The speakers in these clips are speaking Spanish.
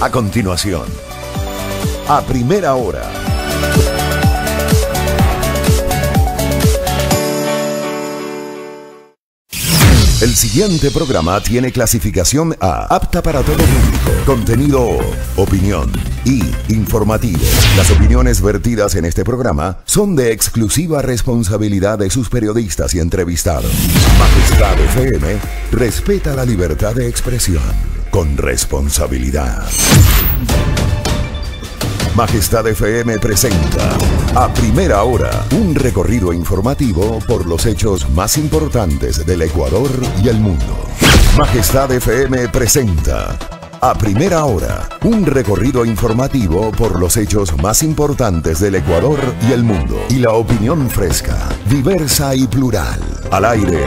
A continuación, a primera hora. El siguiente programa tiene clasificación A, apta para todo público. Contenido O, opinión y informativo. Las opiniones vertidas en este programa son de exclusiva responsabilidad de sus periodistas y entrevistados. Majestad FM respeta la libertad de expresión con responsabilidad. Majestad FM presenta a primera hora un recorrido informativo por los hechos más importantes del Ecuador y el mundo. Majestad FM presenta a primera hora un recorrido informativo por los hechos más importantes del Ecuador y el mundo. Y la opinión fresca, diversa y plural. Al aire,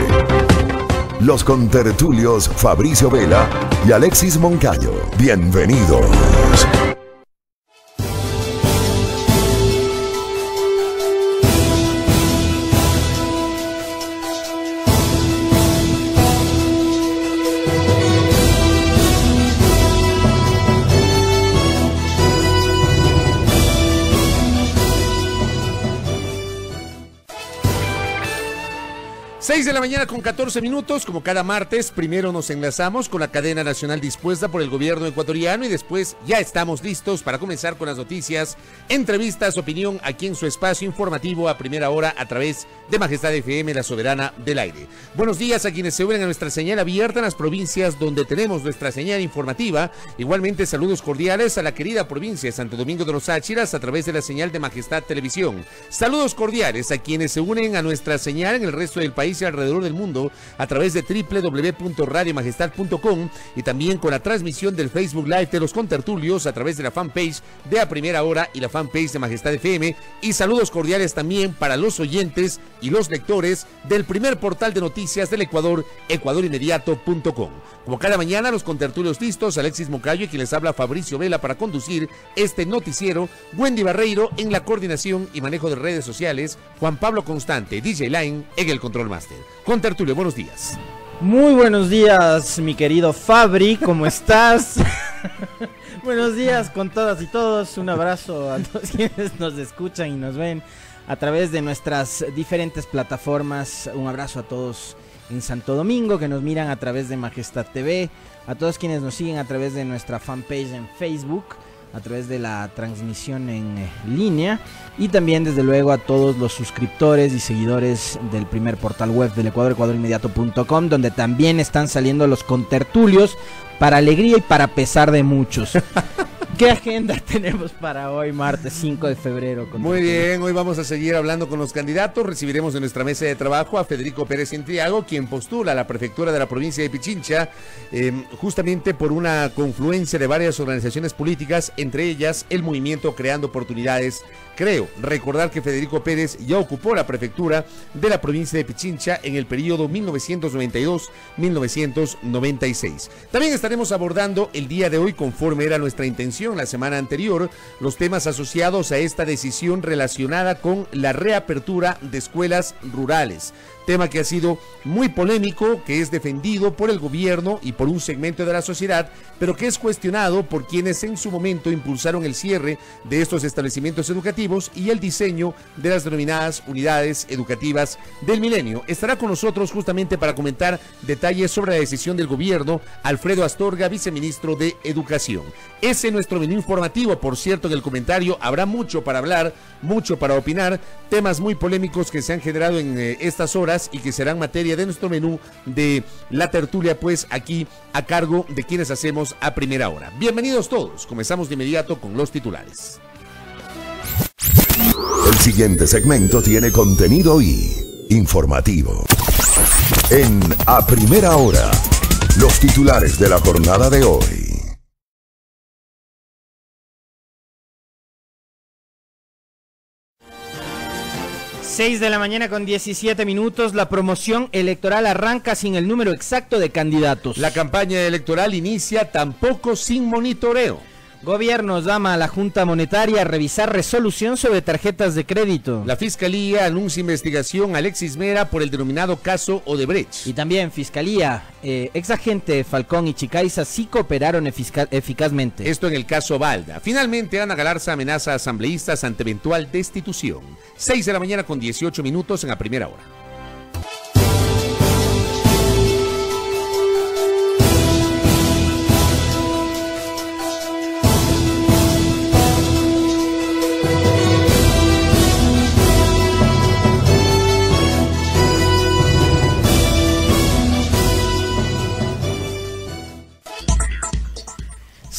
los contertulios Fabricio Vela y Alexis Moncayo. Bienvenidos. 6 de la mañana con 14 minutos, como cada martes, primero nos enlazamos con la cadena nacional dispuesta por el gobierno ecuatoriano y después ya estamos listos para comenzar con las noticias, entrevistas, opinión aquí en su espacio informativo a primera hora a través de Majestad FM, la soberana del aire. Buenos días a quienes se unen a nuestra señal abierta en las provincias donde tenemos nuestra señal informativa. Igualmente saludos cordiales a la querida provincia de Santo Domingo de los Áchiras a través de la señal de Majestad Televisión. Saludos cordiales a quienes se unen a nuestra señal en el resto del país y alrededor del mundo a través de www.radiomajestad.com y también con la transmisión del Facebook Live de los contertulios a través de la fanpage de A Primera Hora y la fanpage de Majestad FM. Y saludos cordiales también para los oyentes y los lectores del primer portal de noticias del Ecuador, ecuadorinmediato.com. Como cada mañana, los contertulios listos, Alexis Moncayo y quien les habla Fabricio Vela para conducir este noticiero, Wendy Barreiro en la coordinación y manejo de redes sociales, Juan Pablo Constante, DJ Line en el Control Master. Contertulio, buenos días. Muy buenos días, mi querido Fabri, ¿cómo estás? Buenos días con todas y todos, un abrazo a todos quienes nos escuchan y nos ven a través de nuestras diferentes plataformas, un abrazo a todos en Santo Domingo que nos miran a través de Majestad TV, a todos quienes nos siguen a través de nuestra fanpage en Facebook, a través de la transmisión en línea y también desde luego a todos los suscriptores y seguidores del primer portal web del Ecuador, ecuadorinmediato.com, donde también están saliendo los contertulios para alegría y para pesar de muchos. ¿Qué agenda tenemos para hoy, martes 5 de febrero? Muy bien, hoy vamos a seguir hablando con los candidatos. Recibiremos en nuestra mesa de trabajo a Federico Pérez Intriago, quien postula a la prefectura de la provincia de Pichincha, justamente por una confluencia de varias organizaciones políticas, entre ellas el movimiento Creando Oportunidades. Creo recordar que Federico Pérez ya ocupó la prefectura de la provincia de Pichincha en el periodo 1992-1996. También estaremos abordando el día de hoy, conforme era nuestra intención la semana anterior, los temas asociados a esta decisión relacionada con la reapertura de escuelas rurales. Tema que ha sido muy polémico, que es defendido por el gobierno y por un segmento de la sociedad, pero que es cuestionado por quienes en su momento impulsaron el cierre de estos establecimientos educativos y el diseño de las denominadas unidades educativas del milenio. Estará con nosotros justamente para comentar detalles sobre la decisión del gobierno Alfredo Astorga, viceministro de Educación. Ese es nuestro menú informativo. Por cierto, en el comentario habrá mucho para hablar, mucho para opinar, temas muy polémicos que se han generado en estas horas y que serán materia de nuestro menú de la tertulia, pues aquí a cargo de quienes hacemos a primera hora. Bienvenidos todos, comenzamos de inmediato con los titulares. El siguiente segmento tiene contenido y informativo. En A Primera Hora, los titulares de la jornada de hoy. 6 de la mañana con 17 minutos, la promoción electoral arranca sin el número exacto de candidatos. La campaña electoral inicia tampoco sin monitoreo. Gobierno llama a la Junta Monetaria a revisar resolución sobre tarjetas de crédito. La Fiscalía anuncia investigación a Alexis Mera por el denominado caso Odebrecht. Y también Fiscalía, exagente Falcón y Chicaiza sí cooperaron eficazmente. Esto en el caso Balda. Finalmente, Ana Galarza amenaza a asambleístas ante eventual destitución. 6 de la mañana con 18 minutos en la primera hora.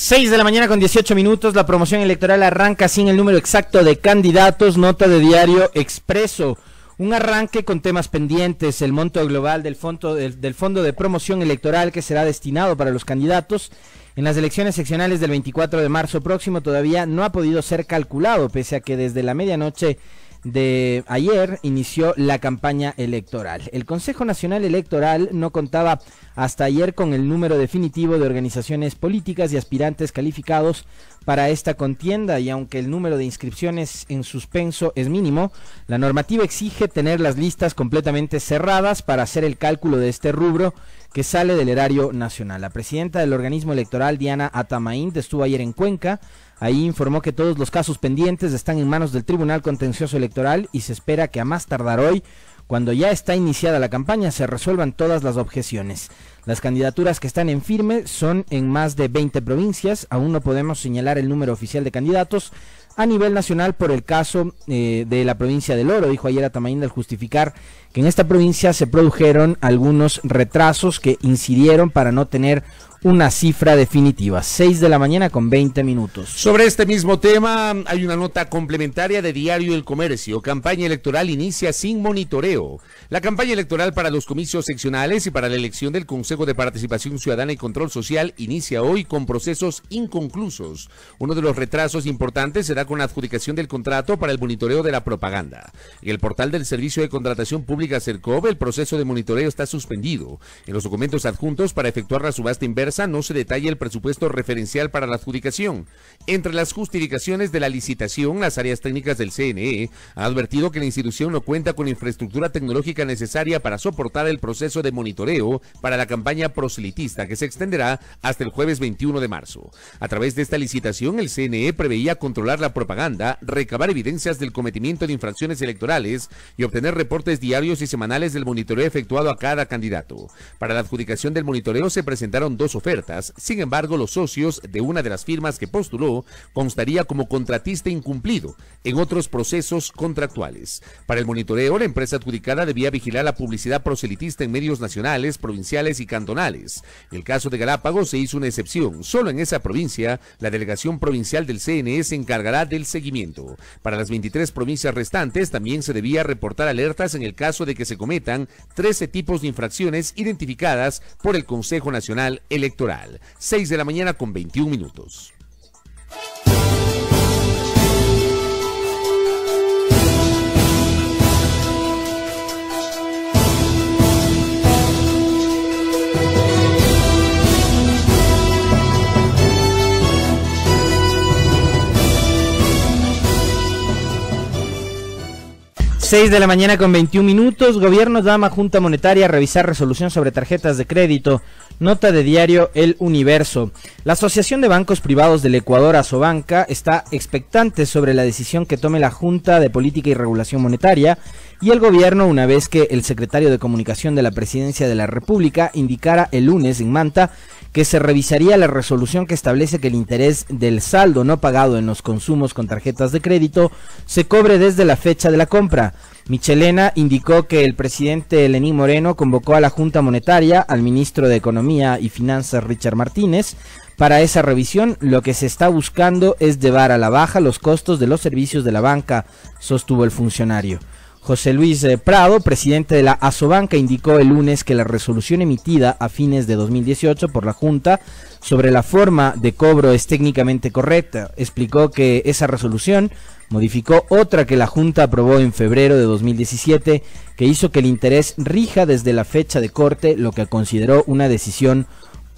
Seis de la mañana con 18 minutos, la promoción electoral arranca sin el número exacto de candidatos, nota de Diario Expreso. Un arranque con temas pendientes, el monto global del fondo de promoción electoral que será destinado para los candidatos en las elecciones seccionales del 24 de marzo próximo todavía no ha podido ser calculado, pese a que desde la medianoche de ayer inició la campaña electoral. El Consejo Nacional Electoral no contaba hasta ayer con el número definitivo de organizaciones políticas y aspirantes calificados para esta contienda, y aunque el número de inscripciones en suspenso es mínimo, la normativa exige tener las listas completamente cerradas para hacer el cálculo de este rubro que sale del erario nacional. La presidenta del organismo electoral, Diana Atamaín, estuvo ayer en Cuenca. Ahí informó que todos los casos pendientes están en manos del Tribunal Contencioso Electoral y se espera que a más tardar hoy, cuando ya está iniciada la campaña, se resuelvan todas las objeciones. Las candidaturas que están en firme son en más de 20 provincias. Aún no podemos señalar el número oficial de candidatos a nivel nacional por el caso de la provincia del Oro, dijo ayer Atamaín al justificar que en esta provincia se produjeron algunos retrasos que incidieron para no tener una cifra definitiva. 6 de la mañana con 20 minutos. Sobre este mismo tema hay una nota complementaria de Diario El Comercio. Campaña electoral inicia sin monitoreo. La campaña electoral para los comicios seccionales y para la elección del Consejo de Participación Ciudadana y Control Social inicia hoy con procesos inconclusos. Uno de los retrasos importantes será con la adjudicación del contrato para el monitoreo de la propaganda. En el portal del Servicio de Contratación Pública CERCOV, el proceso de monitoreo está suspendido. En los documentos adjuntos para efectuar la subasta inversa no se detalla el presupuesto referencial para la adjudicación. Entre las justificaciones de la licitación, las áreas técnicas del CNE han advertido que la institución no cuenta con infraestructura tecnológica necesaria para soportar el proceso de monitoreo para la campaña proselitista que se extenderá hasta el jueves 21 de marzo. A través de esta licitación, el CNE preveía controlar la propaganda, recabar evidencias del cometimiento de infracciones electorales y obtener reportes diarios y semanales del monitoreo efectuado a cada candidato. Para la adjudicación del monitoreo se presentaron dos ofertas. Sin embargo, los socios de una de las firmas que postuló constaría como contratista incumplido en otros procesos contractuales. Para el monitoreo, la empresa adjudicada debía vigilar la publicidad proselitista en medios nacionales, provinciales y cantonales. En el caso de Galápagos se hizo una excepción. Solo en esa provincia, la delegación provincial del CNE se encargará del seguimiento. Para las 23 provincias restantes, también se debía reportar alertas en el caso de que se cometan 13 tipos de infracciones identificadas por el Consejo Nacional Electoral. 6 de la mañana con 21 minutos. Seis de la mañana con 21 minutos. Gobierno llama a Junta Monetaria a revisar resolución sobre tarjetas de crédito. Nota de Diario El Universo. La Asociación de Bancos Privados del Ecuador, Asobanca, está expectante sobre la decisión que tome la Junta de Política y Regulación Monetaria y el gobierno, una vez que el secretario de Comunicación de la Presidencia de la República indicara el lunes en Manta que se revisaría la resolución que establece que el interés del saldo no pagado en los consumos con tarjetas de crédito se cobre desde la fecha de la compra. Michelena indicó que el presidente Lenín Moreno convocó a la Junta Monetaria, al ministro de Economía y Finanzas Richard Martínez. Para esa revisión, lo que se está buscando es llevar a la baja los costos de los servicios de la banca, sostuvo el funcionario. José Luis Prado, presidente de la Asobanca, indicó el lunes que la resolución emitida a fines de 2018 por la Junta sobre la forma de cobro es técnicamente correcta. Explicó que esa resolución modificó otra que la Junta aprobó en febrero de 2017, que hizo que el interés rija desde la fecha de corte, lo que consideró una decisión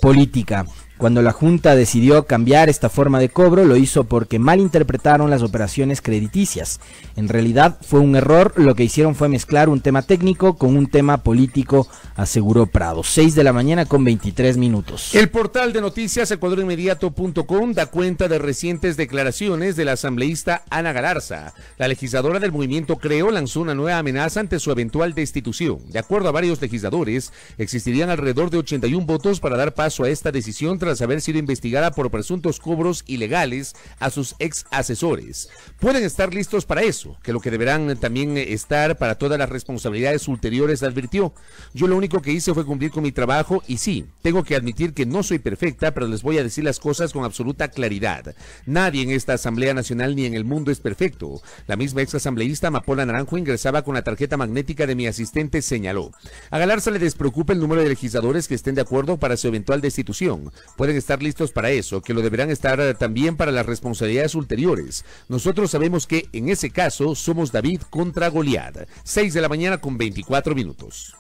política. Cuando la Junta decidió cambiar esta forma de cobro, lo hizo porque malinterpretaron las operaciones crediticias. En realidad fue un error, lo que hicieron fue mezclar un tema técnico con un tema político, aseguró Prado. 6 de la mañana con 23 minutos. El portal de noticias ecuadorinmediato.com da cuenta de recientes declaraciones de la asambleísta Ana Galarza. La legisladora del movimiento Creo lanzó una nueva amenaza ante su eventual destitución. De acuerdo a varios legisladores, existirían alrededor de 81 votos para dar paso a esta decisión tras haber sido investigada por presuntos cobros ilegales a sus ex asesores. Pueden estar listos para eso, que lo que deberán también estar para todas las responsabilidades ulteriores, advirtió. Yo lo único que hice fue cumplir con mi trabajo y sí, tengo que admitir que no soy perfecta, pero les voy a decir las cosas con absoluta claridad. Nadie en esta Asamblea Nacional ni en el mundo es perfecto. La misma ex asambleísta Amapola Naranjo ingresaba con la tarjeta magnética de mi asistente, señaló. A Galarza le despreocupa el número de legisladores que estén de acuerdo para su eventual destitución. Pueden estar listos para eso, que lo deberán estar también para las responsabilidades ulteriores. Nosotros sabemos que en ese caso somos David contra Goliat. 6 de la mañana con 24 minutos.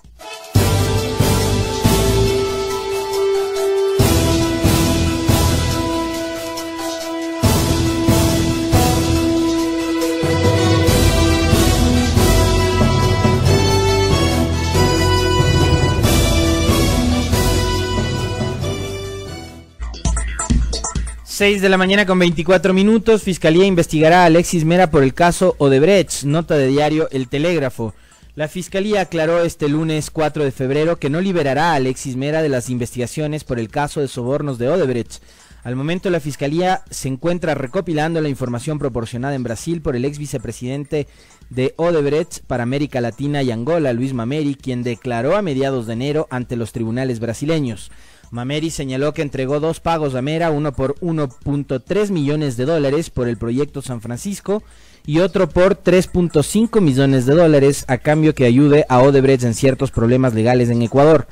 Seis de la mañana con 24 minutos. Fiscalía investigará a Alexis Mera por el caso Odebrecht. Nota de diario El Telégrafo. La Fiscalía aclaró este lunes 4 de febrero que no liberará a Alexis Mera de las investigaciones por el caso de sobornos de Odebrecht. Al momento la Fiscalía se encuentra recopilando la información proporcionada en Brasil por el ex vicepresidente de Odebrecht para América Latina y Angola, Luis Mameri, quien declaró a mediados de enero ante los tribunales brasileños. Mameri señaló que entregó 2 pagos a Mera, uno por 1.3 millones de dólares por el proyecto San Francisco y otro por 3.5 millones de dólares a cambio que ayude a Odebrecht en ciertos problemas legales en Ecuador.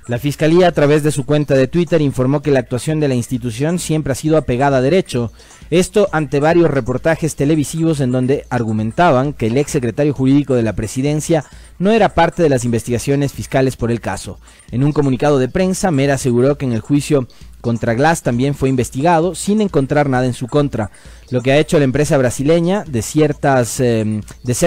La Fiscalía, a través de su cuenta de Twitter, informó que la actuación de la institución siempre ha sido apegada a derecho. Esto ante varios reportajes televisivos en donde argumentaban que el ex secretario jurídico de la presidencia no era parte de las investigaciones fiscales por el caso. En un comunicado de prensa, Mera aseguró que en el juicio contra Glass también fue investigado sin encontrar nada en su contra. Lo que ha hecho la empresa brasileña de ser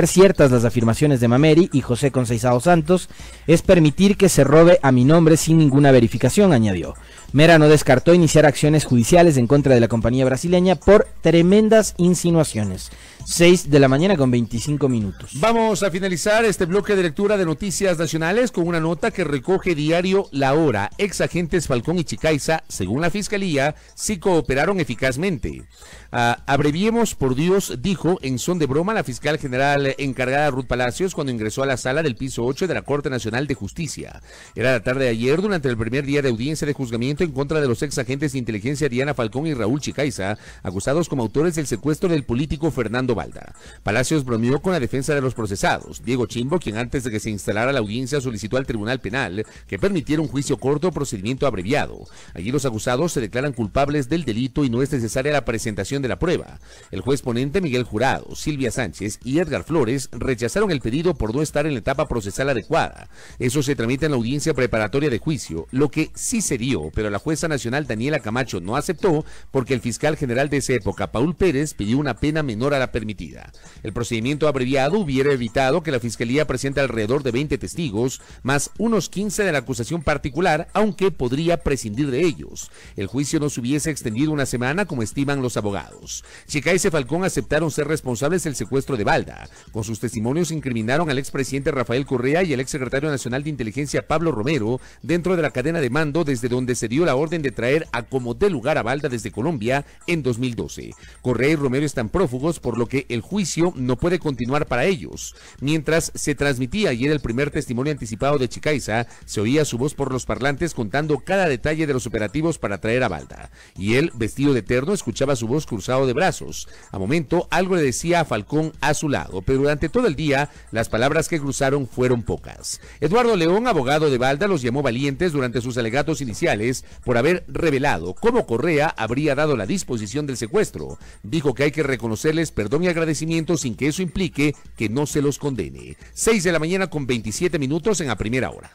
ciertas las afirmaciones de Mameri y José Conceizao Santos es permitir que se robe a mi nombre sin ninguna verificación, añadió. Mera no descartó iniciar acciones judiciales en contra de la compañía brasileña por tremendas insinuaciones. 6 de la mañana con 25 minutos. Vamos a finalizar este bloque de lectura de noticias nacionales con una nota que recoge diario La Hora. Ex agentes Falcón y Chicaiza, según la Fiscalía, sí cooperaron eficazmente. Abreviemos por Dios, dijo en son de broma la fiscal general encargada Ruth Palacios cuando ingresó a la sala del piso 8 de la Corte Nacional de Justicia. Era la tarde de ayer durante el primer día de audiencia de juzgamiento en contra de los ex agentes de inteligencia Diana Falcón y Raúl Chicaiza, acusados como autores del secuestro del político Fernando Balda. Palacios bromeó con la defensa de los procesados. Diego Chimbo, quien antes de que se instalara la audiencia solicitó al Tribunal Penal que permitiera un juicio corto o procedimiento abreviado. Allí los acusados se declaran culpables del delito y no es necesaria la presentación de la prueba. El juez ponente Miguel Jurado, Silvia Sánchez y Edgar Flores rechazaron el pedido por no estar en la etapa procesal adecuada. Eso se tramita en la audiencia preparatoria de juicio, lo que sí se dio, pero la jueza nacional Daniela Camacho no aceptó porque el fiscal general de esa época, Paul Pérez, pidió una pena menor a la permitida. El procedimiento abreviado hubiera evitado que la fiscalía presente alrededor de 20 testigos, más unos 15 de la acusación particular, aunque podría prescindir de ellos. El juicio no se hubiese extendido una semana como estiman los abogados. Chicaiza y Falcón aceptaron ser responsables del secuestro de Balda. Con sus testimonios incriminaron al expresidente Rafael Correa y al exsecretario nacional de inteligencia Pablo Romero dentro de la cadena de mando desde donde se dio la orden de traer a como dé lugar a Balda desde Colombia en 2012. Correa y Romero están prófugos, por lo que el juicio no puede continuar para ellos. Mientras se transmitía ayer el primer testimonio anticipado de Chicaiza, se oía su voz por los parlantes contando cada detalle de los operativos para traer a Balda. Y él, vestido de terno, escuchaba su voz cruzado de brazos. A momento, algo le decía a Falcón a su lado, pero durante todo el día, las palabras que cruzaron fueron pocas. Eduardo León, abogado de Balda, los llamó valientes durante sus alegatos iniciales por haber revelado cómo Correa habría dado la disposición del secuestro. Dijo que hay que reconocerles perdón y agradecimiento sin que eso implique que no se los condene. 6 de la mañana con 27 minutos en A Primera Hora.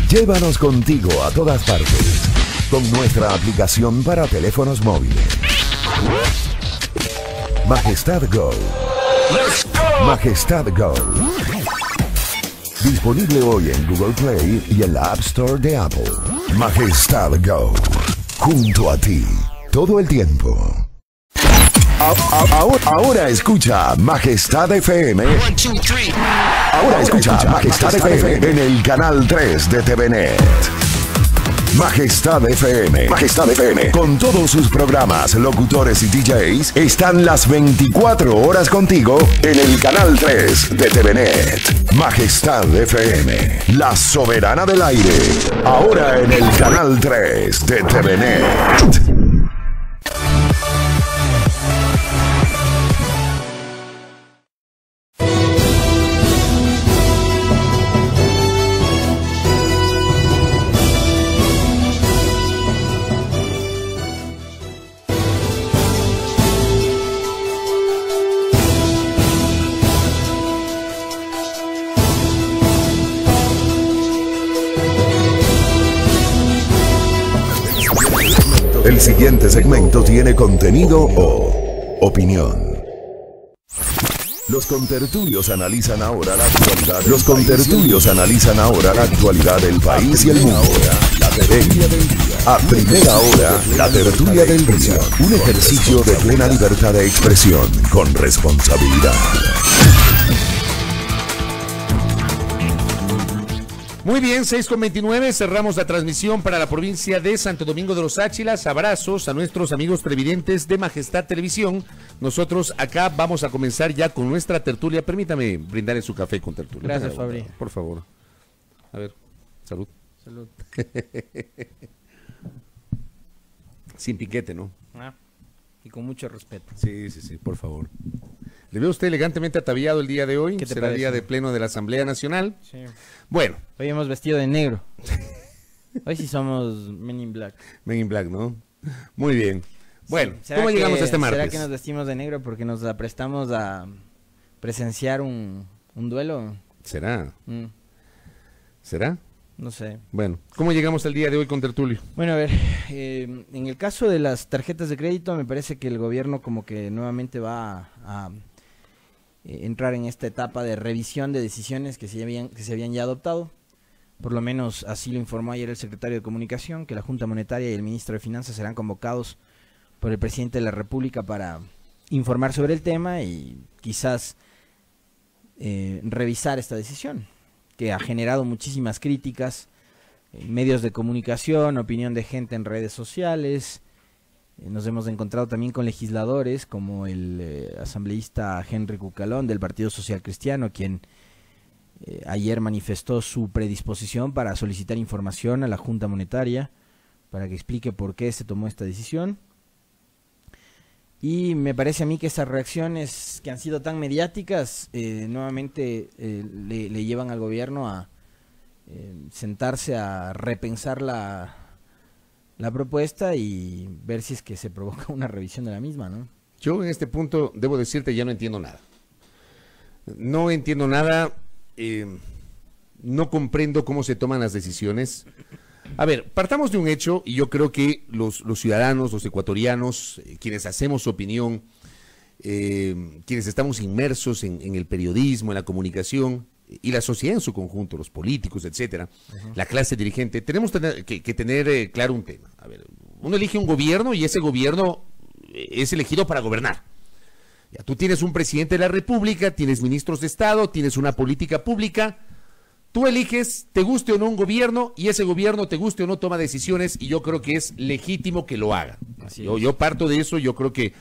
Llévanos contigo a todas partes con nuestra aplicación para teléfonos móviles. Majestad Go. Majestad Go. Disponible hoy en Google Play y en la App Store de Apple. Majestad Go. Junto a ti, todo el tiempo. Ahora escucha Majestad FM. Ahora escucha Majestad FM en el canal 3 de TVNet. Majestad FM. Majestad FM. Con todos sus programas, locutores y DJs, están las 24 horas contigo en el canal 3 de TVNet. Majestad FM. La soberana del aire. Ahora en el canal 3 de TVNet. El siguiente segmento tiene contenido o opinión. Los contertulios analizan ahora la actualidad. Los contertulios analizan ahora la actualidad del país y el mundo. A primera hora, la tertulia del día. Un ejercicio de plena libertad de expresión con responsabilidad. Muy bien, 6:29, cerramos la transmisión para la provincia de Santo Domingo de los Áchilas. Abrazos a nuestros amigos televidentes de Majestad Televisión. Nosotros acá vamos a comenzar ya con nuestra tertulia. Permítame brindarle su café con tertulia. Gracias, Fabri. Por favor. A ver, salud. Salud. Sin piquete, ¿no? Y con mucho respeto. Sí, por favor. Le veo usted elegantemente ataviado el día de hoy. ¿Qué te Será parece? Día de pleno de la Asamblea Nacional. Sí. Bueno. Hoy hemos vestido de negro. Hoy sí somos Men in Black. Men in Black, ¿no? Muy bien. Bueno, Sí. ¿cómo llegamos a este martes? ¿Será que nos vestimos de negro porque nos aprestamos a presenciar un duelo? ¿Será? Mm, ¿Será? no sé. Bueno, ¿cómo llegamos al día de hoy con tertulio? Bueno, a ver, en el caso de las tarjetas de crédito me parece que el gobierno como que nuevamente va a entrar en esta etapa de revisión de decisiones que se habían ya adoptado. Por lo menos así lo informó ayer el secretario de Comunicación, que la Junta Monetaria y el ministro de Finanzas serán convocados por el presidente de la República para informar sobre el tema y quizás revisar esta decisión, que ha generado muchísimas críticas en medios de comunicación, opinión de gente en redes sociales. Nos hemos encontrado también con legisladores como el asambleísta Henry Cucalón del Partido Social Cristiano, quien ayer manifestó su predisposición para solicitar información a la Junta Monetaria para que explique por qué se tomó esta decisión. Y me parece a mí que esas reacciones que han sido tan mediáticas nuevamente le llevan al gobierno a sentarse a repensar la propuesta y ver si es que se provoca una revisión de la misma, ¿no? Yo en este punto, debo decirte, ya no entiendo nada. No entiendo nada, no comprendo cómo se toman las decisiones. A ver, partamos de un hecho, y yo creo que los ciudadanos, los ecuatorianos, quienes hacemos opinión, quienes estamos inmersos en el periodismo, en la comunicación, y la sociedad en su conjunto, los políticos, etcétera, la clase dirigente, tenemos que tener claro un tema. A ver, uno elige un gobierno y ese gobierno es elegido para gobernar. Ya, tú tienes un presidente de la República, tienes ministros de Estado, tienes una política pública. Tú eliges, te guste o no un gobierno, y ese gobierno, te guste o no, toma decisiones, y yo creo que es legítimo que lo haga. Yo parto de eso, yo creo que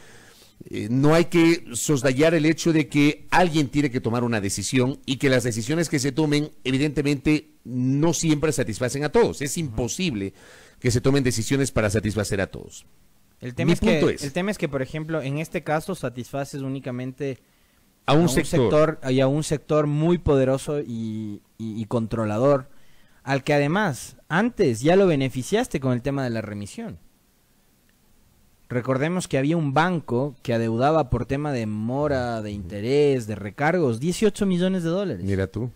no hay que soslayar el hecho de que alguien tiene que tomar una decisión y que las decisiones que se tomen, evidentemente, no siempre satisfacen a todos. Es imposible que se tomen decisiones para satisfacer a todos. El tema es que, por ejemplo, en este caso satisfaces únicamente a un sector y a un sector muy poderoso y controlador, al que además antes ya lo beneficiaste con el tema de la remisión. Recordemos que había un banco que adeudaba por tema de mora, de interés, de recargos, $18 millones. Mira tú.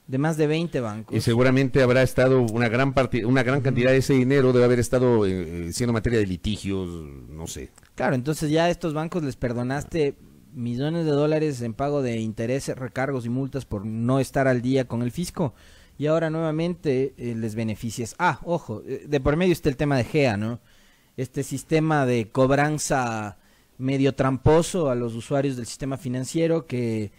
de más de 20 bancos. Y seguramente habrá estado una gran cantidad de ese dinero debe haber estado siendo materia de litigios, no sé. Claro, entonces ya a estos bancos les perdonaste millones de dólares en pago de intereses, recargos y multas por no estar al día con el fisco. Y ahora nuevamente les beneficias. Ojo, de por medio está el tema de GEA, ¿no? Este sistema de cobranza medio tramposo a los usuarios del sistema financiero que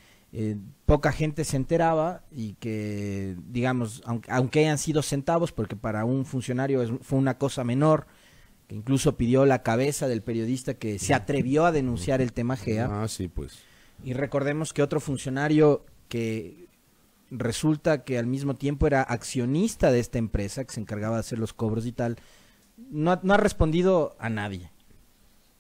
poca gente se enteraba y que, digamos, aunque hayan sido centavos, porque para un funcionario fue una cosa menor, que incluso pidió la cabeza del periodista que se atrevió a denunciar el tema GEA. Sí, pues. Y recordemos que otro funcionario que resulta que al mismo tiempo era accionista de esta empresa, que se encargaba de hacer los cobros y tal, no ha respondido a nadie.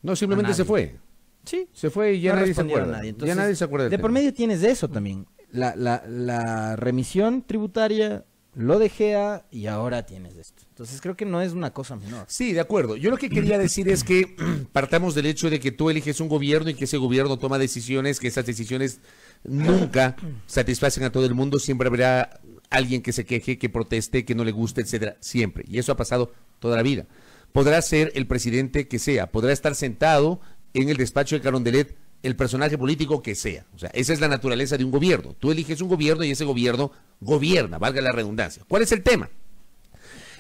No, simplemente se fue. Sí. Se fue y ya no nadie se acuerda. Entonces, ya nadie se acuerda de por medio tienes de eso también. La remisión tributaria, lo de GEA y ahora tienes esto. Entonces creo que no es una cosa menor. Sí, de acuerdo. Yo lo que quería decir es que partamos del hecho de que tú eliges un gobierno y que ese gobierno toma decisiones, que esas decisiones nunca satisfacen a todo el mundo. Siempre habrá alguien que se queje, que proteste, que no le guste, etcétera. Siempre. Y eso ha pasado toda la vida. Podrá ser el presidente que sea, podrá estar sentado en el despacho de Carondelet el personaje político que sea. O sea, esa es la naturaleza de un gobierno. Tú eliges un gobierno y ese gobierno gobierna, valga la redundancia. ¿Cuál es el tema?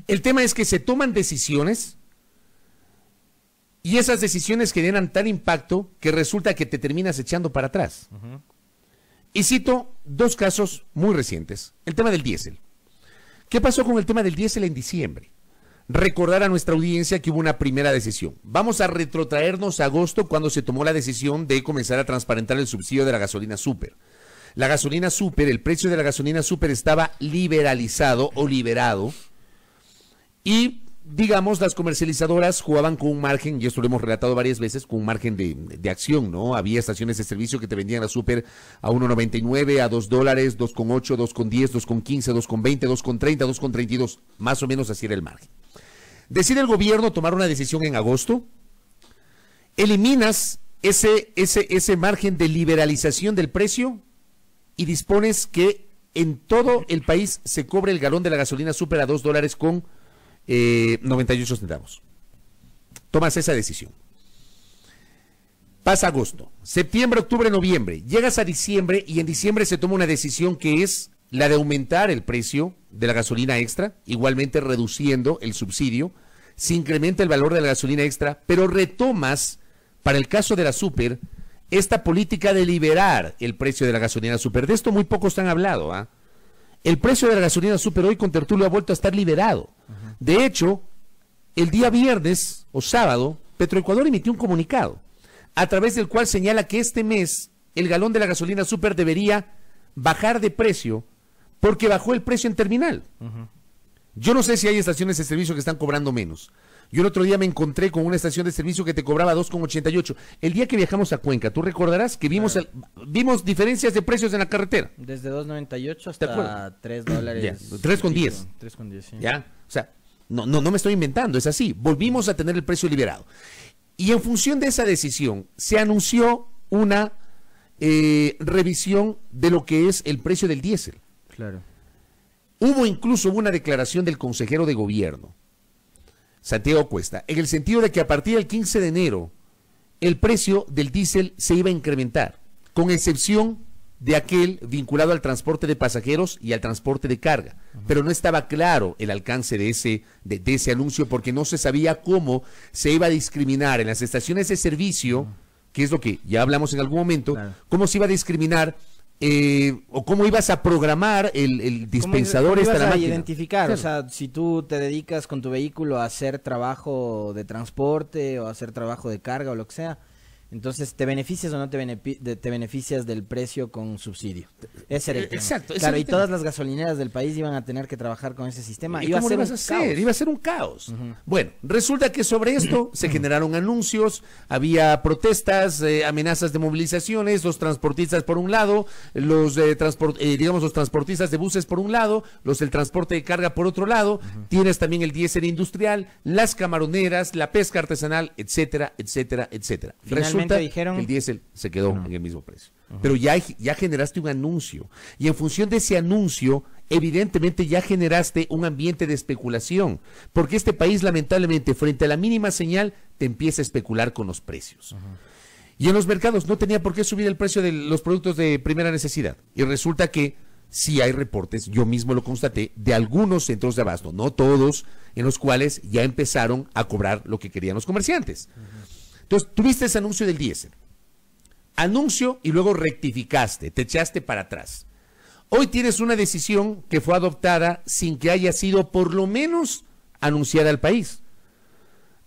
El tema es que se toman decisiones y esas decisiones generan tal impacto que resulta que te terminas echando para atrás. Y cito dos casos muy recientes. El tema del diésel. ¿Qué pasó con el tema del diésel en diciembre? Recordar a nuestra audiencia que hubo una primera decisión. Vamos a retrotraernos a agosto cuando se tomó la decisión de comenzar a transparentar el subsidio de la gasolina súper. La gasolina súper, el precio de la gasolina súper estaba liberalizado o liberado y, digamos, las comercializadoras jugaban con un margen, y esto lo hemos relatado varias veces, con un margen de acción, ¿no? Había estaciones de servicio que te vendían la súper a 1.99, a $2, 2.8, 2.10, 2.15, 2.20, 2.30, 2.32, más o menos así era el margen. Decide el gobierno tomar una decisión en agosto, eliminas ese margen de liberalización del precio y dispones que en todo el país se cobre el galón de la gasolina súper a $2 con 98 centavos. Tomas esa decisión. Pasa agosto, septiembre, octubre, noviembre. Llegas a diciembre y en diciembre se toma una decisión que es la de aumentar el precio de la gasolina extra, igualmente reduciendo el subsidio. Se incrementa el valor de la gasolina extra, pero retomas, para el caso de la súper, esta política de liberar el precio de la gasolina súper. De esto muy pocos han hablado, ¿ah? El precio de la gasolina súper hoy con Tertulio ha vuelto a estar liberado. De hecho, el día viernes o sábado, Petroecuador emitió un comunicado a través del cual señala que este mes el galón de la gasolina súper debería bajar de precio porque bajó el precio en terminal. Yo no sé si hay estaciones de servicio que están cobrando menos. Yo el otro día me encontré con una estación de servicio que te cobraba 2,88. El día que viajamos a Cuenca, tú recordarás que vimos, vimos diferencias de precios en la carretera. Desde 2.98 hasta $3. 3,10. 3,10, sí. ¿Ya? O sea, no me estoy inventando, es así. Volvimos a tener el precio liberado. Y en función de esa decisión, se anunció una revisión de lo que es el precio del diésel. Claro. Hubo incluso una declaración del consejero de gobierno, Santiago Cuesta, en el sentido de que a partir del 15 de enero el precio del diésel se iba a incrementar, con excepción de aquel vinculado al transporte de pasajeros y al transporte de carga. Pero no estaba claro el alcance de ese anuncio porque no se sabía cómo se iba a discriminar en las estaciones de servicio, que es lo que ya hablamos en algún momento, claro, cómo se iba a discriminar o cómo ibas a programar el dispensador. ¿Cómo ibas a identificar? Claro. O sea, si tú te dedicas con tu vehículo a hacer trabajo de transporte o a hacer trabajo de carga o lo que sea, entonces, ¿te beneficias o no te beneficias del precio con subsidio? Ese era el tema. Exacto. Claro, y todas las gasolineras del país iban a tener que trabajar con ese sistema. Iba a ser un caos. Bueno, resulta que sobre esto se generaron anuncios, había protestas, amenazas de movilizaciones, los transportistas por un lado, los transportistas de buses por un lado, los del transporte de carga por otro lado, tienes también el diésel industrial, las camaroneras, la pesca artesanal, etcétera, etcétera, etcétera. Resulta dijeron el diésel se quedó en el mismo precio. Pero ya generaste un anuncio y en función de ese anuncio evidentemente ya generaste un ambiente de especulación, porque este país lamentablemente frente a la mínima señal te empieza a especular con los precios. Y en los mercados no tenía por qué subir el precio de los productos de primera necesidad. Y resulta que sí hay reportes, yo mismo lo constaté, de algunos centros de abasto, no todos, en los cuales ya empezaron a cobrar lo que querían los comerciantes. Entonces, tuviste ese anuncio del diésel. Anuncio y luego rectificaste, te echaste para atrás. Hoy tienes una decisión que fue adoptada sin que haya sido por lo menos anunciada al país.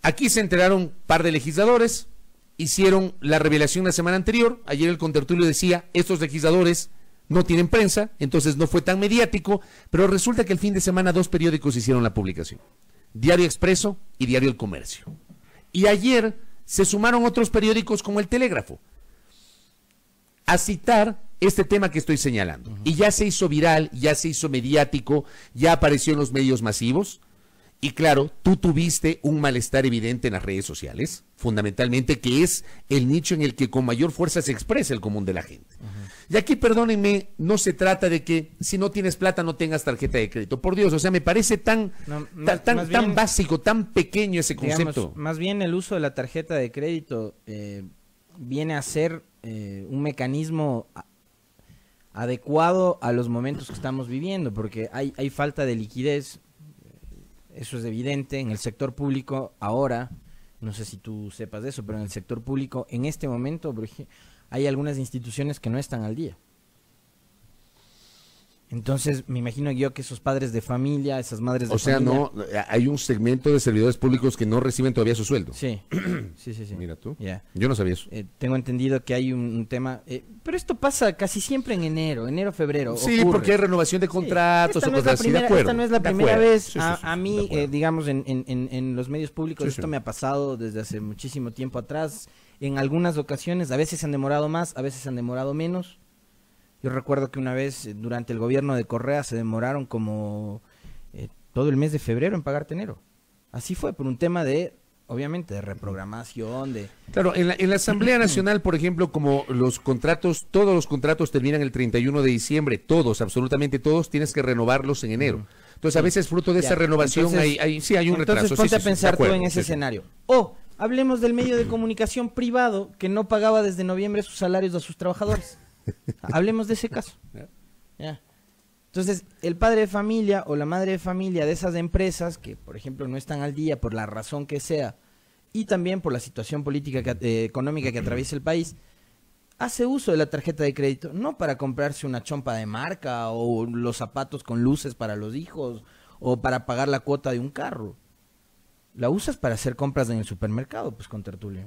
Aquí se enteraron un par de legisladores, hicieron la revelación la semana anterior, ayer el contertulio decía, estos legisladores no tienen prensa, entonces no fue tan mediático, pero resulta que el fin de semana 2 periódicos hicieron la publicación, Diario Expreso y Diario El Comercio. Y ayer se sumaron otros periódicos como El Telégrafo a citar este tema que estoy señalando. Y ya se hizo viral, ya se hizo mediático, ya apareció en los medios masivos. Y claro, tú tuviste un malestar evidente en las redes sociales, fundamentalmente, que es el nicho en el que con mayor fuerza se expresa el común de la gente. Y aquí, perdónenme, no se trata de que si no tienes plata no tengas tarjeta de crédito. Por Dios, o sea, me parece tan básico, tan pequeño ese concepto. Digamos, más bien el uso de la tarjeta de crédito viene a ser un mecanismo adecuado a los momentos que estamos viviendo, porque hay falta de liquidez. Eso es evidente en el sector público ahora, no sé si tú sepas de eso, pero en el sector público en este momento hay algunas instituciones que no están al día. Entonces me imagino yo que esos padres de familia, esas madres de familia... O sea, no, hay un segmento de servidores públicos que no reciben todavía su sueldo. Sí, sí. Mira tú, yeah. Yo no sabía eso. Tengo entendido que hay un tema, pero esto pasa casi siempre en enero, febrero. Sí, ocurre. porque hay renovación de contratos o cosas así, de acuerdo. Esta no es la primera vez, sí, a mí, digamos, en los medios públicos, Sí, esto sí. me ha pasado desde hace muchísimo tiempo atrás, en algunas ocasiones, a veces se han demorado más, a veces se han demorado menos. Yo recuerdo que una vez durante el gobierno de Correa se demoraron como todo el mes de febrero en pagarte enero. Así fue, por un tema de, obviamente, de reprogramación, de... Claro, en la Asamblea Nacional, por ejemplo, como los contratos, todos los contratos terminan el 31 de diciembre, todos, absolutamente todos, tienes que renovarlos en enero. Entonces, a veces fruto de esa renovación entonces, hay un retraso. Entonces, ponte a pensar tú en ese sí. escenario. O, hablemos del medio de comunicación privado que no pagaba desde noviembre sus salarios a sus trabajadores. Hablemos de ese caso. Ya. Entonces, el padre de familia o la madre de familia de esas empresas que, por ejemplo, no están al día por la razón que sea y también por la situación política económica que atraviesa el país, hace uso de la tarjeta de crédito no para comprarse una chompa de marca o los zapatos con luces para los hijos o para pagar la cuota de un carro. La usas para hacer compras en el supermercado, pues, con tertulio.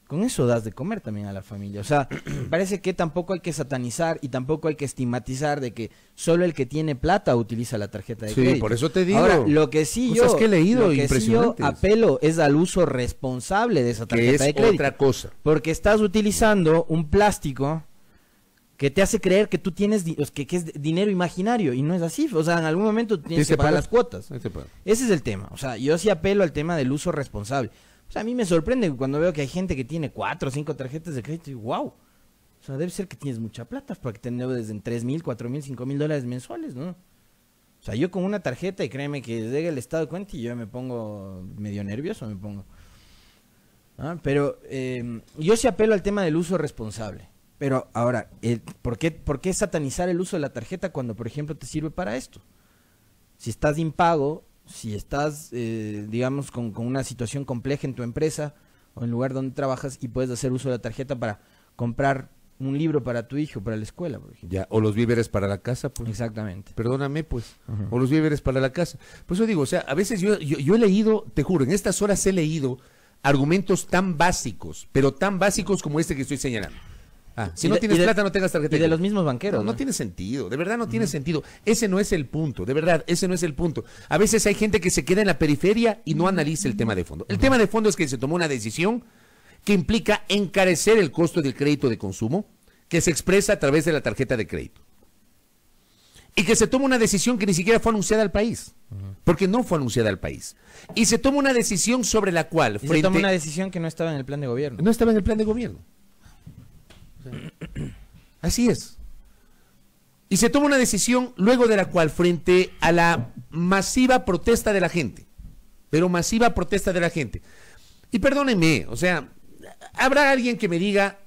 Con eso das de comer también a la familia. O sea, me parece que tampoco hay que satanizar y tampoco hay que estigmatizar de que solo el que tiene plata utiliza la tarjeta de crédito. Sí, por eso te digo. Ahora, lo que sí yo apelo es al uso responsable de esa tarjeta de crédito. Que es otra cosa. Porque estás utilizando un plástico que te hace creer que tú tienes, que es dinero imaginario, y no es así. O sea, en algún momento tú tienes que pagar las cuotas. Ese es el tema. O sea, yo sí apelo al tema del uso responsable. O sea, a mí me sorprende cuando veo que hay gente que tiene 4 o 5 tarjetas de crédito y wow. O sea, debe ser que tienes mucha plata para que te endeudes en $3,000, $4,000, $5,000 mensuales, ¿no? O sea, yo con una tarjeta, y créeme que llegue el estado de cuenta y yo me pongo medio nervioso, me pongo. Pero yo sí apelo al tema del uso responsable. Pero ahora, ¿por qué satanizar el uso de la tarjeta cuando, por ejemplo, te sirve para esto? Si estás impago, si estás, digamos, con una situación compleja en tu empresa o en el lugar donde trabajas y puedes hacer uso de la tarjeta para comprar un libro para tu hijo, para la escuela, por ejemplo. Ya, o los víveres para la casa, pues. Exactamente. Perdóname, pues. O los víveres para la casa. Por eso digo, o sea, a veces yo he leído, te juro, en estas horas he leído argumentos tan básicos, pero tan básicos como este que estoy señalando. Si no tienes plata, no tengas tarjeta. Y de los mismos banqueros. No tiene sentido, de verdad no tiene sentido. Ese no es el punto, de verdad, ese no es el punto. A veces hay gente que se queda en la periferia y no analiza el tema de fondo. El tema de fondo es que se tomó una decisión que implica encarecer el costo del crédito de consumo, que se expresa a través de la tarjeta de crédito. Y que se toma una decisión que ni siquiera fue anunciada al país, porque no fue anunciada al país. Y se toma una decisión sobre la cual... Se toma una decisión que no estaba en el plan de gobierno. No estaba en el plan de gobierno. Así es. Y se toma una decisión luego de la cual, frente a la masiva protesta de la gente, pero masiva protesta de la gente, y perdónenme, o sea, habrá alguien que me diga,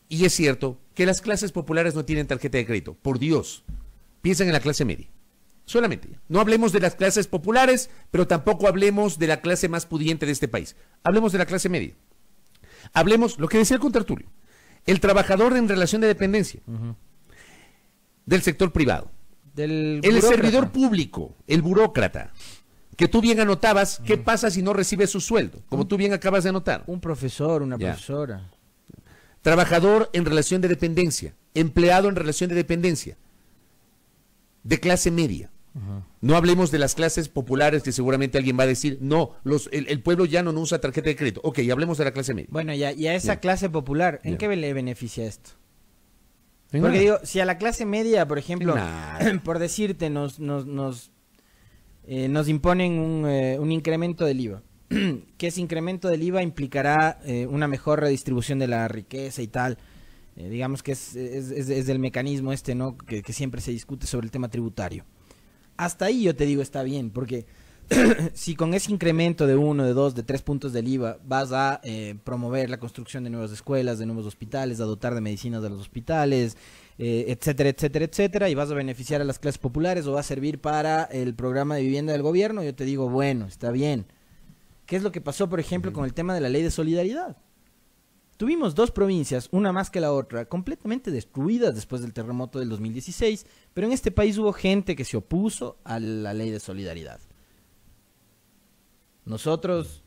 y es cierto, que las clases populares no tienen tarjeta de crédito. Por Dios, piensen en la clase media. Solamente. No hablemos de las clases populares, pero tampoco hablemos de la clase más pudiente de este país. Hablemos de la clase media. Hablemos, lo que decía el contertulio, el trabajador en relación de dependencia, del sector privado, el servidor público, el burócrata, que tú bien anotabas, ¿qué pasa si no recibe su sueldo? Como tú bien acabas de anotar. Un profesor, una profesora. Trabajador en relación de dependencia, empleado en relación de dependencia, de clase media. No hablemos de las clases populares, que seguramente alguien va a decir, no, el pueblo ya no usa tarjeta de crédito. Ok, hablemos de la clase media. Bueno, y a esa clase popular, ¿en qué le beneficia esto? Porque digo, si a la clase media, por ejemplo, por decirte, nos imponen un incremento del IVA, que ese incremento del IVA implicará una mejor redistribución de la riqueza y tal, digamos que es del mecanismo ¿no? que siempre se discute sobre el tema tributario. Hasta ahí yo te digo está bien, porque si con ese incremento de 1, de 2, de 3 puntos del IVA vas a promover la construcción de nuevas escuelas, de nuevos hospitales, a dotar de medicinas de los hospitales, etcétera, etcétera, etcétera, y vas a beneficiar a las clases populares o va a servir para el programa de vivienda del gobierno, yo te digo, bueno, está bien. ¿Qué es lo que pasó, por ejemplo, con el tema de la ley de solidaridad? Tuvimos 2 provincias, una más que la otra, completamente destruidas después del terremoto del 2016, pero en este país hubo gente que se opuso a la ley de solidaridad. Nosotros,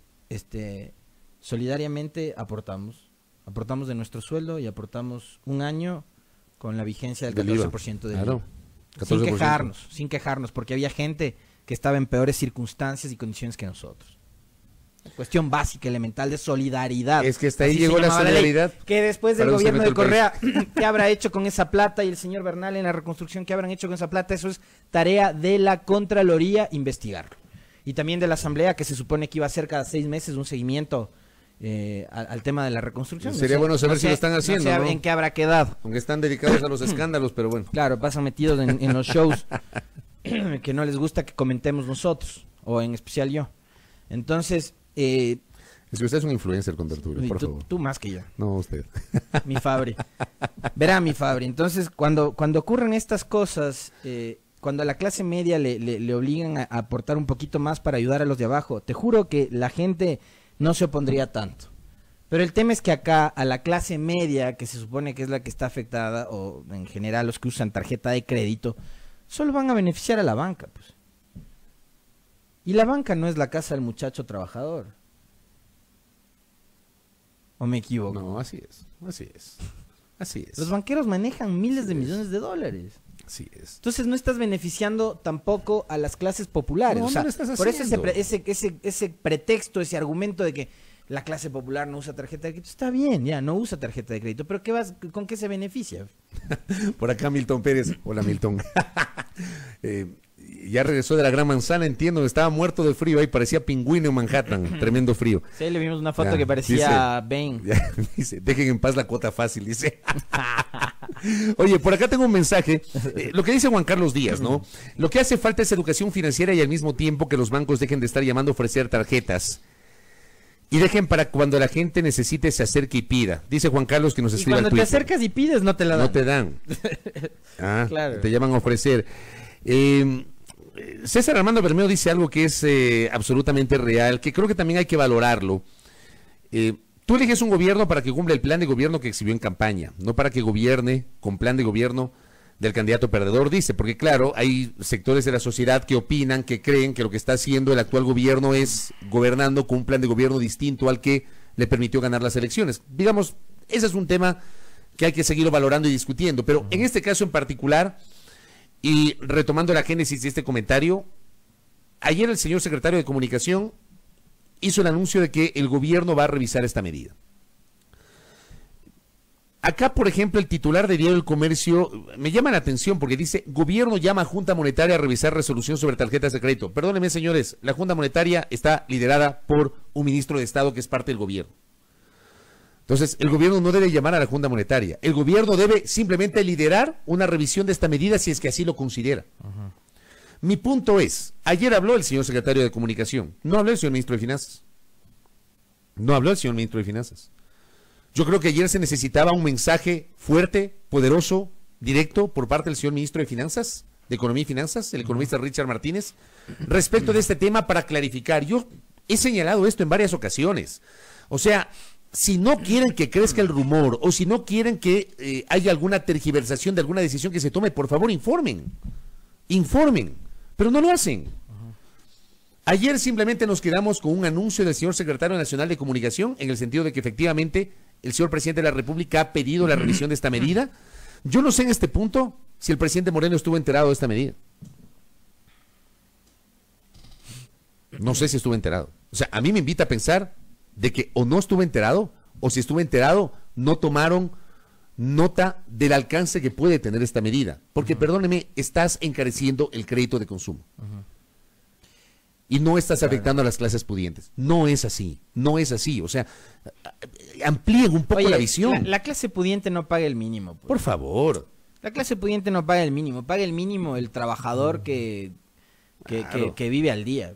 solidariamente aportamos de nuestro sueldo y aportamos un año con la vigencia del 14% del IVA. 14%. Sin quejarnos, porque había gente que estaba en peores circunstancias y condiciones que nosotros. Cuestión básica, elemental de solidaridad. Es que hasta ahí llegó la solidaridad. Que después del gobierno de Correa, ¿qué habrá hecho con esa plata? Y el señor Bernal en la reconstrucción, ¿qué habrán hecho con esa plata? Eso es tarea de la Contraloría investigarlo. Y también de la Asamblea, que se supone que iba a hacer cada 6 meses un seguimiento al tema de la reconstrucción. Sería bueno saber si lo están haciendo, no sé en qué habrá quedado. Aunque están dedicados a los escándalos, pero bueno. Claro, pasan metidos en los shows que no les gusta que comentemos nosotros, o en especial yo. Entonces... es que usted es un influencer con tertulia, por favor. Tú más que yo. No, usted. Mi Fabri. Verá, mi Fabri. Entonces, cuando ocurren estas cosas, cuando a la clase media le obligan a aportar un poquito más para ayudar a los de abajo, te juro que la gente no se opondría tanto. Pero el tema es que acá, a la clase media, que se supone que es la que está afectada, o en general los que usan tarjeta de crédito, solo van a beneficiar a la banca, pues. Y la banca no es la casa del muchacho trabajador. ¿O me equivoco? No, así es. Así es. Los banqueros manejan miles de millones de dólares. Así es. Entonces no estás beneficiando tampoco a las clases populares. No, o sea, no lo estás por eso haciendo. ese pretexto, ese argumento de que la clase popular no usa tarjeta de crédito, está bien, ya, no usa tarjeta de crédito, pero ¿con qué se beneficia? Por acá Milton Pérez. Hola, Milton. Ya regresó de la Gran Manzana, entiendo, estaba muerto de frío ahí, parecía pingüino en Manhattan, tremendo frío. Sí, le vimos una foto que parecía Bane. Dice, dejen en paz la cuota fácil, dice. Oye, por acá tengo un mensaje, lo que dice Juan Carlos Díaz, ¿no? Lo que hace falta es educación financiera y al mismo tiempo que los bancos dejen de estar llamando a ofrecer tarjetas. Y dejen para cuando la gente necesite se acerque y pida. Dice Juan Carlos que nos escribe al Twitter. Cuando te acercas y pides, no te la dan. No te dan. Claro. Te llaman a ofrecer. César Armando Bermeo dice algo que es absolutamente real, que creo que también hay que valorarlo. Tú eliges un gobierno para que cumpla el plan de gobierno que exhibió en campaña, no para que gobierne con plan de gobierno del candidato perdedor, dice, porque claro, hay sectores de la sociedad que opinan, que creen que lo que está haciendo el actual gobierno es gobernando con un plan de gobierno distinto al que le permitió ganar las elecciones. Digamos, ese es un tema que hay que seguirlo valorando y discutiendo, pero en este caso en particular, y retomando la génesis de este comentario, ayer el señor secretario de Comunicación hizo el anuncio de que el gobierno va a revisar esta medida. Acá, por ejemplo, el titular de Diario del Comercio me llama la atención porque dice, gobierno llama a Junta Monetaria a revisar resolución sobre tarjetas de crédito. Perdónenme, señores, la Junta Monetaria está liderada por un ministro de Estado que es parte del gobierno. Entonces, el gobierno no debe llamar a la Junta Monetaria. El gobierno debe simplemente liderar una revisión de esta medida si es que así lo considera. Mi punto es, ayer habló el señor secretario de Comunicación, no habló el señor ministro de Finanzas. No habló el señor ministro de Finanzas. Yo creo que ayer se necesitaba un mensaje fuerte, poderoso, directo por parte del señor ministro de Finanzas, de Economía y Finanzas, el economista Richard Martínez, respecto de este tema para clarificar. Yo he señalado esto en varias ocasiones. O sea, si no quieren que crezca el rumor o si no quieren que haya alguna tergiversación de alguna decisión que se tome, por favor informen. Informen, pero no lo hacen. Ayer simplemente nos quedamos con un anuncio del señor secretario nacional de Comunicación en el sentido de que efectivamente el señor presidente de la República ha pedido la revisión de esta medida. Yo no sé en este punto si el presidente Moreno estuvo enterado de esta medida. No sé si estuvo enterado. O sea, a mí me invita a pensar de que o no estuvo enterado, o si estuvo enterado, no tomaron nota del alcance que puede tener esta medida. Porque, perdóneme, estás encareciendo el crédito de consumo. Y no estás afectando a las clases pudientes. No es así, no es así. O sea, amplíen un poco la visión. La clase pudiente no paga el mínimo. Pues. Por favor. La clase pudiente no paga el mínimo. Paga el mínimo el trabajador que vive al día.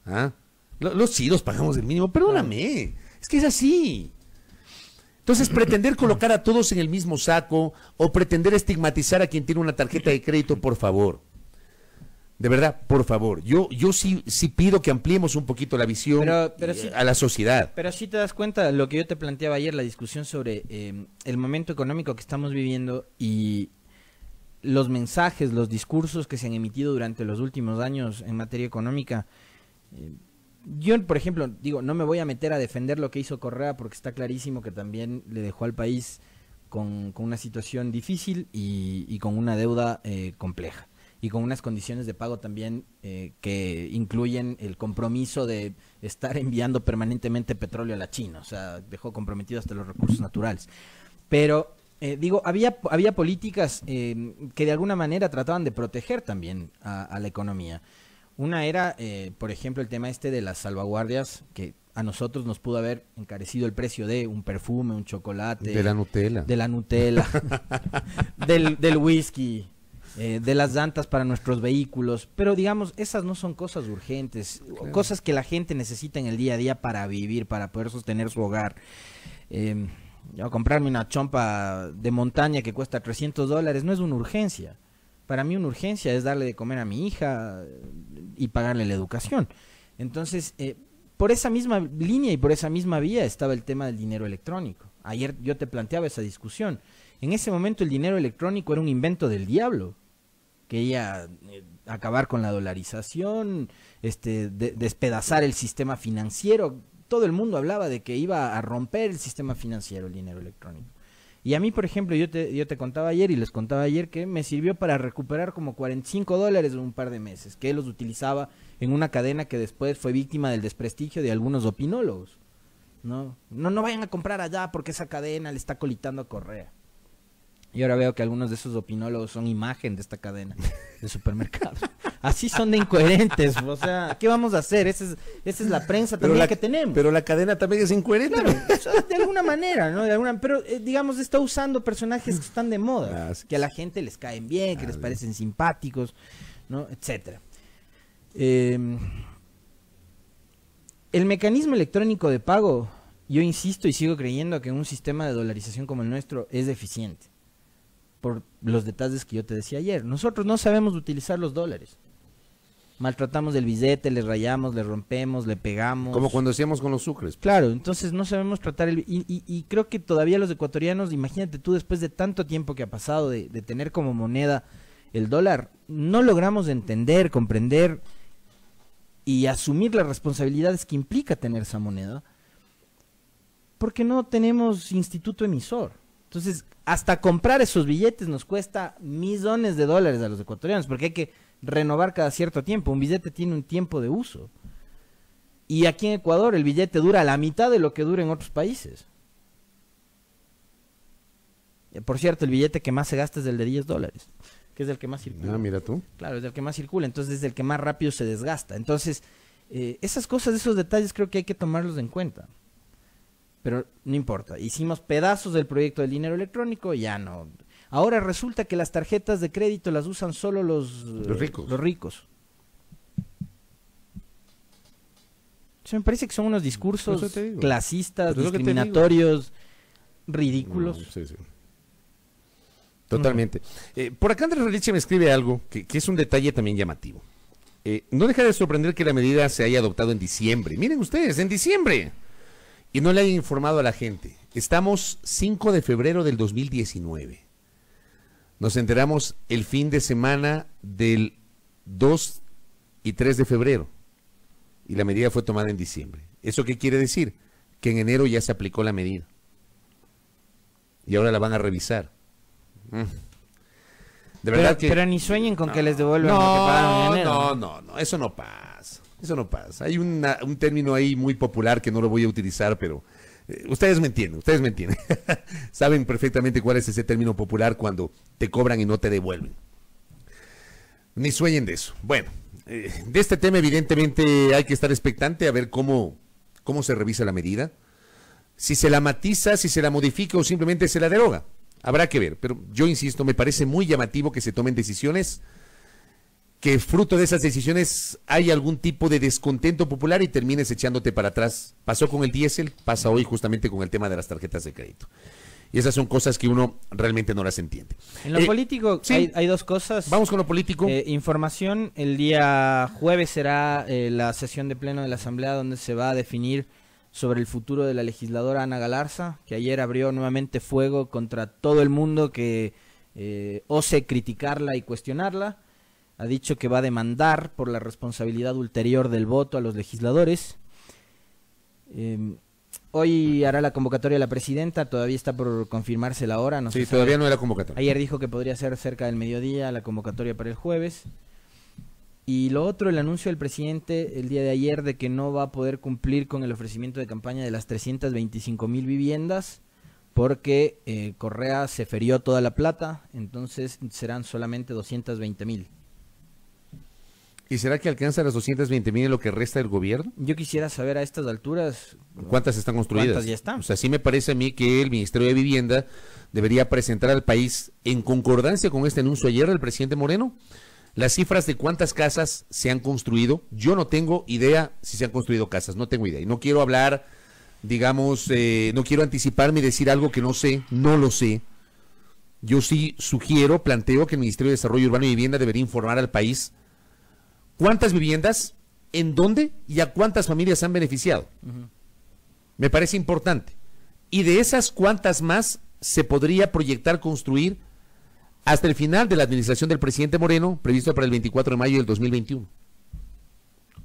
¿Ah? Los chidos pagamos el mínimo. Perdóname, es que es así. Entonces, pretender colocar a todos en el mismo saco o pretender estigmatizar a quien tiene una tarjeta de crédito, por favor. De verdad, por favor. Yo sí pido que ampliemos un poquito la visión sí, a la sociedad. Pero sí te das cuenta de lo que yo te planteaba ayer, la discusión sobre el momento económico que estamos viviendo y los mensajes, los discursos que se han emitido durante los últimos años en materia económica. Yo, por ejemplo, digo, no me voy a meter a defender lo que hizo Correa porque está clarísimo que también le dejó al país con una situación difícil y con una deuda compleja. Y con unas condiciones de pago también que incluyen el compromiso de estar enviando permanentemente petróleo a la China. O sea, dejó comprometido hasta los recursos naturales. Pero, digo, había políticas que de alguna manera trataban de proteger también a la economía. Una era, por ejemplo, el tema de las salvaguardias, que a nosotros nos pudo haber encarecido el precio de un perfume, un chocolate. De la Nutella. De la Nutella. del whisky. De las llantas para nuestros vehículos, pero digamos, esas no son cosas urgentes, claro. Cosas que la gente necesita en el día a día para vivir, para poder sostener su hogar. Yo comprarme una chompa de montaña que cuesta $300 no es una urgencia. Para mí una urgencia es darle de comer a mi hija y pagarle la educación. Entonces, por esa misma línea y por esa misma vía estaba el tema del dinero electrónico. Ayer yo te planteaba esa discusión. En ese momento el dinero electrónico era un invento del diablo. Quería acabar con la dolarización, despedazar el sistema financiero. Todo el mundo hablaba de que iba a romper el sistema financiero, el dinero electrónico. Y a mí, por ejemplo, yo te contaba ayer y les contaba ayer que me sirvió para recuperar como $45 en un par de meses, que los utilizaba en una cadena que después fue víctima del desprestigio de algunos opinólogos. No vayan a comprar allá porque esa cadena le está colitando a Correa. Y ahora veo que algunos de esos opinólogos son imagen de esta cadena de supermercados. Así son de incoherentes. O sea, ¿qué vamos a hacer? Esa es la prensa también que tenemos. Pero la cadena también es incoherente. Claro, de alguna manera, ¿no? Pero, digamos, está usando personajes que están de moda, que a la gente les caen bien, que les parecen simpáticos, ¿no? Etcétera. El mecanismo electrónico de pago, yo insisto y sigo creyendo que un sistema de dolarización como el nuestro es deficiente. Por los detalles que yo te decía ayer. Nosotros no sabemos utilizar los dólares. Maltratamos el billete, le rayamos, le rompemos, le pegamos. Como cuando hacíamos con los sucres. Claro, entonces no sabemos tratar y creo que todavía los ecuatorianos, imagínate tú, después de tanto tiempo que ha pasado de tener como moneda el dólar, no logramos entender, comprender y asumir las responsabilidades que implica tener esa moneda, porque no tenemos instituto emisor. Entonces, hasta comprar esos billetes nos cuesta millones de dólares a los ecuatorianos, porque hay que renovar cada cierto tiempo. Un billete tiene un tiempo de uso. Y aquí en Ecuador el billete dura la mitad de lo que dura en otros países. Por cierto, el billete que más se gasta es el de $10, que es el que más circula. Ah, mira tú. Claro, es el que más circula, entonces es el que más rápido se desgasta. Entonces, esas cosas, esos detalles creo que hay que tomarlos en cuenta. pero no importa. Hicimos pedazos del proyecto del dinero electrónico, ya no. Ahora resulta que las tarjetas de crédito las usan solo los ricos. Los ricos. O sea, me parece que son unos discursos clasistas, discriminatorios, ridículos. No, sí. Totalmente. Por acá Andrés Reliche me escribe algo que es un detalle también llamativo. No deja de sorprender que la medida se haya adoptado en diciembre. Miren ustedes, en diciembre. Y no le hayan informado a la gente. Estamos 5 de febrero del 2019. Nos enteramos el fin de semana del 2 y 3 de febrero. Y la medida fue tomada en diciembre. ¿Eso qué quiere decir? Que en enero ya se aplicó la medida. Y ahora la van a revisar. De verdad pero ni sueñen con que les devuelvan lo que pagaron en enero. No, eso no pasa. Eso no pasa. Hay un término ahí muy popular que no lo voy a utilizar, pero ustedes me entienden. Saben perfectamente cuál es ese término popular cuando te cobran y no te devuelven. Ni sueñen de eso. Bueno, de este tema evidentemente hay que estar expectante a ver cómo se revisa la medida. Si se la matiza, si se la modifica o simplemente se la deroga. Habrá que ver, pero yo insisto, me parece muy llamativo que se tomen decisiones, que fruto de esas decisiones hay algún tipo de descontento popular y termines echándote para atrás. Pasó con el diésel, pasa hoy justamente con el tema de las tarjetas de crédito. Y esas son cosas que uno realmente no las entiende. En lo político sí, hay dos cosas. Vamos con lo político. Información, el día jueves será la sesión de pleno de la Asamblea donde se va a definir sobre el futuro de la legisladora Ana Galarza, que ayer abrió nuevamente fuego contra todo el mundo que ose criticarla y cuestionarla. Ha dicho que va a demandar por la responsabilidad ulterior del voto a los legisladores. Hoy hará la convocatoria la presidenta, todavía está por confirmarse la hora. No sí, todavía no era convocatoria. Ayer dijo que podría ser cerca del mediodía la convocatoria para el jueves. Y lo otro, el anuncio del presidente el día de ayer de que no va a poder cumplir con el ofrecimiento de campaña de las 325,000 viviendas porque Correa se ferió toda la plata, entonces serán solamente 220,000. ¿Y será que alcanza las 220,000 en lo que resta del gobierno? Yo quisiera saber a estas alturas ¿cuántas están construidas? ¿Cuántas ya están? O sea, sí me parece a mí que el Ministerio de Vivienda debería presentar al país, en concordancia con este anuncio ayer del presidente Moreno, las cifras de cuántas casas se han construido. Yo no tengo idea si se han construido casas, no tengo idea. Y no quiero hablar, digamos, no quiero anticiparme y decir algo que no sé, no lo sé. Yo sí planteo que el Ministerio de Desarrollo Urbano y Vivienda debería informar al país cuántas viviendas, en dónde y a cuántas familias han beneficiado. Me parece importante. Y de esas cuántas más se podría proyectar construir hasta el final de la administración del presidente Moreno, previsto para el 24 de mayo del 2021.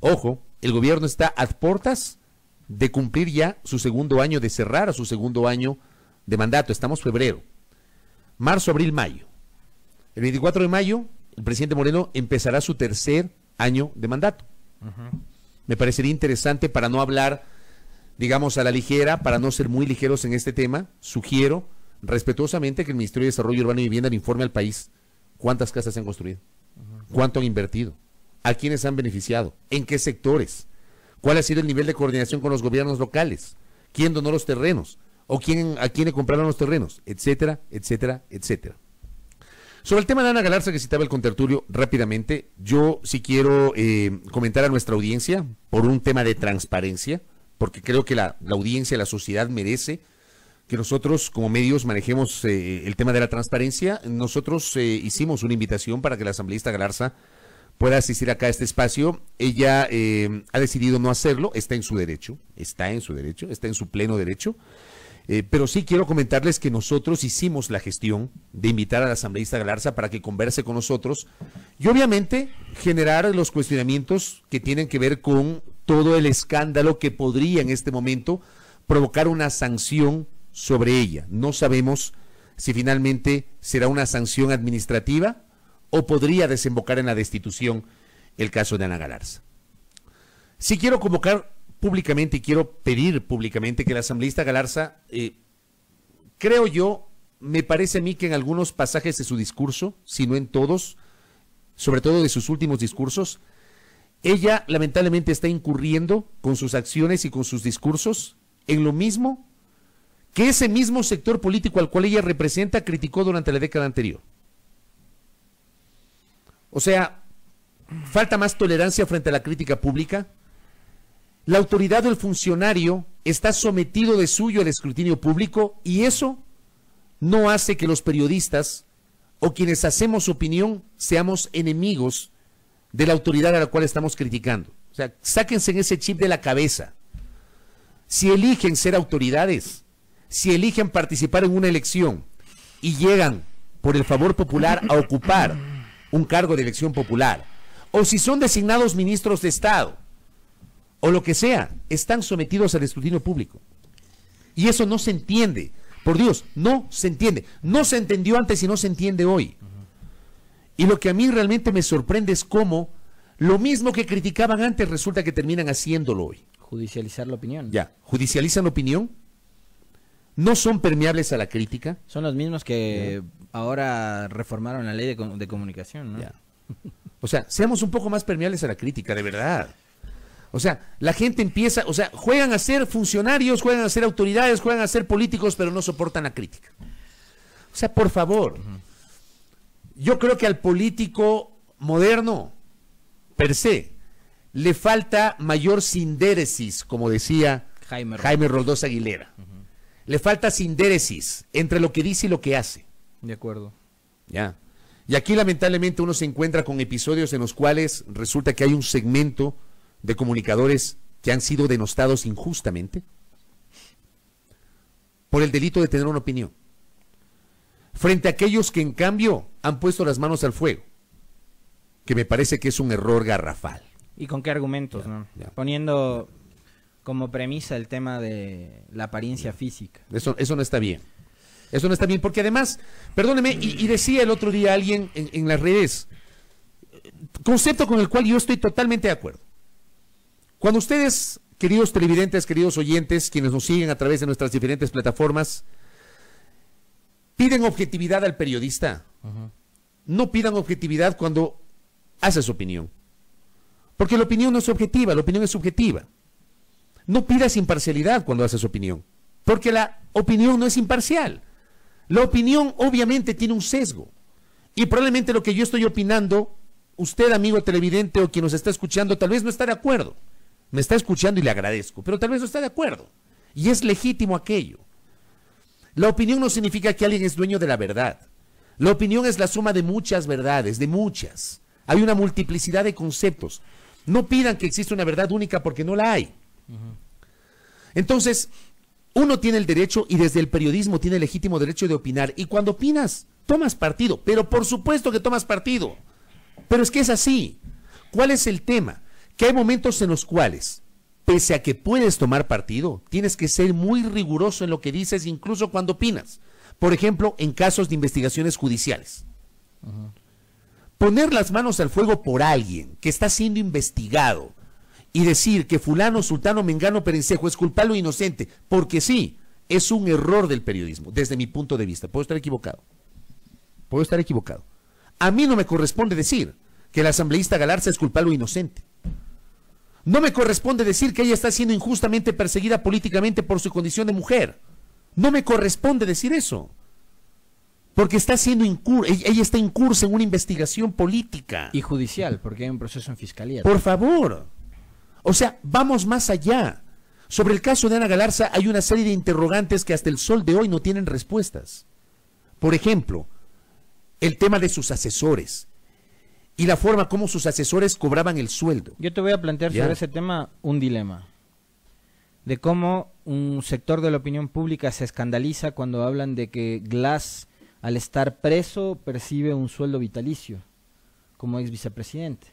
Ojo, el gobierno está a puertas de cumplir ya su segundo año, de cerrar a su segundo año de mandato. Estamos febrero, marzo, abril, mayo. El 24 de mayo, el presidente Moreno empezará su tercer año de mandato. Me parecería interesante, para no hablar, digamos, a la ligera, para no ser muy ligeros en este tema, sugiero respetuosamente que el Ministerio de Desarrollo Urbano y Vivienda le informe al país cuántas casas se han construido, cuánto han invertido, a quiénes han beneficiado, en qué sectores, cuál ha sido el nivel de coordinación con los gobiernos locales, quién donó los terrenos, o a quién le compraron los terrenos, etcétera, etcétera, etcétera. Sobre el tema de Ana Galarza que citaba el contertulio, rápidamente, yo sí quiero comentar a nuestra audiencia por un tema de transparencia, porque creo que la audiencia, la sociedad merece que nosotros como medios manejemos el tema de la transparencia. Nosotros hicimos una invitación para que la asambleísta Galarza pueda asistir acá a este espacio. Ella ha decidido no hacerlo, está en su derecho, está en su pleno derecho. Pero sí quiero comentarles que nosotros hicimos la gestión de invitar a la asambleísta Galarza para que converse con nosotros y obviamente generar los cuestionamientos que tienen que ver con todo el escándalo que podría en este momento provocar una sanción sobre ella. No sabemos si finalmente será una sanción administrativa o podría desembocar en la destitución el caso de Ana Galarza. Sí quiero convocar públicamente y quiero pedir públicamente que la asambleísta Galarza, creo yo, me parece a mí que en algunos pasajes de su discurso, si no en todos, sobre todo de sus últimos discursos, ella lamentablemente está incurriendo con sus acciones y con sus discursos en lo mismo que ese mismo sector político al cual ella representa criticó durante la década anterior. O sea, falta más tolerancia frente a la crítica pública. La autoridad o el funcionario está sometido de suyo al escrutinio público y eso no hace que los periodistas o quienes hacemos opinión seamos enemigos de la autoridad a la cual estamos criticando. O sea, sáquense ese chip de la cabeza. Si eligen ser autoridades, si eligen participar en una elección y llegan por el favor popular a ocupar un cargo de elección popular, o si son designados ministros de Estado, o lo que sea, están sometidos al escrutinio público. Y eso no se entiende. Por Dios, no se entiende. No se entendió antes y no se entiende hoy. Y lo que a mí realmente me sorprende es cómo lo mismo que criticaban antes resulta que terminan haciéndolo hoy. Judicializar la opinión. Ya, judicializan la opinión, no son permeables a la crítica. Son los mismos que ahora reformaron la ley de comunicación, ¿no? Ya. O sea, seamos un poco más permeables a la crítica, de verdad. O sea, la gente empieza, o sea, juegan a ser funcionarios, juegan a ser autoridades, juegan a ser políticos, pero no soportan la crítica. O sea, por favor, yo creo que al político moderno, per se, le falta mayor sindéresis, como decía Jaime Roldós Aguilera. Le falta sindéresis entre lo que dice y lo que hace. De acuerdo. Ya. Y aquí lamentablemente uno se encuentra con episodios en los cuales resulta que hay un segmento de comunicadores que han sido denostados injustamente por el delito de tener una opinión, frente a aquellos que en cambio han puesto las manos al fuego, que me parece que es un error garrafal. ¿Y con qué argumentos, no? Poniendo como premisa el tema de la apariencia física. Eso no está bien. Eso no está bien, porque además, perdóneme, y decía el otro día alguien en las redes, concepto con el cual yo estoy totalmente de acuerdo. Cuando ustedes, queridos televidentes, queridos oyentes, quienes nos siguen a través de nuestras diferentes plataformas, piden objetividad al periodista, no pidan objetividad cuando hace su opinión. Porque la opinión no es objetiva, la opinión es subjetiva. No pidas imparcialidad cuando haces opinión, porque la opinión no es imparcial. La opinión obviamente tiene un sesgo. Y probablemente lo que yo estoy opinando, usted, amigo televidente o quien nos está escuchando, tal vez no está de acuerdo. Me está escuchando y le agradezco, pero tal vez no está de acuerdo. Y es legítimo aquello. La opinión no significa que alguien es dueño de la verdad. La opinión es la suma de muchas verdades, de muchas. Hay una multiplicidad de conceptos. No pidan que exista una verdad única porque no la hay. Entonces, uno tiene el derecho y desde el periodismo tiene el legítimo derecho de opinar. Y cuando opinas, tomas partido. Pero por supuesto que tomas partido. Pero es que es así. ¿Cuál es el tema? Que hay momentos en los cuales, pese a que puedes tomar partido, tienes que ser muy riguroso en lo que dices, incluso cuando opinas. Por ejemplo, en casos de investigaciones judiciales. Poner las manos al fuego por alguien que está siendo investigado y decir que fulano, sultano, mengano, perencejo es culpable o inocente, porque sí, es un error del periodismo, desde mi punto de vista. Puedo estar equivocado. Puedo estar equivocado. A mí no me corresponde decir que la asambleísta Galarza es culpable o inocente. No me corresponde decir que ella está siendo injustamente perseguida políticamente por su condición de mujer. No me corresponde decir eso. Porque está siendo ella está incursa en una investigación política. Y judicial, porque hay un proceso en fiscalía. Por favor. O sea, vamos más allá. Sobre el caso de Ana Galarza hay una serie de interrogantes que hasta el sol de hoy no tienen respuestas. Por ejemplo, el tema de sus asesores y la forma como sus asesores cobraban el sueldo. Yo te voy a plantear sobre ese tema un dilema. De cómo un sector de la opinión pública se escandaliza cuando hablan de que Glass, al estar preso, percibe un sueldo vitalicio como ex vicepresidente.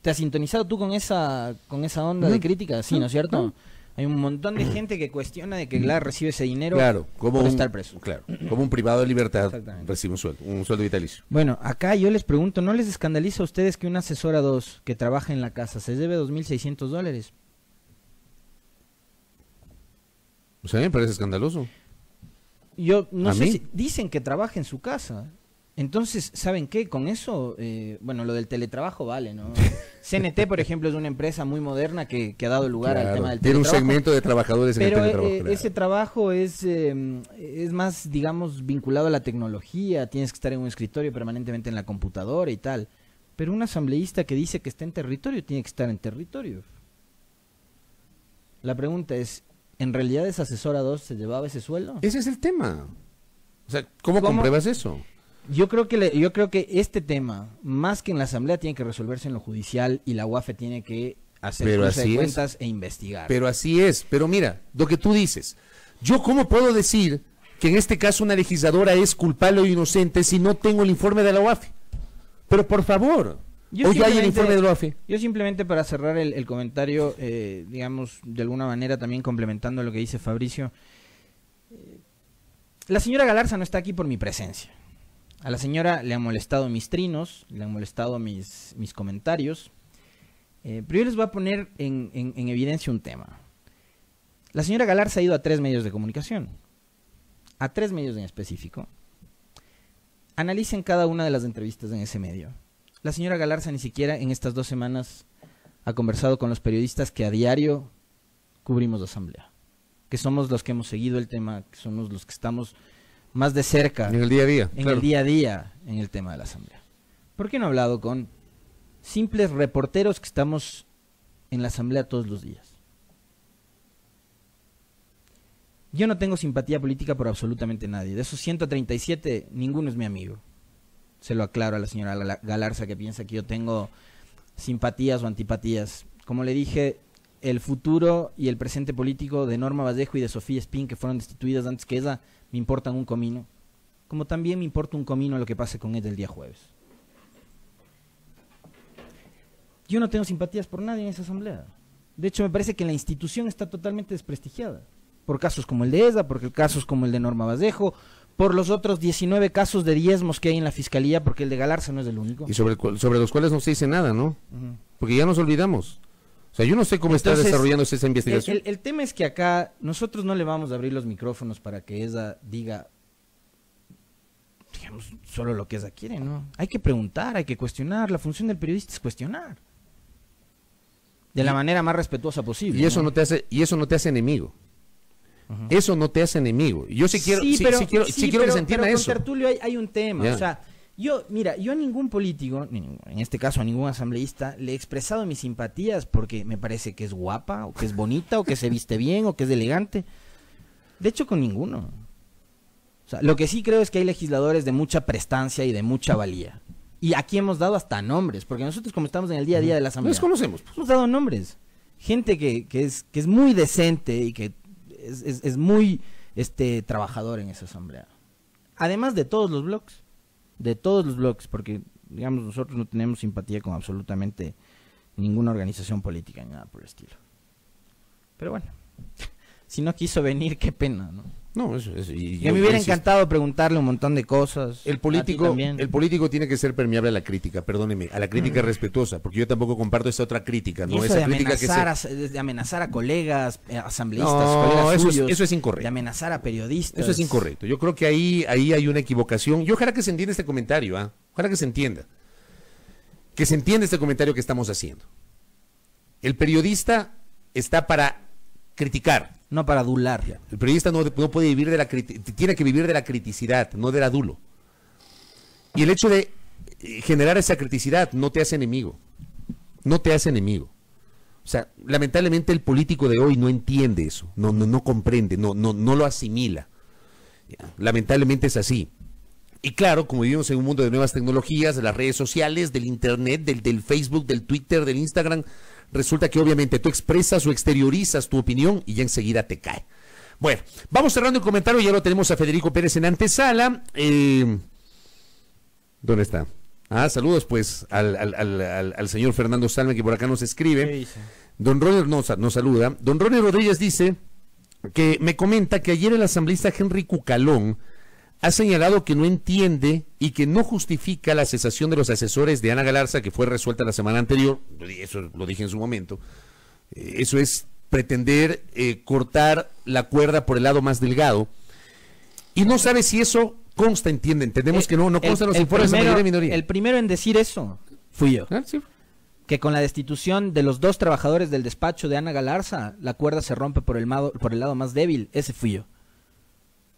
¿Te has sintonizado tú con esa onda de crítica? Sí, ¿no es cierto? Hay un montón de gente que cuestiona de que Glass recibe ese dinero por estar preso. Claro, como un privado de libertad recibe un sueldo vitalicio. Bueno, acá yo les pregunto, ¿no les escandaliza a ustedes que una asesora 2 que trabaja en la casa se debe $2,600? O sea, a mí me parece escandaloso. Yo no sé si dicen que trabaja en su casa. Entonces, ¿saben qué? Con eso, bueno, lo del teletrabajo vale, ¿no? CNT, por ejemplo, es una empresa muy moderna que ha dado lugar al tema del tiene teletrabajo. un segmento de trabajadores en el teletrabajo. Pero ese trabajo es más, digamos, vinculado a la tecnología. Tienes que estar en un escritorio permanentemente en la computadora y tal. Pero un asambleísta que dice que está en territorio, tiene que estar en territorio. La pregunta es, ¿en realidad esa asesora 2 se llevaba ese sueldo? Ese es el tema. O sea, ¿cómo compruebas eso? Yo creo que este tema, más que en la asamblea, tiene que resolverse en lo judicial y la UAFE tiene que hacer cruce de cuentas e investigar. Pero así es. Pero mira, lo que tú dices, ¿yo cómo puedo decir que en este caso una legisladora es culpable o inocente si no tengo el informe de la UAFE? Pero por favor, hoy hay el informe de la UAFE. Yo simplemente para cerrar el comentario, digamos, de alguna manera también complementando lo que dice Fabricio, la señora Galarza no está aquí por mi presencia. A la señora le han molestado mis trinos, le han molestado mis comentarios, pero yo les voy a poner en evidencia un tema. La señora Galarza ha ido a 3 medios de comunicación, a 3 medios en específico. Analicen cada una de las entrevistas en ese medio. La señora Galarza ni siquiera en estas 2 semanas ha conversado con los periodistas que a diario cubrimos la asamblea, que somos los que hemos seguido el tema, que somos los que estamos más de cerca en el día a día, el día a día en el tema de la asamblea. ¿Por qué no ha hablado con simples reporteros que estamos en la asamblea todos los días? Yo no tengo simpatía política por absolutamente nadie. De esos 137, ninguno es mi amigo. Se lo aclaro a la señora Galarza, que piensa que yo tengo simpatías o antipatías. Como le dije, el futuro y el presente político de Norma Vallejo y de Sofía Espín, que fueron destituidas antes que ella, me importan un comino. Como también me importa un comino lo que pase con ella el día jueves. Yo no tengo simpatías por nadie en esa asamblea. De hecho, me parece que la institución está totalmente desprestigiada. Por casos como el de ella, por casos como el de Norma Vallejo, por los otros 19 casos de diezmos que hay en la fiscalía, porque el de Galarza no es el único. Y sobre los cuales no se dice nada, ¿no? Porque ya nos olvidamos. O sea, yo no sé cómo está desarrollándose esa investigación. El tema es que acá nosotros no le vamos a abrir los micrófonos para que ella diga, digamos, solo lo que ella quiere, ¿no? Hay que preguntar, hay que cuestionar. La función del periodista es cuestionar. De la manera más respetuosa posible. Y eso no te hace enemigo. Eso no te hace enemigo. Yo sí quiero, quiero que se entienda eso. Con Tertulio hay un tema, o sea, yo a ningún político, en este caso a ningún asambleísta, le he expresado mis simpatías porque me parece que es guapa, o que es bonita, o que se viste bien, o que es elegante. De hecho, con ninguno. O sea, lo que sí creo es que hay legisladores de mucha prestancia y de mucha valía. Y aquí hemos dado hasta nombres, porque nosotros como estamos en el día a día de la asamblea, los conocemos. Hemos dado nombres. Gente que es muy decente y que es muy trabajador en esa asamblea. Además de todos los bloques, porque digamos nosotros no tenemos simpatía con absolutamente ninguna organización política ni nada por el estilo. Pero bueno, si no quiso venir, qué pena, ¿no? No, me hubiera encantado preguntarle un montón de cosas. El político tiene que ser permeable a la crítica, perdóneme, a la crítica respetuosa, porque yo tampoco comparto esa otra crítica, ¿no? Esa crítica de amenazar a colegas, asambleístas, no, colegas suyos, eso es incorrecto. De amenazar a periodistas. Eso es incorrecto. Yo creo que ahí hay una equivocación. Yo ojalá que se entienda este comentario, ojalá que se entienda. Que se entienda este comentario que estamos haciendo. El periodista está para criticar, no para adular. El periodista no puede vivir de la tiene que vivir de la criticidad, no del adulo. Y el hecho de generar esa criticidad no te hace enemigo. No te hace enemigo. O sea, lamentablemente el político de hoy no entiende eso, no comprende, no lo asimila. Lamentablemente es así. Y claro, como vivimos en un mundo de nuevas tecnologías, de las redes sociales, del internet, del Facebook, del Twitter, del Instagram, resulta que obviamente tú expresas o exteriorizas tu opinión y ya enseguida te cae. Bueno, vamos cerrando el comentario, ya lo tenemos a Federico Pérez en antesala. ¿Dónde está? Saludos pues al señor Fernando Salme, que por acá nos escribe. Don Ronnie nos saluda. Don Ronnie Rodríguez dice que me comenta que ayer el asambleísta Henry Cucalón ha señalado que no entiende y que no justifica la cesación de los asesores de Ana Galarza, que fue resuelta la semana anterior. Eso lo dije en su momento. Eso es pretender cortar la cuerda por el lado más delgado. Y no sabe si eso consta, entendemos que no consta en los informes de mayoría y minoría. El primero en decir eso fui yo. Sí. Que con la destitución de los 2 trabajadores del despacho de Ana Galarza, la cuerda se rompe por el lado más débil. Ese fui yo.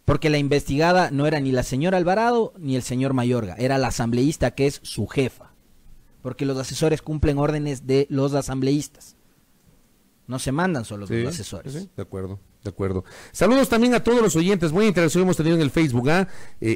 Porque la investigada no era ni la señora Alvarado ni el señor Mayorga, era la asambleísta que es su jefa. Porque los asesores cumplen órdenes de los asambleístas. No se mandan solos los asesores. Sí, de acuerdo. Saludos también a todos los oyentes. Buena interacción hemos tenido en el Facebook.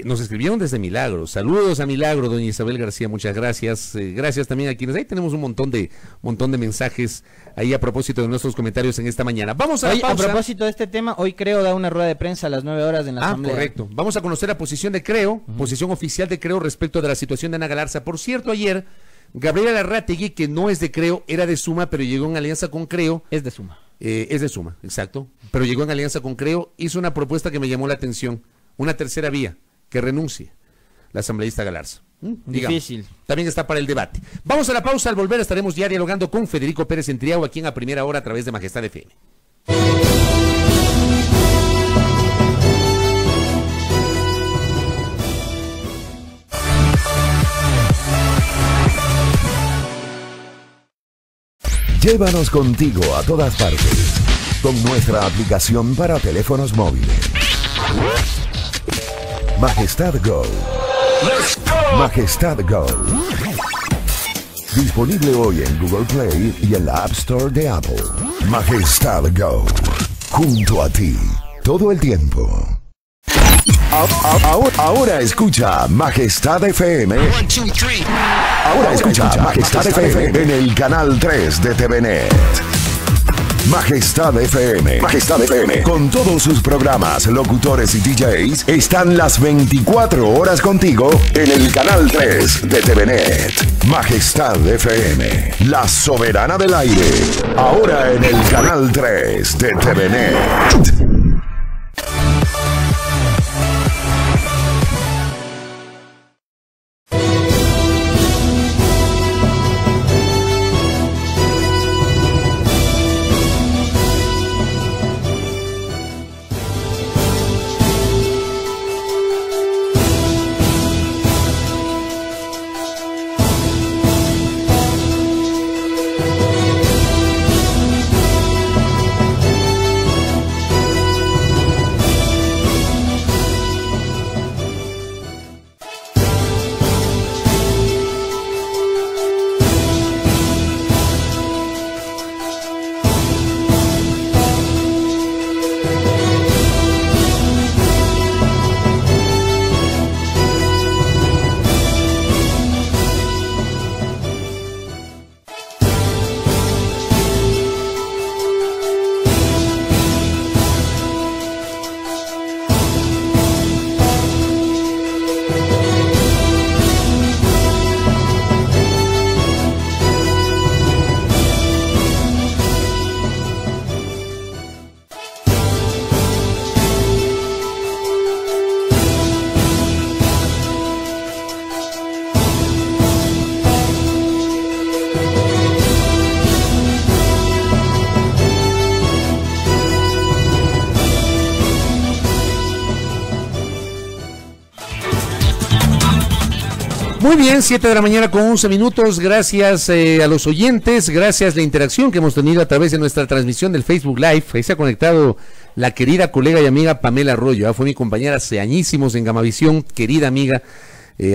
Nos escribieron desde Milagros. Saludos a Milagro, doña Isabel García. Muchas gracias. Gracias también a quienes. Ahí tenemos un montón de mensajes ahí a propósito de nuestros comentarios en esta mañana. Vamos a la pausa. A propósito de este tema, hoy Creo da una rueda de prensa a las 9 horas en la Asamblea. Correcto. Vamos a conocer la posición de Creo, posición oficial de Creo respecto de la situación de Ana Galarza. Por cierto, ayer Gabriela Larrategui, que no es de Creo, era de Suma, pero llegó en alianza con Creo. Es de Suma. Es de Suma, exacto. Pero llegó en alianza con Creo, hizo una propuesta que me llamó la atención. Una tercera vía, que renuncie la asambleísta Galarza. Difícil. También está para el debate. Vamos a la pausa, al volver estaremos ya dialogando con Federico Pérez Entriao, aquí en A Primera Hora a través de Majestad FM. Llévanos contigo a todas partes con nuestra aplicación para teléfonos móviles. Majestad Go. Majestad Go. Disponible hoy en Google Play y en la App Store de Apple. Majestad Go. Junto a ti, todo el tiempo. Ahora escucha Majestad FM. Ahora escucha Majestad FM en el canal 3 de TVNet. Majestad FM. Majestad FM. Con todos sus programas, locutores y DJs, están las 24 horas contigo en el canal 3 de TVNet. Majestad FM. La soberana del aire. Ahora en el canal 3 de TVNet. Muy bien, 7 de la mañana con 11 minutos. Gracias a los oyentes, gracias a la interacción que hemos tenido a través de nuestra transmisión del Facebook Live. Ahí se ha conectado la querida colega y amiga Pamela Arroyo. Fue mi compañera hace añísimos en Gamavisión, querida amiga.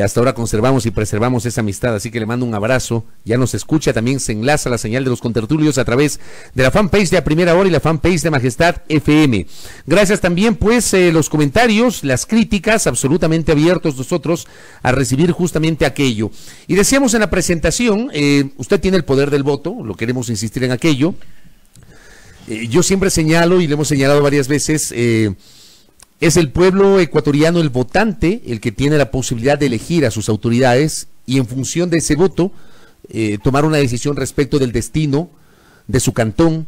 Hasta ahora conservamos y preservamos esa amistad, así que le mando un abrazo. Ya nos escucha, también se enlaza la señal de los contertulios a través de la fanpage de A Primera Hora y la fanpage de Majestad FM. Gracias también, pues, los comentarios, las críticas, absolutamente abiertos nosotros a recibir justamente aquello. Y decíamos en la presentación, usted tiene el poder del voto, lo queremos insistir en aquello. Yo siempre señalo, y lo hemos señalado varias veces, es el pueblo ecuatoriano, el votante, el que tiene la posibilidad de elegir a sus autoridades y en función de ese voto tomar una decisión respecto del destino de su cantón,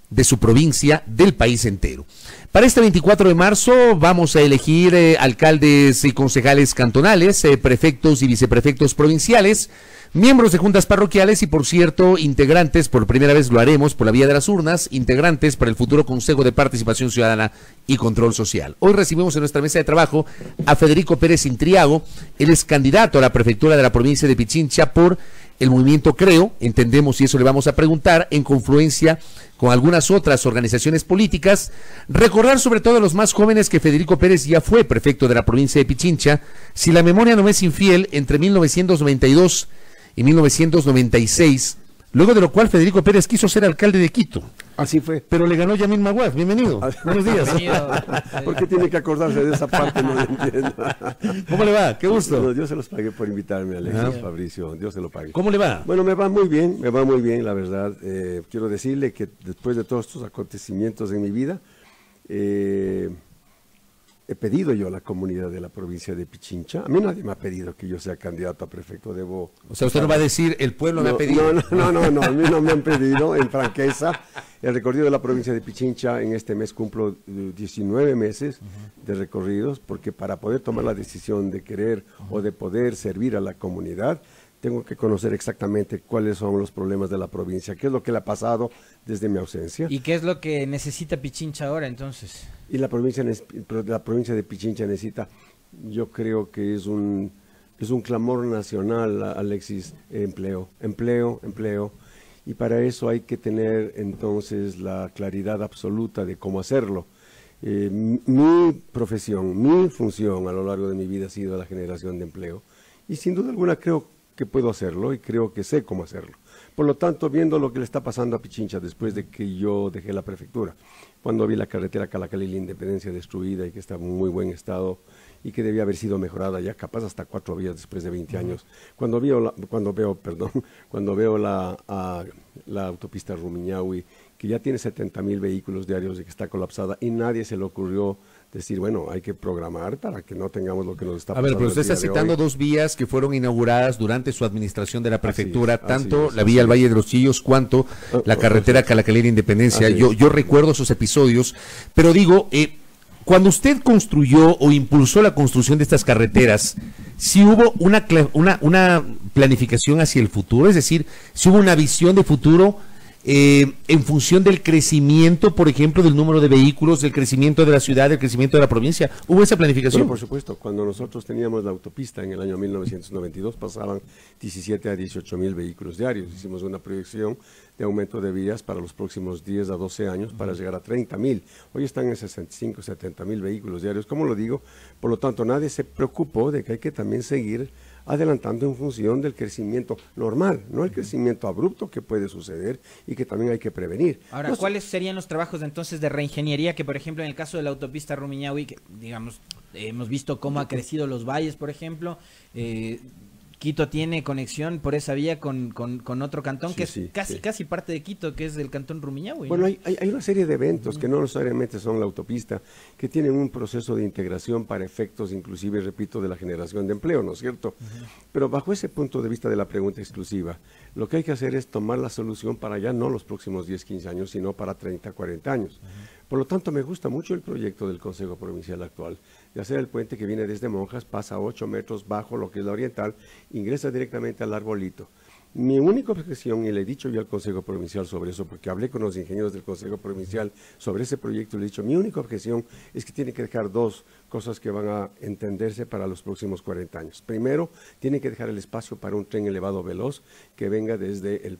de su provincia, del país entero. Para este 24 de marzo vamos a elegir alcaldes y concejales cantonales, prefectos y viceprefectos provinciales, miembros de juntas parroquiales y, por cierto, integrantes, por primera vez lo haremos por la vía de las urnas, integrantes para el futuro Consejo de Participación Ciudadana y Control Social. Hoy recibimos en nuestra mesa de trabajo a Federico Pérez Intriago. Él es candidato a la prefectura de la provincia de Pichincha por el movimiento Creo, entendemos, y eso le vamos a preguntar, en confluencia con algunas otras organizaciones políticas. Recordar sobre todo a los más jóvenes que Federico Pérez ya fue prefecto de la provincia de Pichincha. Si la memoria no me es infiel, entre 1992 y 1996, luego de lo cual Federico Pérez quiso ser alcalde de Quito. Así fue. Pero le ganó Yamil Maguad. Bienvenido. Buenos días. ¿Por qué tiene que acordarse de esa parte? No lo entiendo. ¿Cómo le va? Qué gusto. No, Dios se los pague por invitarme, Alexis, Fabricio. Dios se lo pague. ¿Cómo le va? Bueno, me va muy bien, la verdad. Quiero decirle que después de todos estos acontecimientos en mi vida, he pedido yo a la comunidad de la provincia de Pichincha. A mí nadie me ha pedido que yo sea candidato a prefecto. O sea, usted no va a decir, el pueblo me ha pedido. No, a mí no me han pedido, en franqueza. El recorrido de la provincia de Pichincha, en este mes cumplo 19 meses de recorridos, porque para poder tomar la decisión de querer o de poder servir a la comunidad, tengo que conocer exactamente cuáles son los problemas de la provincia, qué es lo que le ha pasado desde mi ausencia. ¿Y qué es lo que necesita Pichincha ahora, entonces? Y la provincia de Pichincha necesita, yo creo que es un clamor nacional, Alexis, empleo. Y para eso hay que tener entonces la claridad absoluta de cómo hacerlo. Mi profesión, mi función a lo largo de mi vida ha sido la generación de empleo. Y sin duda alguna creo que puedo hacerlo y creo que sé cómo hacerlo. Por lo tanto, viendo lo que le está pasando a Pichincha después de que yo dejé la prefectura, cuando vi la carretera Calacalí Independencia destruida y que estaba en muy buen estado y que debía haber sido mejorada ya capaz hasta 4 vías después de 20 años, cuando veo la autopista Rumiñahui, que ya tiene 70,000 vehículos diarios y que está colapsada, y nadie se le ocurrió decir, bueno, hay que programar para que no tengamos lo que nos está pasando. A ver, pero usted está citando 2 vías que fueron inauguradas durante su administración de la prefectura, tanto la vía al Valle de los Chillos cuanto la carretera Calacalí Independencia. Yo recuerdo esos episodios, pero digo, cuando usted construyó o impulsó la construcción de estas carreteras, ¿sí hubo una planificación hacia el futuro? Es decir, ¿sí hubo una visión de futuro en función del crecimiento, por ejemplo, del número de vehículos, del crecimiento de la ciudad, del crecimiento de la provincia? ¿Hubo esa planificación? Bueno, por supuesto, cuando nosotros teníamos la autopista en el año 1992 pasaban 17 a 18,000 vehículos diarios. Hicimos una proyección de aumento de vías para los próximos 10 a 12 años para llegar a 30,000. Hoy están en 65, 70,000 vehículos diarios. Como lo digo, por lo tanto, nadie se preocupó de que hay que también seguir adelantando en función del crecimiento normal, no el crecimiento abrupto que puede suceder y que también hay que prevenir. Ahora, ¿cuáles serían los trabajos entonces de reingeniería que, por ejemplo, en el caso de la autopista Rumiñahui, que digamos, hemos visto cómo ha crecido los valles, por ejemplo, Quito tiene conexión por esa vía con otro cantón que es casi parte de Quito, que es el cantón Rumiñahui, Bueno, ¿no? hay una serie de eventos que no necesariamente son la autopista, que tienen un proceso de integración para efectos, inclusive, repito, de la generación de empleo, ¿no es cierto? Pero bajo ese punto de vista de la pregunta exclusiva, lo que hay que hacer es tomar la solución para ya no los próximos 10, 15 años, sino para 30, 40 años. Por lo tanto, me gusta mucho el proyecto del Consejo Provincial actual, de hacer el puente que viene desde Monjas, pasa 8 metros bajo lo que es la oriental, ingresa directamente al Arbolito. Mi única objeción, y le he dicho yo al Consejo Provincial sobre eso, porque hablé con los ingenieros del Consejo Provincial sobre ese proyecto, le he dicho, mi única objeción es que tiene que dejar 2 cosas que van a entenderse para los próximos 40 años. Primero, tiene que dejar el espacio para un tren elevado veloz que venga desde el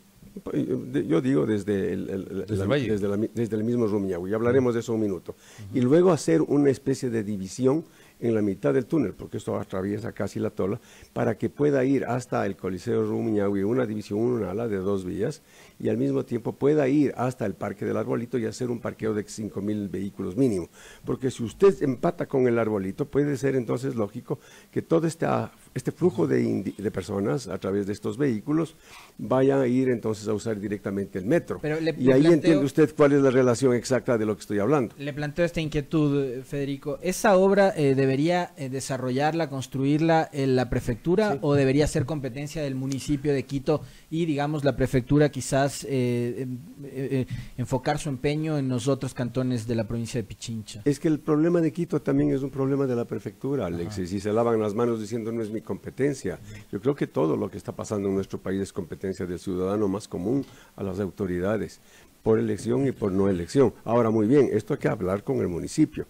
desde el mismo Rumiñahui, y hablaremos de eso un minuto. Y luego hacer una especie de división en la mitad del túnel, porque esto atraviesa casi la Tola, para que pueda ir hasta el Coliseo Rumiñahui, una división, un ala de 2 vías, y al mismo tiempo pueda ir hasta el Parque del Arbolito y hacer un parqueo de 5,000 vehículos mínimo. Porque si usted empata con el Arbolito, puede ser entonces lógico que toda esta este flujo de personas a través de estos vehículos vayan a ir entonces a usar directamente el metro. Pero y ahí entiende usted cuál es la relación exacta de lo que estoy hablando. Le planteo esta inquietud, Federico. ¿Esa obra debería desarrollarla, construirla en la prefectura, sí, o debería ser competencia del municipio de Quito y, digamos, la prefectura quizás enfocar su empeño en los otros cantones de la provincia de Pichincha? Es que el problema de Quito también es un problema de la prefectura, Alexis, y se lavan las manos diciendo no es mi competencia. Yo creo que todo lo que está pasando en nuestro país es competencia del ciudadano más común a las autoridades, por elección y por no elección. Ahora, muy bien, esto hay que hablar con el municipio,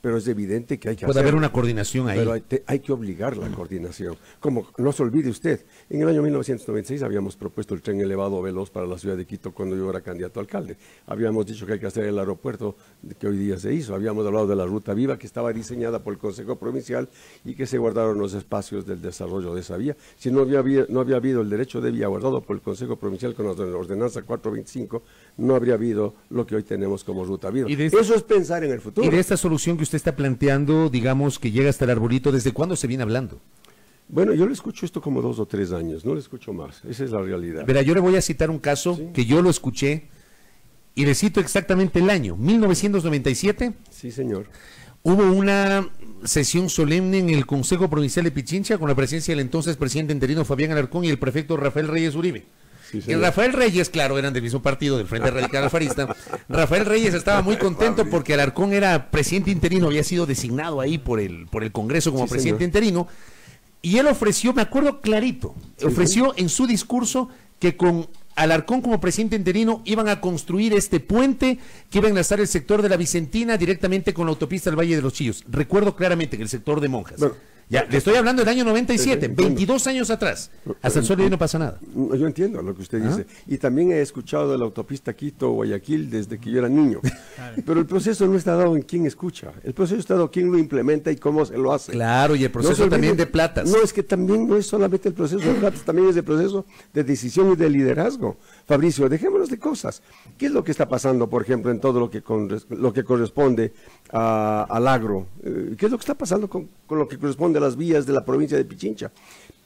pero es evidente que hay que puede haber una coordinación ahí. Pero hay que obligar la coordinación. Como no se olvide usted, en el año 1996 habíamos propuesto el tren elevado veloz para la ciudad de Quito cuando yo era candidato a alcalde. Habíamos dicho que hay que hacer el aeropuerto que hoy día se hizo. Habíamos hablado de la ruta viva que estaba diseñada por el Consejo Provincial y que se guardaron los espacios del desarrollo de esa vía. Si no había habido el derecho de vía guardado por el Consejo Provincial con la ordenanza 425, no habría habido lo que hoy tenemos como ruta viva. Eso es pensar en el futuro. Y de esta solución que usted está planteando, digamos, que llega hasta el arbolito, ¿desde cuándo se viene hablando? Bueno, yo le escucho esto como 2 o 3 años, no le escucho más, esa es la realidad. Verá, yo le voy a citar un caso, ¿sí?, que yo lo escuché, y le cito exactamente el año, 1997. Sí, señor. Hubo una sesión solemne en el Consejo Provincial de Pichincha con la presencia del entonces presidente interino Fabián Alarcón y el prefecto Rafael Reyes Uribe. Sí, y Rafael Reyes, claro, eran del mismo partido, del Frente Radical Alfarista. Rafael Reyes estaba muy contento porque Alarcón era presidente interino, había sido designado ahí por el Congreso como presidente interino, y él ofreció, me acuerdo clarito, ofreció en su discurso que con Alarcón como presidente interino iban a construir este puente que iba a enlazar el sector de la Vicentina directamente con la autopista del Valle de los Chillos. Recuerdo claramente que el sector de Monjas. Bueno, ya, le estoy hablando del año 97, 22 años atrás. Hasta el sol de hoy no pasa nada. Yo entiendo lo que usted dice. Y también he escuchado de la autopista Quito-Guayaquil desde que yo era niño. Pero el proceso no está dado en quién escucha. El proceso está dado en quién lo implementa y cómo se lo hace. Claro, y el proceso también de platas. No, es que también no es solamente el proceso de platas, también es el proceso de decisión y de liderazgo. Fabricio, dejémonos de cosas. ¿Qué es lo que está pasando, por ejemplo, en todo lo que corresponde al agro? ¿Qué es lo que está pasando con lo que corresponde a las vías de la provincia de Pichincha?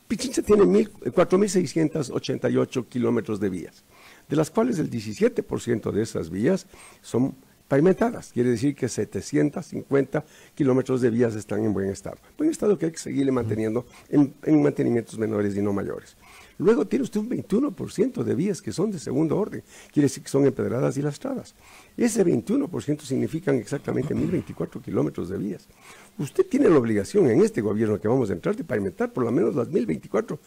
Pichincha tiene 4.688 kilómetros de vías, de las cuales el 17% de esas vías son pavimentadas. Quiere decir que 750 kilómetros de vías están en buen estado. Buen estado que hay que seguirle manteniendo en mantenimientos menores y no mayores. Luego tiene usted un 21% de vías que son de segundo orden, quiere decir que son empedradas y lastradas. Ese 21% significan exactamente 1.024 kilómetros de vías. Usted tiene la obligación en este gobierno que vamos a entrar de pavimentar por lo menos las 1.024,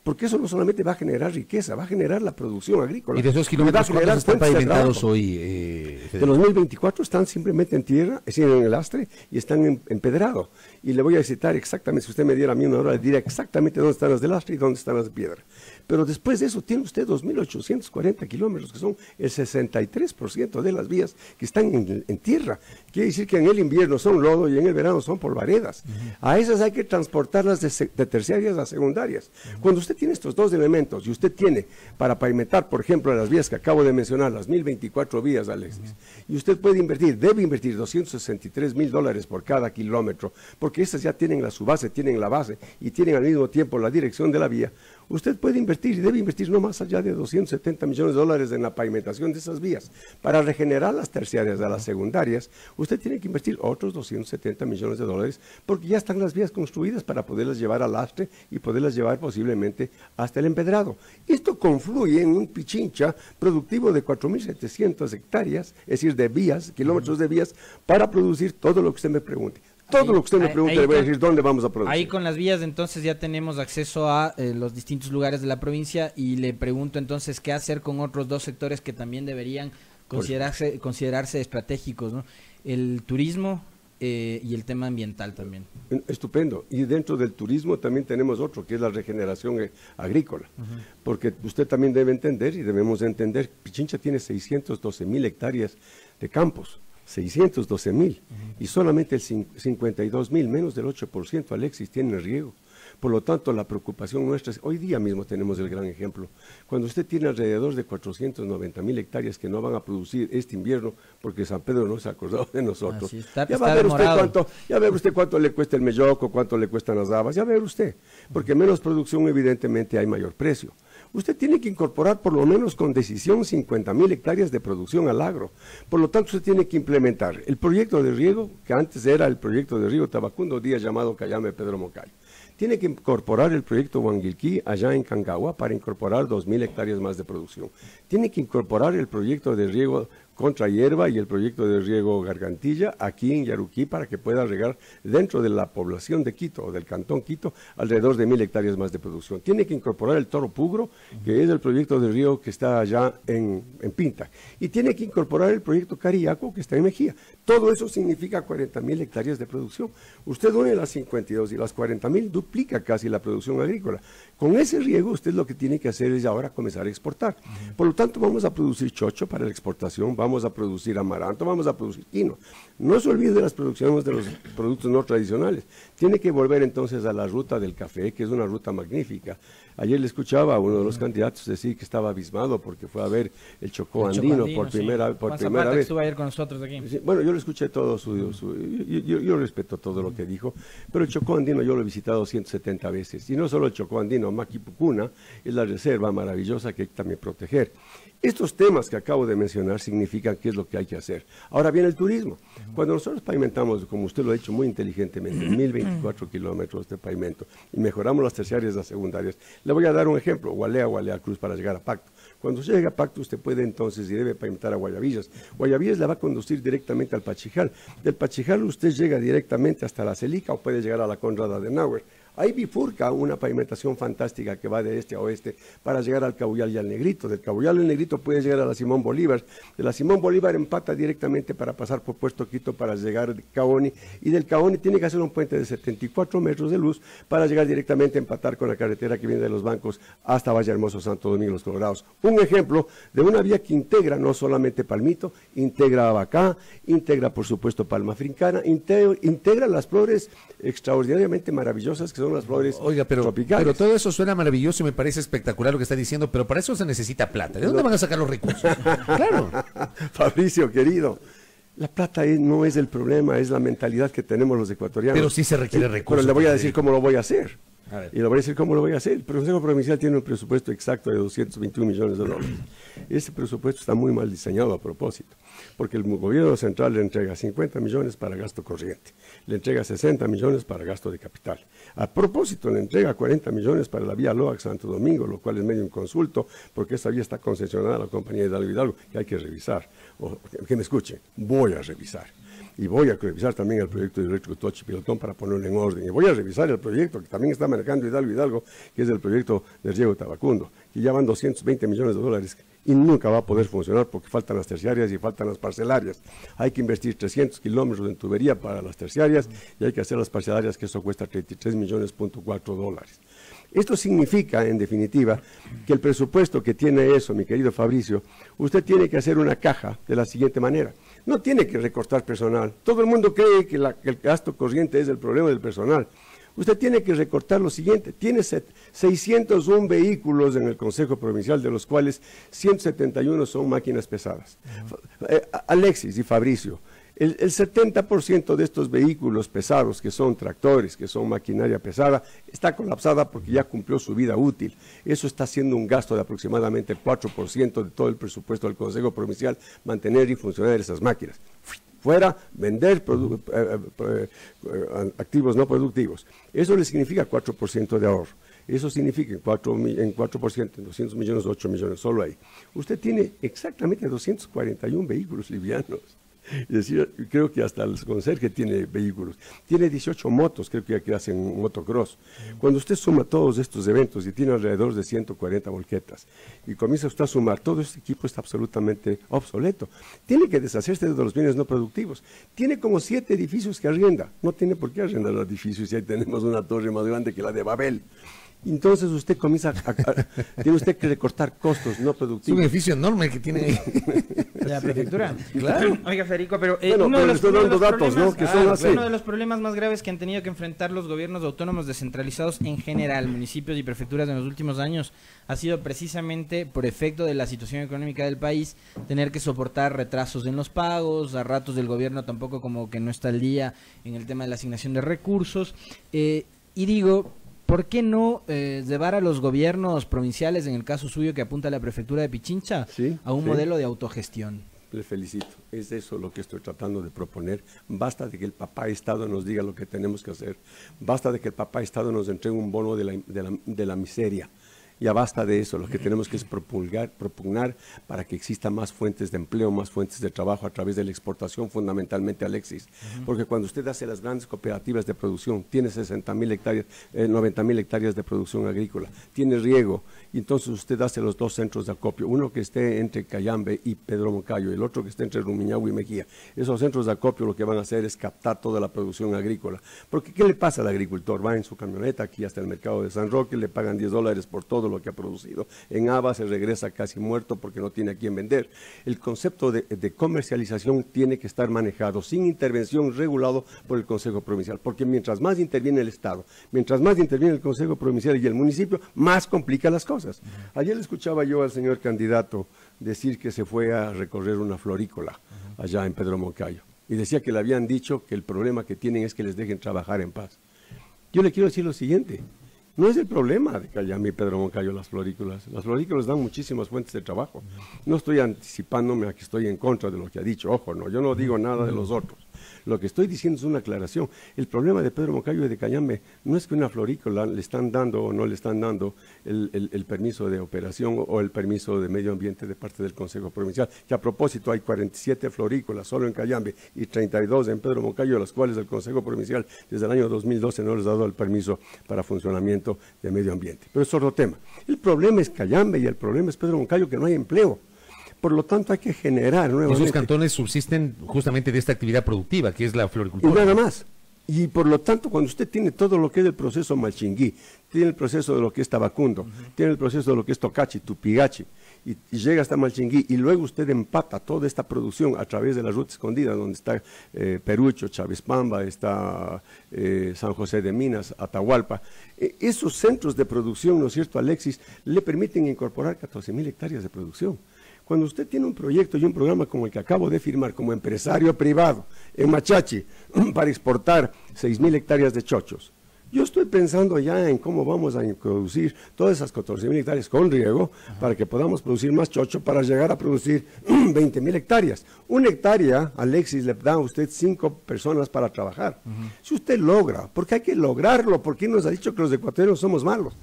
porque eso no solamente va a generar riqueza, va a generar la producción agrícola. ¿Y de esos kilómetros cuántos están pavimentados hoy? De los 1.024 están simplemente en tierra, es decir, en el lastre, y están empedrados. Y le voy a citar exactamente, si usted me diera a mí una hora, le diría exactamente dónde están las de lastre y dónde están las de piedra. Pero después de eso tiene usted 2.840 kilómetros, que son el 63% de las vías que están en tierra. Quiere decir que en el invierno son lodo y en el verano son polvaredas. A esas hay que transportarlas de terciarias a secundarias. Cuando usted tiene estos dos elementos y usted tiene para pavimentar, por ejemplo, las vías que acabo de mencionar, las 1.024 vías, Alexis, y usted puede invertir, debe invertir $263,000 por cada kilómetro, porque estas ya tienen su base, tienen la base y tienen al mismo tiempo la dirección de la vía. Usted puede invertir y debe invertir no más allá de $270 millones en la pavimentación de esas vías. Para regenerar las terciarias a las secundarias, usted tiene que invertir otros $270 millones porque ya están las vías construidas para poderlas llevar al lastre y poderlas llevar posiblemente hasta el empedrado. Esto confluye en un Pichincha productivo de 4.700 hectáreas, es decir, de vías, kilómetros de vías, para producir todo lo que usted me pregunte. Todo lo que usted me pregunte le voy a decir dónde vamos a producir. Ahí con las vías entonces ya tenemos acceso a los distintos lugares de la provincia y le pregunto entonces qué hacer con otros dos sectores que también deberían considerarse estratégicos, ¿no? El turismo y el tema ambiental también. Estupendo. Y dentro del turismo también tenemos otro, que es la regeneración agrícola. Porque usted también debe entender, y debemos entender, Pichincha tiene 612,000 hectáreas de campos. 612,000 y solamente el 52,000, menos del 8%, Alexis, tiene riego. Por lo tanto, la preocupación nuestra es, hoy día mismo tenemos el gran ejemplo, cuando usted tiene alrededor de 490,000 hectáreas que no van a producir este invierno porque San Pedro no se ha acordado de nosotros. Ya va a ver usted cuánto le cuesta el melloco, cuánto le cuestan las habas, ya va a ver usted, porque menos producción evidentemente hay mayor precio. Usted tiene que incorporar por lo menos con decisión 50,000 hectáreas de producción al agro. Por lo tanto, usted tiene que implementar el proyecto de riego, que antes era el proyecto de riego Tabacundo, día llamado Cayame Pedro Mocayo. Tiene que incorporar el proyecto Huanguilquí allá en Cangagua para incorporar 2,000 hectáreas más de producción. Tiene que incorporar el proyecto de riego contra hierba y el proyecto de riego Gargantilla aquí en Yaruquí para que pueda regar dentro de la población de Quito o del cantón Quito alrededor de 1,000 hectáreas más de producción. Tiene que incorporar el Toro Pugro, que es el proyecto de riego que está allá en Pinta. Y tiene que incorporar el proyecto Cariaco, que está en Mejía. Todo eso significa 40,000 hectáreas de producción. Usted une las 52 y las 40,000, duplica casi la producción agrícola. Con ese riego, usted lo que tiene que hacer es ahora comenzar a exportar. Por lo tanto, vamos a producir chocho para la exportación, vamos a producir amaranto, vamos a producir quinoa. No se olvide de las producciones de los productos no tradicionales. Tiene que volver entonces a la ruta del café, que es una ruta magnífica. Ayer le escuchaba a uno de los candidatos decir que estaba abismado porque fue a ver el Chocó Andino por primera vez. Estuvo ayer con nosotros aquí. Sí, bueno, yo lo escuché todo, yo respeto todo lo que dijo, pero el Chocó Andino yo lo he visitado 170 veces. Y no solo el Chocó Andino, Maquipucuna es la reserva maravillosa que hay que también proteger. Estos temas que acabo de mencionar significan qué es lo que hay que hacer. Ahora viene el turismo. Cuando nosotros pavimentamos, como usted lo ha hecho muy inteligentemente, 1,024 kilómetros de pavimento y mejoramos las terciarias y las secundarias, le voy a dar un ejemplo, Gualea Cruz para llegar a Pacto. Cuando usted llega a Pacto, usted puede entonces y debe pavimentar a Guayabillas. Guayabillas la va a conducir directamente al Pachijal. Del Pachijal usted llega directamente hasta la Celica o puede llegar a la Conrad Adenauer. Ahí bifurca una pavimentación fantástica que va de este a oeste para llegar al Cabuyal y al Negrito. Del Cabuyal al Negrito puede llegar a la Simón Bolívar. De la Simón Bolívar empata directamente para pasar por Puerto Quito para llegar a Caoni. Y del Caoni tiene que hacer un puente de 74 metros de luz para llegar directamente a empatar con la carretera que viene de los bancos hasta Valle Hermoso, Santo Domingo, Los Colorados. Un ejemplo de una vía que integra no solamente Palmito, integra Abacá, integra por supuesto Palma Africana, integra las flores extraordinariamente maravillosas que son las flores tropicales. Pero todo eso suena maravilloso y me parece espectacular lo que está diciendo, pero para eso se necesita plata. ¿De dónde van a sacar los recursos? Claro. Fabricio, querido, la plata no es el problema, es la mentalidad que tenemos los ecuatorianos. Pero sí se requiere recursos. Pero le voy a decir cómo lo voy a hacer. Y le voy a decir cómo lo voy a hacer. El Consejo Provincial tiene un presupuesto exacto de 221 millones de dólares. Ese presupuesto está muy mal diseñado a propósito, porque el gobierno central le entrega 50 millones para gasto corriente, le entrega 60 millones para gasto de capital. A propósito, le entrega 40 millones para la vía Loax Santo Domingo, lo cual es medio inconsulto, porque esa vía está concesionada a la compañía de Hidalgo Hidalgo, que hay que revisar. Que me escuchen, voy a revisar. Y voy a revisar también el proyecto de Eléctrico Tochi Pilotón para ponerlo en orden. Y voy a revisar el proyecto que también está manejando Hidalgo Hidalgo, que es el proyecto de riego Tabacundo, que ya van 220 millones de dólares y nunca va a poder funcionar porque faltan las terciarias y faltan las parcelarias. Hay que invertir 300 kilómetros en tubería para las terciarias y hay que hacer las parcelarias, que eso cuesta 33 millones.4 dólares. Esto significa, en definitiva, que el presupuesto que tiene eso, mi querido Fabricio, usted tiene que hacer una caja de la siguiente manera. No tiene que recortar personal. Todo el mundo cree que el gasto corriente es el problema del personal. Usted tiene que recortar lo siguiente. Tiene 601 vehículos en el Consejo Provincial, de los cuales 171 son máquinas pesadas. Alexis y Fabricio, el 70% de estos vehículos pesados, que son tractores, que son maquinaria pesada, está colapsada porque ya cumplió su vida útil. Eso está haciendo un gasto de aproximadamente 4% de todo el presupuesto del Consejo Provincial, mantener y funcionar esas máquinas. Fuera, vender activos no productivos. Eso le significa 4% de ahorro. Eso significa en 4%, en 200 millones, 8 millones, solo ahí. Usted tiene exactamente 241 vehículos livianos. Es decir, creo que hasta el conserje tiene vehículos. Tiene 18 motos, creo que hacen motocross. Cuando usted suma todos estos eventos y tiene alrededor de 140 volquetas y comienza usted a sumar, todo este equipo está absolutamente obsoleto. Tiene que deshacerse de los bienes no productivos. Tiene como 7 edificios que arrienda. No tiene por qué arrendar los edificios si ahí tenemos una torre más grande que la de Babel. Entonces usted comienza tiene usted que recortar costos no Es un productivos. beneficio enorme que tiene ahí. De la prefectura. Claro. Oiga, Federico, pero Bueno, uno de pero los, estoy uno de dando los datos, problemas, ¿no? Que son así. uno de los problemas más graves que han tenido que enfrentar los gobiernos autónomos descentralizados en general, municipios y prefecturas en los últimos años, ha sido precisamente por efecto de la situación económica del país, tener que soportar retrasos en los pagos, a ratos del gobierno tampoco como que no está al día en el tema de la asignación de recursos, y digo, ¿por qué no llevar a los gobiernos provinciales, en el caso suyo que apunta a la prefectura de Pichincha, Sí, a un sí. modelo de autogestión? Le felicito. Es eso lo que estoy tratando de proponer. Basta de que el papá Estado nos diga lo que tenemos que hacer. Basta de que el papá Estado nos entregue un bono de la miseria. Ya basta de eso. Lo que tenemos que es propugnar para que exista más fuentes de empleo, más fuentes de trabajo a través de la exportación, fundamentalmente, Alexis. Porque cuando usted hace las grandes cooperativas de producción, tiene 60.000 hectáreas, 90.000 hectáreas de producción agrícola, tiene riego, y entonces usted hace los dos centros de acopio, uno que esté entre Cayambe y Pedro Moncayo, el otro que esté entre Rumiñahui y Mejía. Esos centros de acopio lo que van a hacer es captar toda la producción agrícola. Porque ¿qué le pasa al agricultor? Va en su camioneta aquí hasta el mercado de San Roque, le pagan $10 por todo lo que ha producido. En Aba se regresa casi muerto porque no tiene a quién vender. El concepto de comercialización tiene que estar manejado sin intervención, regulado por el Consejo Provincial, porque mientras más interviene el Estado, mientras más interviene el Consejo Provincial y el municipio, más complica las cosas. Ayer le escuchaba yo al señor candidato decir que se fue a recorrer una florícola allá en Pedro Moncayo, y decía que le habían dicho que el problema que tienen es que les dejen trabajar en paz. Yo le quiero decir lo siguiente: no es el problema de Cayambe y Pedro Moncayo las florícolas. Las florícolas dan muchísimas fuentes de trabajo. No estoy anticipándome a que estoy en contra de lo que ha dicho. Ojo, no, yo no digo nada de los otros. Lo que estoy diciendo es una aclaración. El problema de Pedro Moncayo y de Cayambe no es que una florícola le están dando o no le están dando el permiso de operación o el permiso de medio ambiente de parte del Consejo Provincial, que a propósito hay 47 florícolas solo en Cayambe y 32 en Pedro Moncayo, de las cuales el Consejo Provincial desde el año 2012 no les ha dado el permiso para funcionamiento de medio ambiente. Pero es otro tema. El problema es Cayambe y el problema es Pedro Moncayo, que no hay empleo. Por lo tanto, hay que generar nuevamente. Esos cantones subsisten justamente de esta actividad productiva, que es la Y floricultura. nada más. Y por lo tanto, cuando usted tiene todo lo que es el proceso Malchinguí, tiene el proceso de lo que es Tabacundo, tiene el proceso de lo que es Tocachi, Tupigachi, y llega hasta Malchinguí, y luego usted empata toda esta producción a través de la ruta escondida, donde está Perucho, Chavispamba, está San José de Minas, Atahualpa. Esos centros de producción, ¿no es cierto, Alexis?, le permiten incorporar 14.000 hectáreas de producción. Cuando usted tiene un proyecto y un programa como el que acabo de firmar como empresario privado en Machachi para exportar 6.000 hectáreas de chochos, yo estoy pensando ya en cómo vamos a introducir todas esas 14.000 hectáreas con riego para que podamos producir más chocho para llegar a producir 20.000 hectáreas. Una hectárea, Alexis, le da a usted 5 personas para trabajar. Si usted logra, porque hay que lograrlo, porque nos ha dicho que los ecuatorianos somos malos.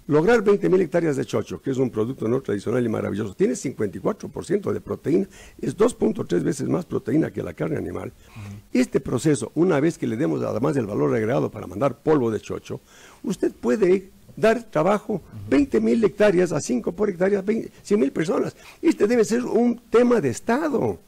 Lograr 20.000 hectáreas de chocho, que es un producto no tradicional y maravilloso, tiene 54% de proteína, es 2.3 veces más proteína que la carne animal. Este proceso, una vez que le demos además el valor agregado para mandar polvo de chocho, usted puede dar trabajo 20.000 hectáreas a 5 por hectárea, 100.000 personas. Este debe ser un tema de Estado.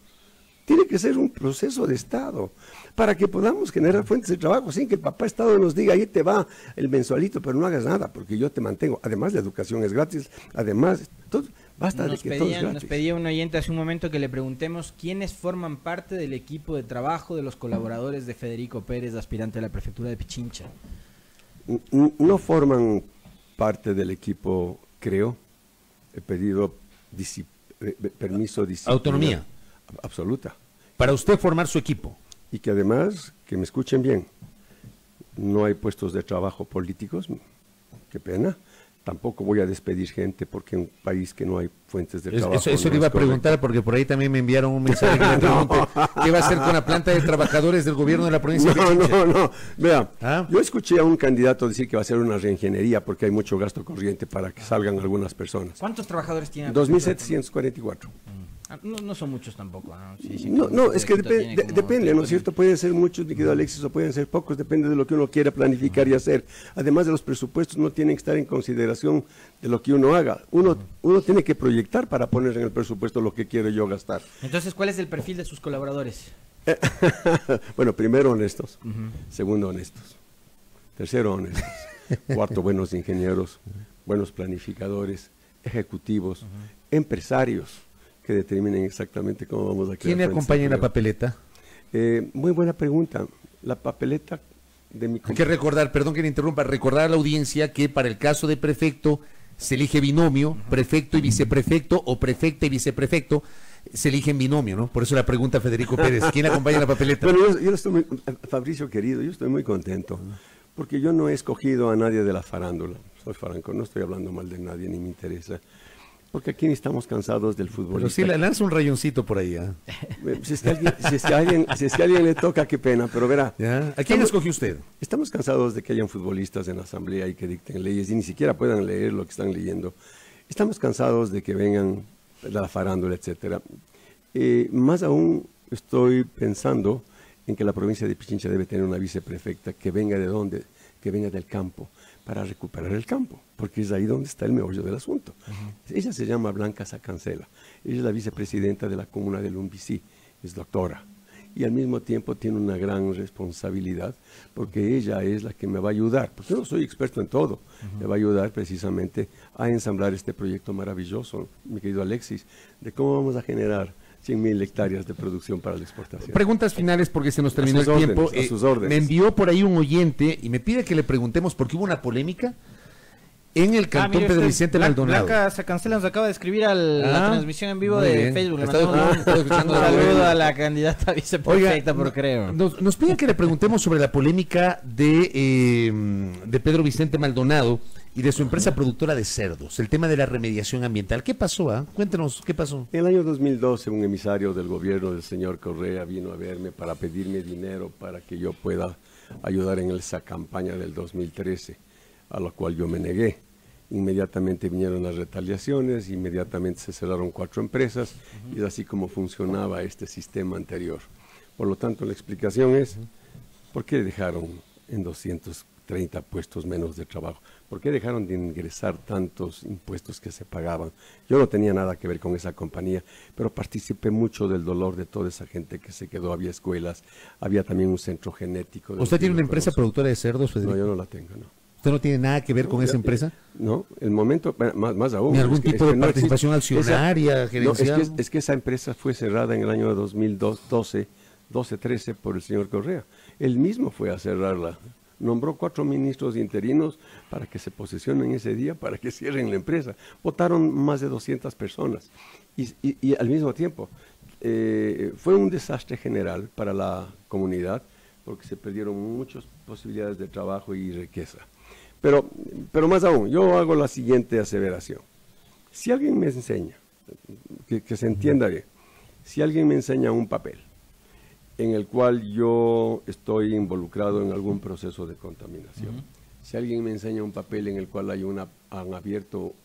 Tiene que ser un proceso de Estado para que podamos generar fuentes de trabajo sin que el papá Estado nos diga, ahí te va el mensualito, pero no hagas nada porque yo te mantengo. Además, la educación es gratis, además, todo, basta de que todo es gratis. Nos pedía un oyente hace un momento que le preguntemos quiénes forman parte del equipo de trabajo de los colaboradores de Federico Pérez, aspirante a la prefectura de Pichincha. No forman parte del equipo, creo. He pedido permiso disciplinar. Autonomía. Absoluta. Para usted formar su equipo. Y que además, que me escuchen bien, no hay puestos de trabajo políticos, qué pena. Tampoco voy a despedir gente porque en un país que no hay fuentes de trabajo. Eso le iba a preguntar porque por ahí también me enviaron un mensaje que me pregunte qué va a hacer con la planta de trabajadores del gobierno de la provincia de Pichincha. No. Vea, ¿Ah? yo escuché a un candidato decir que va a hacer una reingeniería porque hay mucho gasto corriente para que salgan algunas personas. ¿Cuántos trabajadores tiene? 2.744. No son muchos tampoco, ¿no? Sí, No, es que depende, ¿no es cierto? Pueden ser muchos, mi querido Alexis, o pueden ser pocos, depende de lo que uno quiera planificar y hacer. Además de los presupuestos, no tienen que estar en consideración de lo que uno haga. Uno tiene que proyectar para poner en el presupuesto lo que quiero yo gastar. Entonces, ¿cuál es el perfil de sus colaboradores? Bueno, primero honestos, segundo honestos, tercero honestos. Cuarto, buenos ingenieros, buenos planificadores, ejecutivos, empresarios que determinen exactamente cómo vamos a crear. ¿Quién le acompaña en la papeleta? Muy buena pregunta. La papeleta de mi... Hay que recordar, perdón que le interrumpa, recordar a la audiencia que para el caso de prefecto se elige binomio, prefecto y viceprefecto, o prefecta y viceprefecto, se elige en binomio, ¿no? Por eso la pregunta a Federico Pérez, ¿quién le acompaña en la papeleta? Bueno, yo estoy Fabricio querido, yo estoy muy contento, porque yo no he escogido a nadie de la farándula, soy franco, no estoy hablando mal de nadie, ni me interesa. Porque aquí estamos cansados del fútbol. Pero sí, le lanza un rayoncito por ahí. ¿Eh? Si es que a alguien le toca, qué pena, pero verá. ¿Ya? ¿A quién escogió usted? Estamos cansados de que hayan futbolistas en la asamblea y que dicten leyes y ni siquiera puedan leer lo que están leyendo. Estamos cansados de que vengan de la farándula, etcétera. Más aún estoy pensando en que la provincia de Pichincha debe tener una viceprefecta que venga de dónde, que venga del campo, para recuperar el campo, porque es ahí donde está el meollo del asunto. Ella se llama Blanca Sacancela, ella es la vicepresidenta de la comuna de Lumbicí, es doctora, y al mismo tiempo tiene una gran responsabilidad, porque ella es la que me va a ayudar, porque yo no soy experto en todo, me va a ayudar precisamente a ensamblar este proyecto maravilloso, mi querido Alexis, de cómo vamos a generar 100.000 hectáreas de producción para la exportación. Preguntas finales porque se nos terminó el tiempo. A sus órdenes. Me envió por ahí un oyente y me pide que le preguntemos porque hubo una polémica en el cantón Pedro Vicente Maldonado. Blanca Sacancela nos acaba de escribir a la transmisión en vivo de Facebook. Le Estoy escuchando un saludo a la candidata viceprefecta, por creo. Nos piden que le preguntemos sobre la polémica de Pedro Vicente Maldonado y de su empresa productora de cerdos, el tema de la remediación ambiental. ¿Qué pasó? Cuéntanos, ¿qué pasó? En el año 2012, un emisario del gobierno del señor Correa vino a verme para pedirme dinero para que yo pueda ayudar en esa campaña del 2013, a la cual yo me negué. Inmediatamente vinieron las retaliaciones, inmediatamente se cerraron 4 empresas, y es así como funcionaba este sistema anterior. Por lo tanto, la explicación es, ¿por qué dejaron en 230 puestos menos de trabajo? ¿Por qué dejaron de ingresar tantos impuestos que se pagaban? Yo no tenía nada que ver con esa compañía, pero participé mucho del dolor de toda esa gente que se quedó. Había escuelas, había también un centro genético. ¿Usted tiene una empresa productora de cerdos, Federico? No, yo no la tengo, no. ¿Usted no tiene nada que ver con esa empresa? No, el momento, más aún. ¿Ni algún tipo de participación accionaria, gerencial? No, es que esa empresa fue cerrada en el año 2012-13 por el señor Correa. Él mismo fue a cerrarla. Nombró 4 ministros interinos para que se posesionen ese día, para que cierren la empresa. Votaron más de 200 personas. Y al mismo tiempo, fue un desastre general para la comunidad, porque se perdieron muchas posibilidades de trabajo y riqueza. Pero más aún, yo hago la siguiente aseveración. Si alguien me enseña, que se entienda bien, si alguien me enseña un papel en el cual yo estoy involucrado en algún proceso de contaminación, si alguien me enseña un papel en el cual han abierto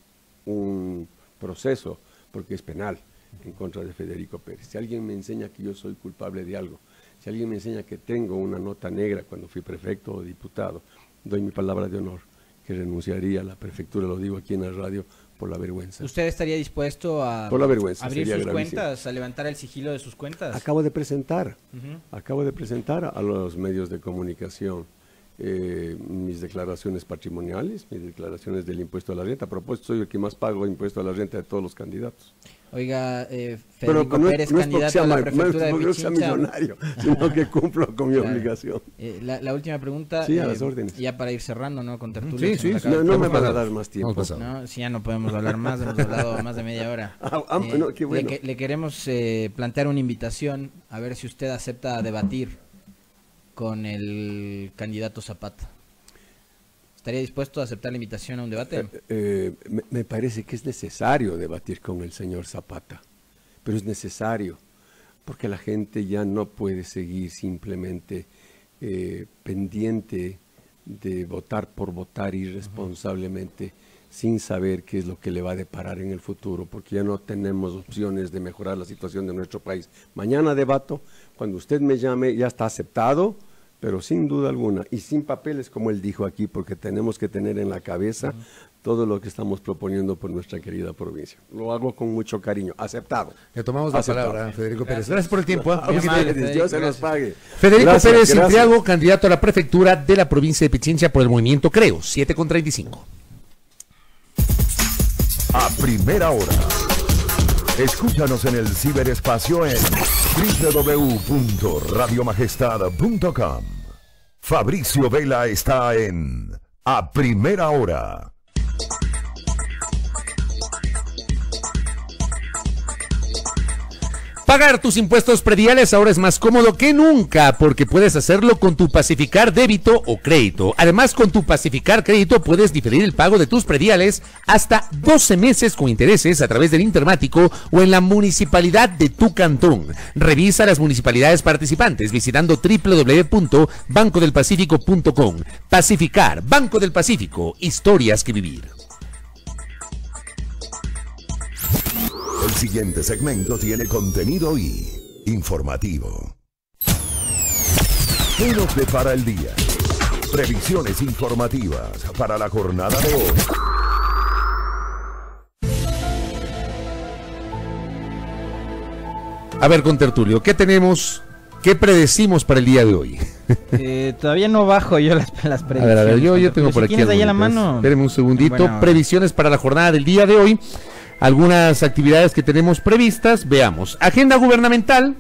un proceso, porque es penal, en contra de Federico Pérez, si alguien me enseña que yo soy culpable de algo, si alguien me enseña que tengo una nota negra cuando fui prefecto o diputado, doy mi palabra de honor que renunciaría a la prefectura, lo digo aquí en la radio, por la vergüenza. ¿Usted estaría dispuesto a por la vergüenza, abrir sus gravísimo. cuentas, a levantar el sigilo de sus cuentas? Acabo de presentar a los medios de comunicación mis declaraciones patrimoniales, mis declaraciones del impuesto a la renta. A propósito, soy el que más pago impuesto a la renta de todos los candidatos. Oiga, Federico Pérez, candidato a la prefectura de Pichincha. No sea millonario, sino que cumplo con mi obligación. La última pregunta, sí, a las órdenes. Ya para ir cerrando, ¿no? Con tertulia. Sí, no me van a dar más tiempo. No, si ya no podemos hablar más, hemos hablado más de media hora. No, qué bueno. Le queremos plantear una invitación, a ver si usted acepta debatir con el candidato Zapata. ¿Estaría dispuesto a aceptar la invitación a un debate? Me parece que es necesario debatir con el señor Zapata, pero es necesario, porque la gente ya no puede seguir simplemente pendiente de votar por votar irresponsablemente, sin saber qué es lo que le va a deparar en el futuro, porque ya no tenemos opciones de mejorar la situación de nuestro país. Mañana debato, cuando usted me llame ya está aceptado, pero sin duda alguna, y sin papeles como él dijo aquí, porque tenemos que tener en la cabeza todo lo que estamos proponiendo por nuestra querida provincia. Lo hago con mucho cariño. Aceptado. Le tomamos la palabra, Federico Pérez. Gracias por el tiempo. Dios se los pague. Federico Pérez Cipriago, candidato a la prefectura de la provincia de Pichincha por el movimiento Creo, 7:35. A primera hora. Escúchanos en el ciberespacio en www.radiomajestad.com. Fabricio Vela está en A Primera Hora. Pagar tus impuestos prediales ahora es más cómodo que nunca porque puedes hacerlo con tu Pacificar débito o crédito. Además, con tu Pacificar crédito puedes diferir el pago de tus prediales hasta 12 meses con intereses a través del Intermático o en la municipalidad de tu cantón. Revisa las municipalidades participantes visitando www.bancodelpacifico.com. Pacificar, Banco del Pacífico, historias que vivir. El siguiente segmento tiene contenido y informativo. ¿Qué nos depara el día? Previsiones informativas para la jornada de hoy. A ver, contertulio, ¿qué tenemos? ¿Qué predecimos para el día de hoy? Todavía no bajo yo las previsiones. A ver, yo tengo por aquí. ¿Tienes ahí a la mano? Espérenme un segundito. Bueno, previsiones para la jornada del día de hoy. Algunas actividades que tenemos previstas. Veamos. Agenda gubernamental.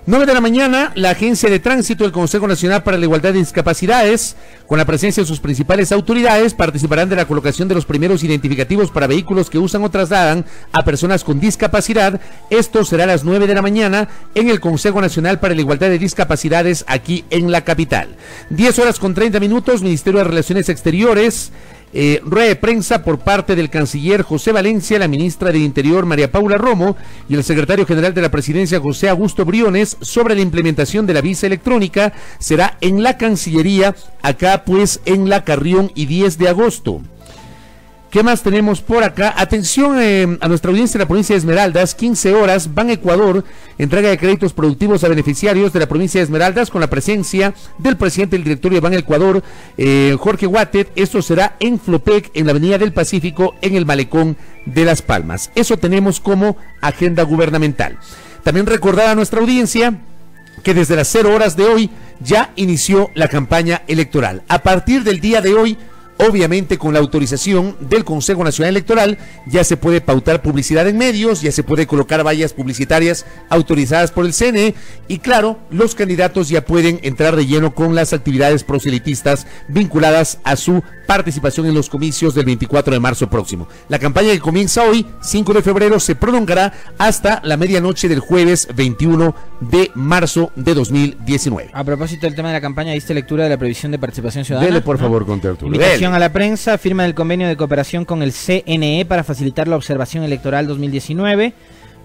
9 de la mañana, la Agencia de Tránsito del Consejo Nacional para la Igualdad de Discapacidades, con la presencia de sus principales autoridades, participarán de la colocación de los primeros identificativos para vehículos que usan o trasladan a personas con discapacidad. Esto será a las 9 de la mañana en el Consejo Nacional para la Igualdad de Discapacidades, aquí en la capital. 10:30, Ministerio de Relaciones Exteriores. Rueda de prensa por parte del canciller José Valencia, la ministra del Interior María Paula Romo y el secretario general de la Presidencia José Augusto Briones sobre la implementación de la visa electrónica. Será en la Cancillería, acá pues en la Carrión y 10 de agosto. ¿Qué más tenemos por acá? Atención a nuestra audiencia de la provincia de Esmeraldas, 15 horas, Ban Ecuador, entrega de créditos productivos a beneficiarios de la provincia de Esmeraldas con la presencia del presidente del directorio de Ban Ecuador, Jorge Guatet. Esto será en Flopec, en la Avenida del Pacífico, en el Malecón de Las Palmas. Eso tenemos como agenda gubernamental. También recordar a nuestra audiencia que desde las 0 horas de hoy ya inició la campaña electoral. A partir del día de hoy, obviamente con la autorización del Consejo Nacional Electoral, ya se puede pautar publicidad en medios, ya se puede colocar vallas publicitarias autorizadas por el CNE y claro, los candidatos ya pueden entrar de lleno con las actividades proselitistas vinculadas a su participación en los comicios del 24 de marzo próximo. La campaña que comienza hoy, 5 de febrero, se prolongará hasta la medianoche del jueves 21 de marzo de 2019. A propósito del tema de la campaña, ¿diste lectura de la previsión de participación ciudadana? Dele, por favor, contertulio. Invitación a la prensa, firma del convenio de cooperación con el CNE para facilitar la observación electoral 2019.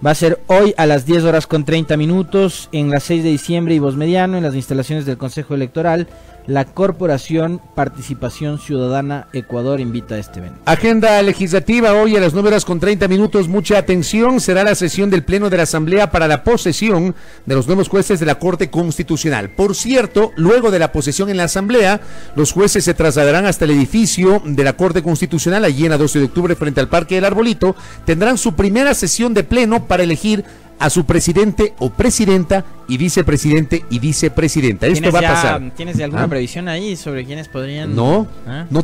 Va a ser hoy a las 10:30 en la 6 de diciembre y Voz Mediano, en las instalaciones del Consejo Electoral. La Corporación Participación Ciudadana Ecuador invita a este evento. Agenda legislativa hoy a las 9:30. Mucha atención, será la sesión del Pleno de la Asamblea para la posesión de los nuevos jueces de la Corte Constitucional. Por cierto, luego de la posesión en la Asamblea, los jueces se trasladarán hasta el edificio de la Corte Constitucional, allí en la 12 de octubre, frente al Parque del Arbolito. Tendrán su primera sesión de pleno para elegir a su presidente o presidenta y vicepresidente y vicepresidenta. Esto va a pasar. ¿Tienes alguna previsión ahí sobre quiénes podrían? No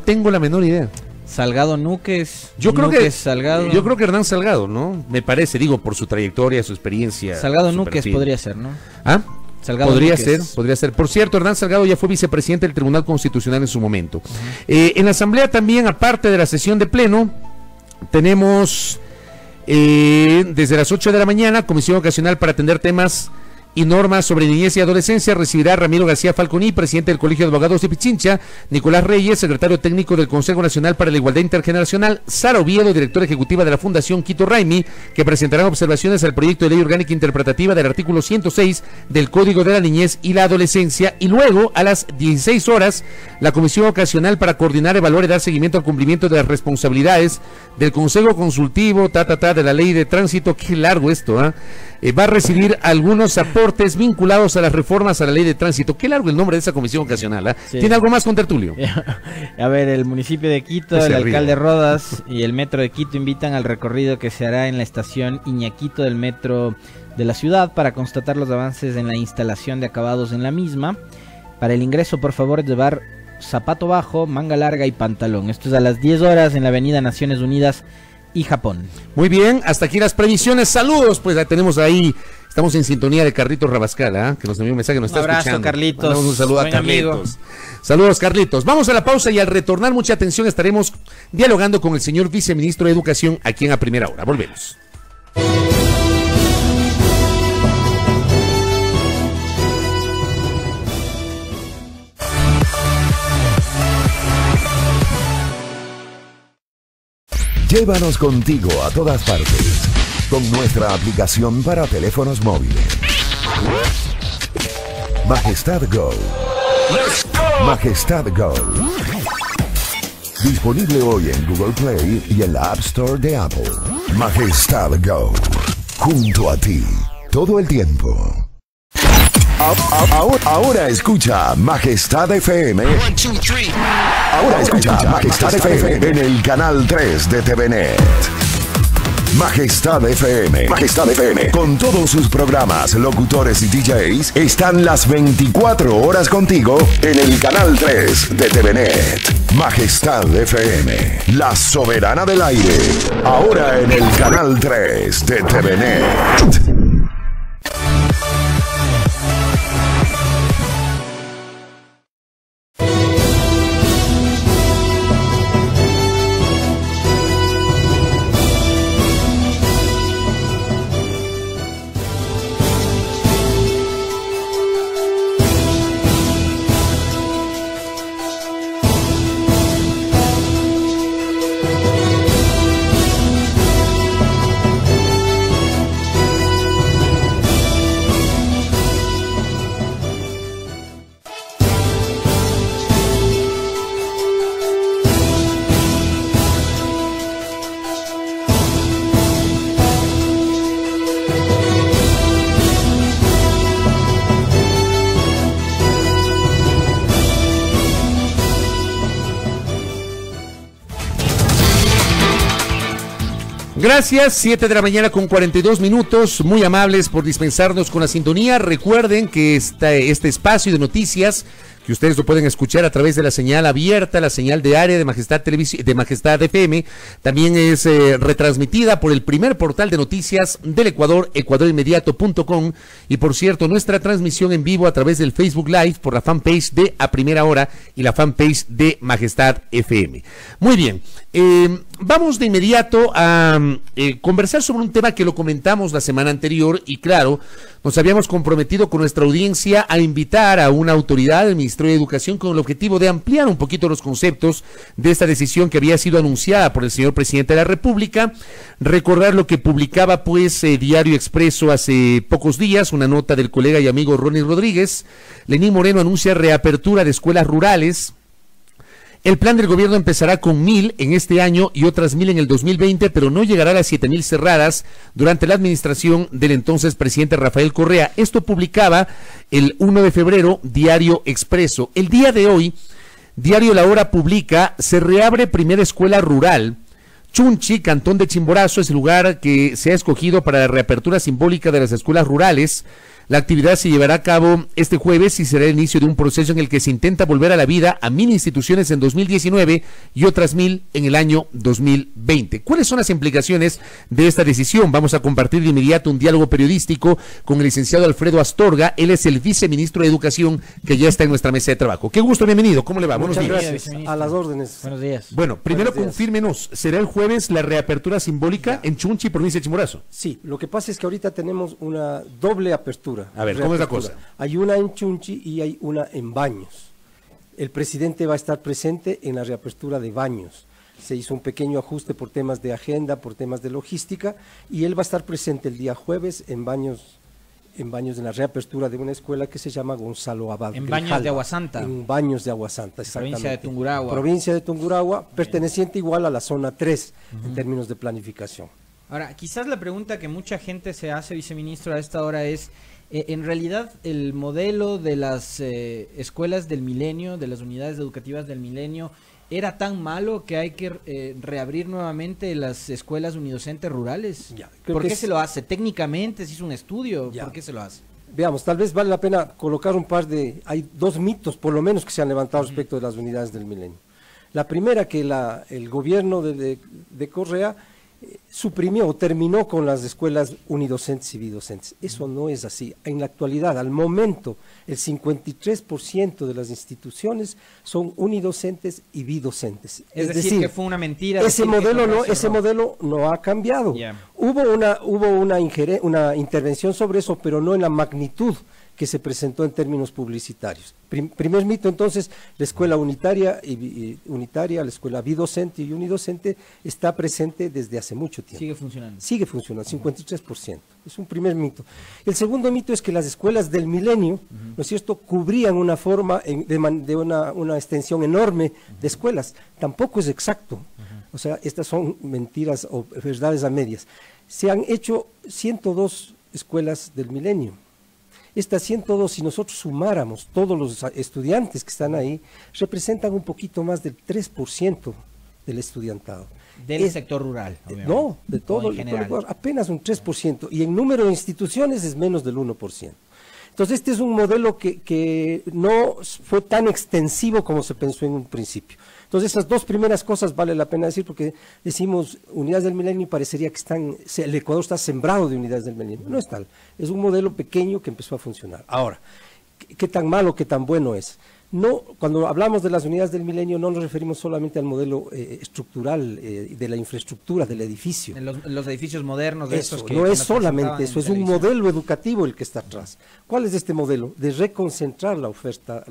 tengo la menor idea. Salgado Núquez. Yo creo que Hernán Salgado, ¿no? Me parece, digo, por su trayectoria, su experiencia. Salgado Núquez podría ser, ¿no? Salgado podría ser. Por cierto, Hernán Salgado ya fue vicepresidente del Tribunal Constitucional en su momento. En la Asamblea también, aparte de la sesión de pleno, tenemos desde las 8 de la mañana, Comisión Ocasional para atender temas y normas sobre niñez y adolescencia. Recibirá a Ramiro García Falconi, presidente del Colegio de Abogados de Pichincha, Nicolás Reyes, secretario técnico del Consejo Nacional para la Igualdad Intergeneracional, Sara Oviedo, directora ejecutiva de la Fundación Quito Raimi, que presentarán observaciones al proyecto de ley orgánica interpretativa del artículo 106 del Código de la Niñez y la Adolescencia. Y luego, a las 16 horas, la Comisión Ocasional para coordinar, evaluar y dar seguimiento al cumplimiento de las responsabilidades del Consejo Consultivo, de la Ley de Tránsito. Qué largo esto, va a recibir algunos aportes vinculados a las reformas a la ley de tránsito. Qué largo el nombre de esa comisión ocasional, ¿eh? Sí. ¿Tiene algo más con Tertulio? A ver, el municipio de Quito, el alcalde Rodas y el metro de Quito invitan al recorrido que se hará en la estación Iñaquito del metro de la ciudad para constatar los avances en la instalación de acabados en la misma. Para el ingreso, por favor, llevar zapato bajo, manga larga y pantalón. Esto es a las 10 horas en la avenida Naciones Unidas y Japón. Muy bien, hasta aquí las previsiones. Saludos, pues la tenemos ahí. Estamos en sintonía de Carlitos Rabascal, ¿eh? Que nos envió un mensaje, nos está escuchando. Carlitos. Mandamos un saludo a Carlitos. Amigo. Saludos, Carlitos. Vamos a la pausa y al retornar, mucha atención, estaremos dialogando con el señor viceministro de Educación aquí en A Primera Hora. Volvemos. Llévanos contigo a todas partes con nuestra aplicación para teléfonos móviles. Majestad Go. Majestad Go. Disponible hoy en Google Play y en la App Store de Apple. Majestad Go. Junto a ti, todo el tiempo. Ahora escucha Majestad FM. Ahora escucha Majestad FM en el canal 3 de TVNet. Majestad FM. Majestad FM. Con todos sus programas, locutores y DJs, están las 24 horas contigo en el canal 3 de TVNet. Majestad FM. La soberana del aire. Ahora en el canal 3 de TVNet. Gracias, 7 de la mañana con 42 minutos, muy amables por dispensarnos con la sintonía. Recuerden que este espacio de noticias, que ustedes lo pueden escuchar a través de la señal abierta, la señal de área de Majestad Televisión, de Majestad FM, también es retransmitida por el primer portal de noticias del Ecuador, ecuadorinmediato.com, y por cierto, nuestra transmisión en vivo a través del Facebook Live por la fanpage de A Primera Hora y la fanpage de Majestad FM. Muy bien, vamos de inmediato a conversar sobre un tema que lo comentamos la semana anterior y claro, nos habíamos comprometido con nuestra audiencia a invitar a una autoridad del Ministerio de Educación con el objetivo de ampliar un poquito los conceptos de esta decisión que había sido anunciada por el señor presidente de la República. Recordar lo que publicaba pues Diario Expreso hace pocos días, una nota del colega y amigo Ronnie Rodríguez. Lenín Moreno anuncia reapertura de escuelas rurales. El plan del gobierno empezará con 1,000 en este año y otras 1,000 en el 2020, pero no llegará a las 7,000 cerradas durante la administración del entonces presidente Rafael Correa. Esto publicaba el 1 de febrero Diario Expreso. El día de hoy, Diario La Hora publica, se reabre primera escuela rural. Chunchi, cantón de Chimborazo, es el lugar que se ha escogido para la reapertura simbólica de las escuelas rurales. La actividad se llevará a cabo este jueves y será el inicio de un proceso en el que se intenta volver a la vida a 1,000 instituciones en 2019 y otras 1,000 en el año 2020. ¿Cuáles son las implicaciones de esta decisión? Vamos a compartir de inmediato un diálogo periodístico con el licenciado Alfredo Astorga. Él es el viceministro de Educación que ya está en nuestra mesa de trabajo. Qué gusto, bienvenido. ¿Cómo le va? Muchas Buenos días. gracias. A las órdenes. Buenos días. Bueno, primero Buenos días. confírmenos, ¿será el jueves la reapertura simbólica en Chunchi, provincia de Chimborazo? Sí, lo que pasa es que ahorita tenemos una doble apertura. A ver, ¿cómo es la cosa? Hay una en Chunchi y hay una en Baños. El presidente va a estar presente en la reapertura de Baños. Se hizo un pequeño ajuste por temas de agenda, por temas de logística, y él va a estar presente el día jueves en Baños, en la reapertura de una escuela que se llama Gonzalo Abad. En Baños de Aguasanta. En Baños de Aguasanta, exactamente. Provincia de Tungurahua. Provincia de Tungurahua, perteneciente igual a la zona 3 en términos de planificación. Ahora, quizás la pregunta que mucha gente se hace, viceministro, a esta hora es, en realidad, el modelo de las escuelas del milenio, de las unidades educativas del milenio, ¿era tan malo que hay que reabrir nuevamente las escuelas unidocentes rurales? ¿Por qué se lo hace? ¿Técnicamente se hizo un estudio? ¿Por qué se lo hace? Veamos, tal vez vale la pena colocar hay dos mitos, por lo menos, que se han levantado respecto de las unidades del milenio. La primera, que el gobierno de Correa suprimió o terminó con las escuelas unidocentes y bidocentes. Eso no es así. En la actualidad, al momento, el 53% de las instituciones son unidocentes y bidocentes. Es decir, que fue una mentira. Ese modelo no ha cambiado. Hubo una intervención sobre eso, pero no en la magnitud que se presentó en términos publicitarios. Primer mito, entonces, la escuela unitaria, la escuela bidocente y unidocente está presente desde hace mucho tiempo. Sigue funcionando, 53%. Es un primer mito. El segundo mito es que las escuelas del milenio, ¿no es cierto?, cubrían una forma de una extensión enorme de escuelas. Tampoco es exacto. O sea, estas son mentiras o verdades a medias. Se han hecho 102 escuelas del milenio. Estas 102, si nosotros sumáramos todos los estudiantes que están ahí, representan un poquito más del 3% del estudiantado. Del sector rural. No, de todo, apenas un 3%, y en número de instituciones es menos del 1%. Entonces este es un modelo que no fue tan extensivo como se pensó en un principio. Entonces esas dos primeras cosas vale la pena decir, porque decimos unidades del milenio y parecería que el Ecuador está sembrado de unidades del milenio. No es tal, es un modelo pequeño que empezó a funcionar. Ahora, ¿qué tan malo, qué tan bueno es? No, cuando hablamos de las unidades del milenio no nos referimos solamente al modelo estructural de la infraestructura del edificio. En los edificios modernos de eso, no es solamente eso, es un modelo educativo el que está atrás. ¿Cuál es este modelo? De reconcentrar la oferta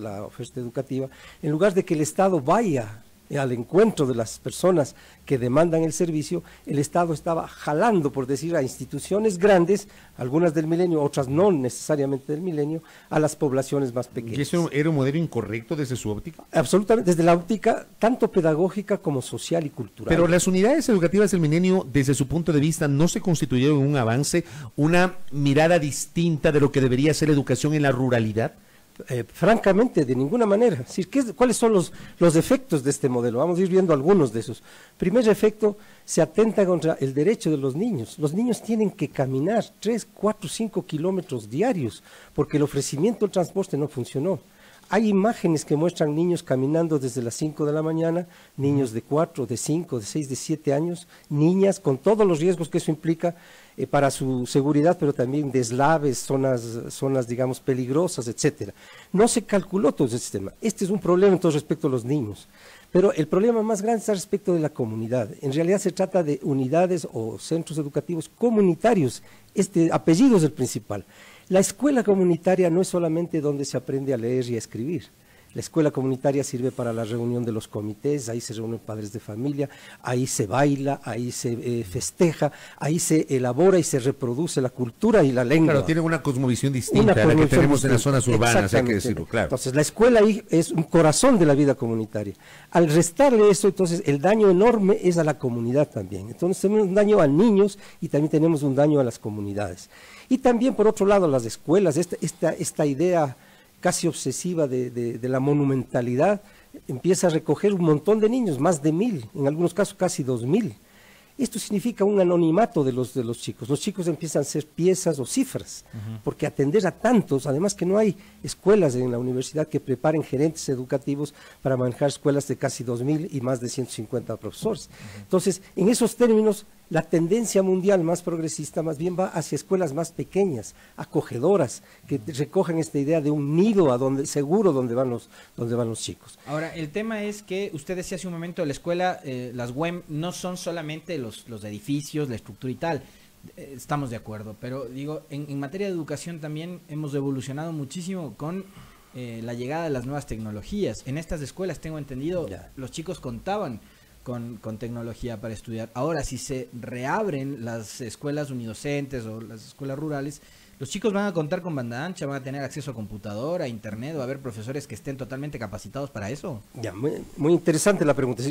educativa, en lugar de que el Estado vaya al encuentro de las personas que demandan el servicio. El Estado estaba jalando, por decir, a instituciones grandes, algunas del milenio, otras no necesariamente del milenio, a las poblaciones más pequeñas. ¿Y eso era un modelo incorrecto desde su óptica? Absolutamente, desde la óptica tanto pedagógica como social y cultural. Pero las unidades educativas del milenio, desde su punto de vista, ¿no se constituyeron un avance, una mirada distinta de lo que debería ser educación en la ruralidad? Francamente, de ninguna manera. ¿Cuáles son los efectos de este modelo? Vamos a ir viendo algunos de esos. Primer efecto, se atenta contra el derecho de los niños. Los niños tienen que caminar 3, 4, 5 kilómetros diarios, porque el ofrecimiento del transporte no funcionó. Hay imágenes que muestran niños caminando desde las 5 de la mañana, niños de 4, de 5, de 6, de 7 años, niñas con todos los riesgos que eso implica para su seguridad, pero también deslaves, zonas digamos peligrosas, etcétera. No se calculó todo ese sistema. Este es un problema entonces respecto a los niños. Pero el problema más grande está respecto de la comunidad. En realidad se trata de unidades o centros educativos comunitarios. Este apellido es el principal. La escuela comunitaria no es solamente donde se aprende a leer y a escribir. La escuela comunitaria sirve para la reunión de los comités, ahí se reúnen padres de familia, ahí se baila, ahí se festeja, ahí se elabora y se reproduce la cultura y la lengua. Claro, tienen una cosmovisión distinta a la que tenemos en las zonas urbanas, hay que decirlo, claro. Entonces, la escuela ahí es un corazón de la vida comunitaria. Al restarle eso, entonces, el daño enorme es a la comunidad también. Entonces, tenemos un daño a niños y también tenemos un daño a las comunidades. Y también, por otro lado, las escuelas, esta idea casi obsesiva de la monumentalidad, empieza a recoger un montón de niños, más de 1000, en algunos casos casi 2000. Esto significa un anonimato de los chicos. Los chicos empiezan a ser piezas o cifras, porque atender a tantos, además que no hay escuelas en la universidad que preparen gerentes educativos para manejar escuelas de casi 2000 y más de 150 profesores. Entonces, en esos términos, la tendencia mundial más progresista más bien va hacia escuelas más pequeñas, acogedoras, que recojan esta idea de un nido seguro donde van los chicos. Ahora, el tema es que usted decía hace un momento, la escuela, las UEM no son solamente los edificios, la estructura y tal. Estamos de acuerdo, pero digo, en materia de educación también hemos evolucionado muchísimo con la llegada de las nuevas tecnologías. En estas escuelas, tengo entendido, los chicos contaban con tecnología para estudiar. Ahora, si se reabren las escuelas unidocentes o las escuelas rurales, los chicos van a contar con banda ancha, van a tener acceso a computadora, a internet, o a haber profesores que estén totalmente capacitados para eso. Ya, muy interesante la pregunta.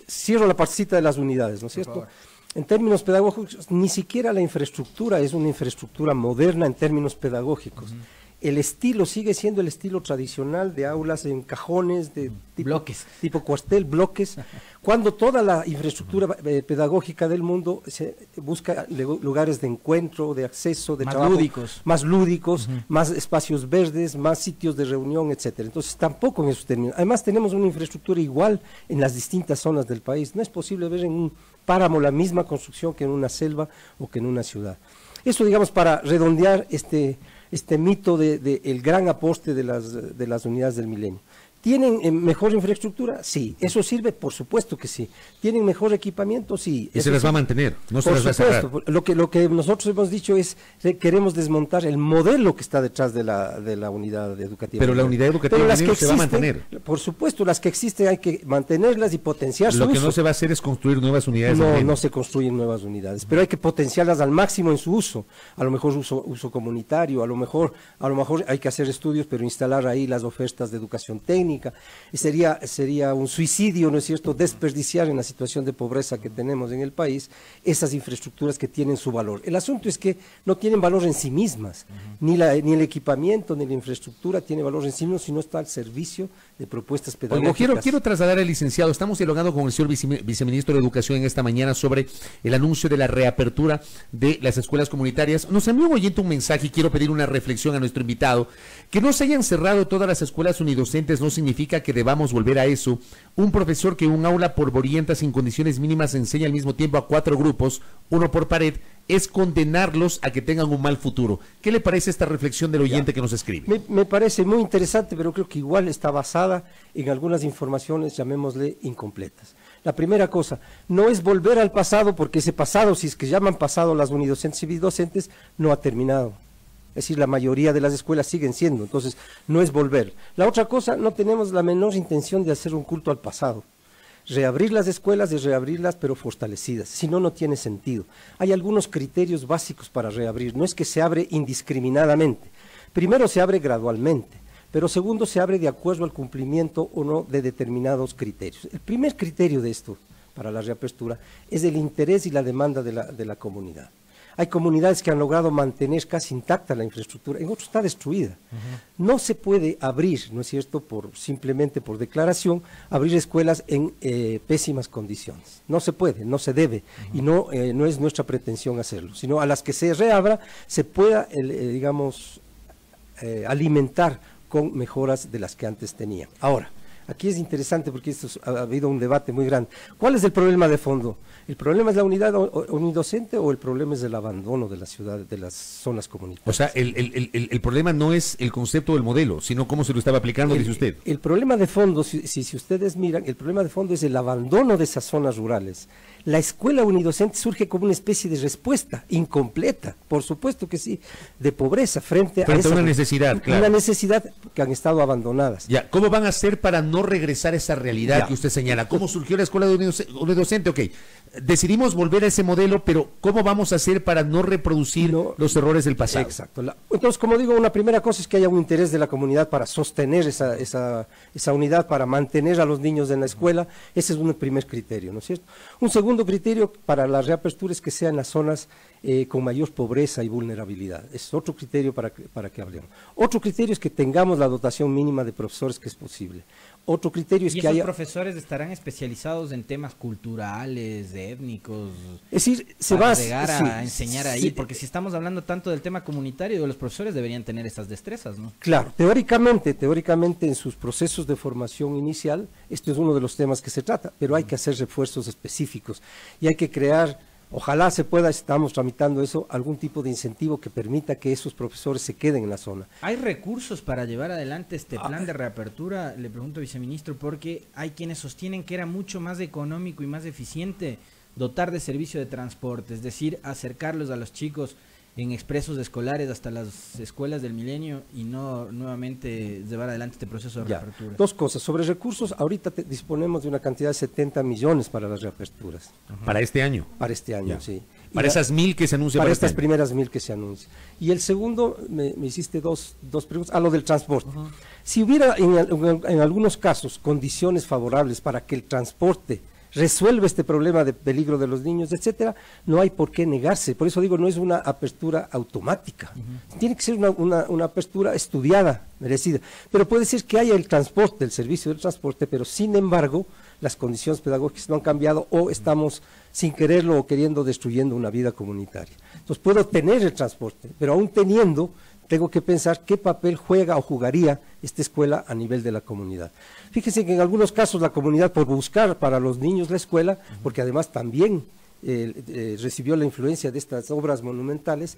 Cierro la partecita de las unidades, ¿no es cierto? En términos pedagógicos, ni siquiera la infraestructura es una infraestructura moderna en términos pedagógicos. El estilo sigue siendo el estilo tradicional de aulas en cajones, de tipo cuartel, bloques, cuando toda la infraestructura pedagógica del mundo se busca lugares de encuentro, de acceso, de trabajo más lúdicos, más espacios verdes, más sitios de reunión, etcétera. Entonces tampoco en esos términos. Además tenemos una infraestructura igual en las distintas zonas del país. No es posible ver en un páramo la misma construcción que en una selva o que en una ciudad. Eso, digamos, para redondear este mito de el gran aporte de las unidades del milenio. ¿Tienen mejor infraestructura? Sí. ¿Eso sirve? Por supuesto que sí. ¿Tienen mejor equipamiento? Sí. Y se las va a mantener, no se las va a cerrar. Lo que nosotros hemos dicho es que queremos desmontar el modelo que está detrás de la unidad educativa. Pero la unidad educativa se va a mantener. Por supuesto, las que existen hay que mantenerlas y potenciar su uso. Lo que no se va a hacer es construir nuevas unidades. No se construyen nuevas unidades, pero hay que potenciarlas al máximo en su uso. A lo mejor uso comunitario, a lo mejor hay que hacer estudios, pero instalar ahí las ofertas de educación técnica. Sería un suicidio, ¿no es cierto?, desperdiciar en la situación de pobreza que tenemos en el país esas infraestructuras que tienen su valor. El asunto es que no tienen valor en sí mismas, ni el equipamiento ni la infraestructura tiene valor en sí mismo, sino está al servicio de propuestas pedagógicas. Oiga, quiero trasladar al licenciado, estamos dialogando con el señor viceministro de Educación en esta mañana sobre el anuncio de la reapertura de las escuelas comunitarias. Nos envió un oyente un mensaje y quiero pedir una reflexión a nuestro invitado. Que no se hayan cerrado todas las escuelas unidocentes no significa que debamos volver a eso. Un profesor que un aula polvorienta sin condiciones mínimas enseña al mismo tiempo a 4 grupos, uno por pared, es condenarlos a que tengan un mal futuro. ¿Qué le parece esta reflexión del oyente que nos escribe? Me parece muy interesante, pero creo que igual está basada en algunas informaciones, llamémosle, incompletas. La primera cosa, no es volver al pasado, porque ese pasado, si es que llaman pasado las unidocentes y bidocentes, no ha terminado. Es decir, la mayoría de las escuelas siguen siendo, entonces no es volver. La otra cosa, no tenemos la menor intención de hacer un culto al pasado. Reabrir las escuelas es reabrirlas, pero fortalecidas, si no, no tiene sentido. Hay algunos criterios básicos para reabrir, no es que se abre indiscriminadamente. Primero se abre gradualmente, pero segundo se abre de acuerdo al cumplimiento o no de determinados criterios. El primer criterio de esto, para la reapertura, es el interés y la demanda de la comunidad. Hay comunidades que han logrado mantener casi intacta la infraestructura, en otros está destruida. No se puede abrir, ¿no es cierto?, simplemente por declaración, abrir escuelas en pésimas condiciones. No se puede, no se debe, y no es nuestra pretensión hacerlo, sino a las que se reabra se pueda, alimentar con mejoras de las que antes tenían. Ahora, aquí es interesante porque ha habido un debate muy grande. ¿Cuál es el problema de fondo? ¿El problema es la unidad unidocente o el problema es el abandono de la ciudad, de las zonas comunitarias? O sea, el problema no es el concepto del modelo, sino cómo se lo estaba aplicando, dice usted. El problema de fondo, si ustedes miran, el problema de fondo es el abandono de esas zonas rurales. La escuela unidocente surge como una especie de respuesta incompleta, por supuesto que sí, de pobreza frente a una necesidad, claro. Una necesidad que han estado abandonadas. Ya, ¿cómo van a hacer para no regresar a esa realidad que usted señala? ¿Cómo surgió la escuela unidocente? Ok, decidimos volver a ese modelo, pero ¿cómo vamos a hacer para no reproducir los errores del pasado? Exacto. Entonces, como digo, una primera cosa es que haya un interés de la comunidad para sostener esa unidad, para mantener a los niños en la escuela. Ese es un primer criterio, ¿no es cierto? Un segundo criterio para la reapertura es que sean las zonas con mayor pobreza y vulnerabilidad. Es otro criterio para que hablemos. Otro criterio es que tengamos la dotación mínima de profesores que es posible. Otro criterio es que haya... ¿Y esos profesores estarán especializados en temas culturales, étnicos? Es decir, se va a enseñar ahí, porque si estamos hablando tanto del tema comunitario, los profesores deberían tener estas destrezas, ¿no? Claro, teóricamente en sus procesos de formación inicial, este es uno de los temas que se trata, pero hay que hacer refuerzos específicos y hay que crear... Ojalá se pueda, estamos tramitando eso, algún tipo de incentivo que permita que esos profesores se queden en la zona. ¿Hay recursos para llevar adelante este plan de reapertura? Le pregunto, viceministro, porque hay quienes sostienen que era mucho más económico y más eficiente dotar de servicio de transporte, es decir, acercarlos a los chicos en expresos escolares hasta las escuelas del milenio y no nuevamente llevar adelante este proceso de reapertura. Dos cosas. Sobre recursos, ahorita disponemos de una cantidad de 70 millones para las reaperturas. ¿Para este año? Para este año, sí. Para esas 1,000 que se anuncian. Para estas primeras 1,000 que se anuncian. Y el segundo, me hiciste dos preguntas, lo del transporte. Si hubiera en algunos casos condiciones favorables para que el transporte resuelve este problema de peligro de los niños, etcétera, no hay por qué negarse. Por eso digo, no es una apertura automática. Tiene que ser una apertura estudiada, merecida. Pero puede ser que haya el transporte, el servicio del transporte, pero sin embargo, las condiciones pedagógicas no han cambiado o estamos sin quererlo o queriendo destruyendo una vida comunitaria. Entonces puedo tener el transporte, pero aún teniendo, tengo que pensar qué papel juega o jugaría esta escuela a nivel de la comunidad. Fíjense que en algunos casos la comunidad, por buscar para los niños la escuela, porque además también recibió la influencia de estas obras monumentales,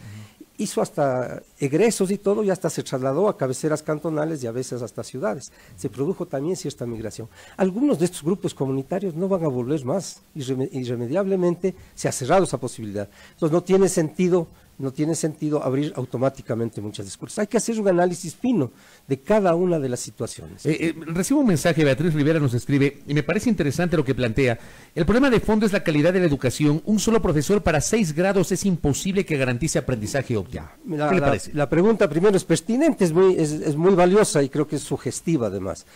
hizo hasta egresos y todo, y hasta se trasladó a cabeceras cantonales y a veces hasta ciudades. Se produjo también cierta migración. Algunos de estos grupos comunitarios no van a volver más, irremediablemente se ha cerrado esa posibilidad. Entonces no tiene sentido abrir automáticamente muchas escuelas. Hay que hacer un análisis fino de cada una de las situaciones. Recibo un mensaje, Beatriz Rivera nos escribe, y me parece interesante lo que plantea. El problema de fondo es la calidad de la educación. Un solo profesor para 6 grados es imposible que garantice aprendizaje óptimo. ¿Qué le parece? La pregunta primero es pertinente, es muy valiosa y creo que es sugestiva además.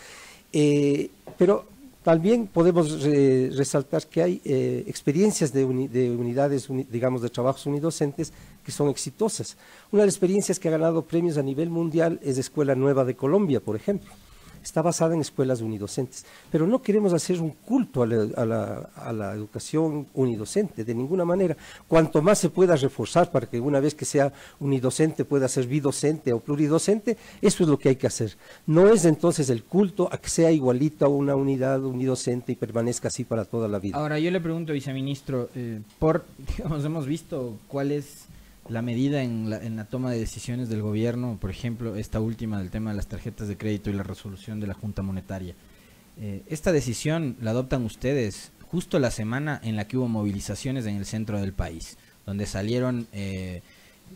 Pero también podemos resaltar que hay experiencias de unidades, digamos, de trabajos unidocentes que son exitosas. Una de las experiencias que ha ganado premios a nivel mundial es Escuela Nueva de Colombia, por ejemplo. Está basada en escuelas unidocentes, pero no queremos hacer un culto a la educación unidocente, de ninguna manera. Cuanto más se pueda reforzar para que una vez que sea unidocente pueda ser bidocente o pluridocente, eso es lo que hay que hacer. No es entonces el culto a que sea igualito a una unidad unidocente y permanezca así para toda la vida. Ahora yo le pregunto, viceministro, digamos, hemos visto cuál es la medida en la toma de decisiones del gobierno, por ejemplo, esta última del tema de las tarjetas de crédito y la resolución de la Junta Monetaria. Esta decisión la adoptan ustedes justo la semana en la que hubo movilizaciones en el centro del país, donde salieron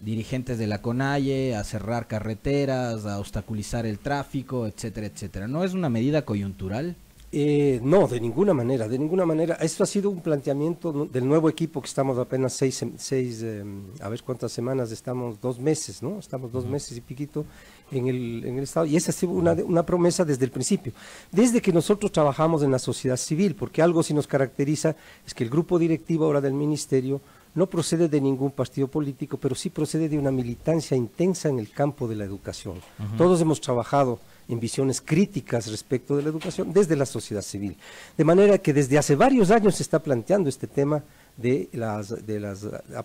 dirigentes de la CONAIE a cerrar carreteras, a obstaculizar el tráfico, etcétera, etcétera. ¿No es una medida coyuntural? No, de ninguna manera, de ninguna manera. Esto ha sido un planteamiento del nuevo equipo que estamos apenas a ver cuántas semanas estamos, 2 meses, ¿no? Estamos 2 meses y piquito en el Estado, y esa ha sido una promesa desde el principio. Desde que nosotros trabajamos en la sociedad civil, porque algo sí nos caracteriza es que el grupo directivo ahora del Ministerio no procede de ningún partido político, pero sí procede de una militancia intensa en el campo de la educación. Todos hemos trabajado en visiones críticas respecto de la educación desde la sociedad civil. De manera que desde hace varios años se está planteando este tema de las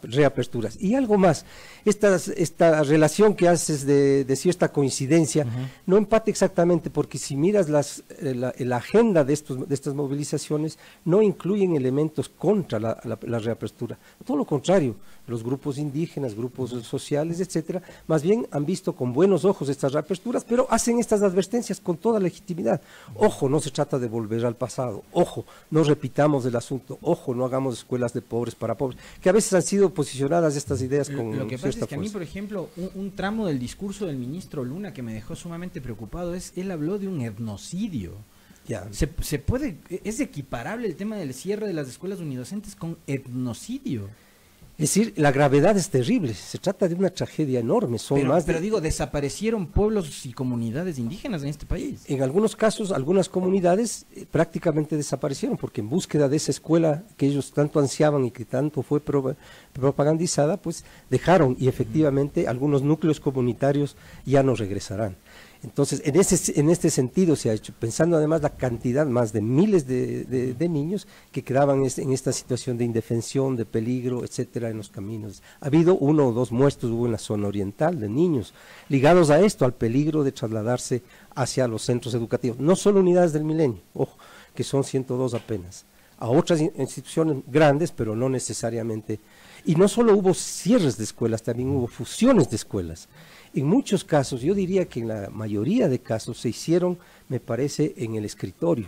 reaperturas. Y algo más, esta relación que haces de cierta coincidencia, no empate exactamente, porque si miras la agenda de estas movilizaciones, no incluyen elementos contra la reapertura. Todo lo contrario, los grupos indígenas, grupos sociales, etcétera, más bien han visto con buenos ojos estas reaperturas, pero hacen estas advertencias con toda legitimidad. Ojo, no se trata de volver al pasado. Ojo, no repitamos el asunto. Ojo, no hagamos escuelas de pobres para pobres, que a veces han sido posicionadas estas ideas con lo que pasa es que a mí, por ejemplo, un tramo del discurso del ministro Luna que me dejó sumamente preocupado es, él habló de un etnocidio. Ya. ¿Es equiparable el tema del cierre de las escuelas unidocentes con etnocidio? Es decir, la gravedad es terrible, se trata de una tragedia enorme. Pero digo, desaparecieron pueblos y comunidades indígenas en este país. En algunos casos, algunas comunidades prácticamente desaparecieron, porque en búsqueda de esa escuela que ellos tanto ansiaban y que tanto fue propagandizada, pues dejaron, y efectivamente algunos núcleos comunitarios ya no regresarán. Entonces, en este sentido se ha hecho, pensando además la cantidad más de miles de niños que quedaban en esta situación de indefensión, de peligro, etcétera, en los caminos. Ha habido 1 o 2 muertos, hubo en la zona oriental, de niños, ligados a esto, al peligro de trasladarse hacia los centros educativos. No solo unidades del Milenio, ojo, que son 102 apenas, a otras instituciones grandes, pero no necesariamente. Y no solo hubo cierres de escuelas, también hubo fusiones de escuelas. En muchos casos, yo diría que en la mayoría de casos se hicieron, me parece, en el escritorio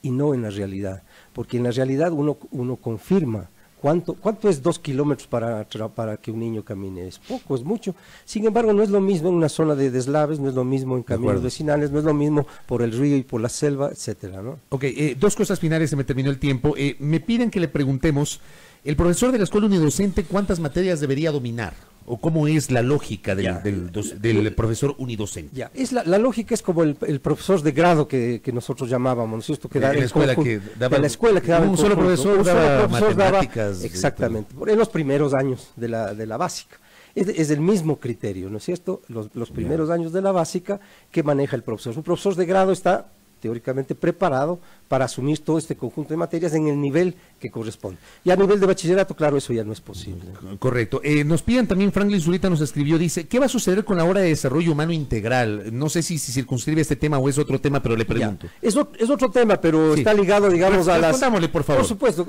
y no en la realidad, porque en la realidad uno confirma cuánto es 2 kilómetros para que un niño camine. Es poco, es mucho. Sin embargo, no es lo mismo en una zona de deslaves, no es lo mismo en caminos vecinales, no es lo mismo por el río y por la selva, etcétera, ¿no? Ok, 2 cosas finales, se me terminó el tiempo. Me piden que le preguntemos El profesor de la escuela unidocente, ¿cuántas materias debería dominar? ¿O cómo es la lógica del profesor unidocente? Ya, la lógica es como el profesor de grado que nosotros llamábamos, ¿no es cierto? Que en la escuela que daba, un solo profesor daba matemáticas. Exactamente, en los primeros años de la básica. Es el mismo criterio, ¿no es cierto? Los primeros años de la básica que maneja el profesor. Un profesor de grado está teóricamente preparado para asumir todo este conjunto de materias en el nivel que corresponde. Y a nivel de bachillerato, claro, eso ya no es posible. Correcto. Nos piden también, Franklin Zurita nos escribió, dice, ¿qué va a suceder con la hora de desarrollo humano integral? No sé si circunscribe este tema o es otro tema, pero le pregunto. Es otro tema, pero sí, está ligado, digamos, a las... Respondámosle, por favor.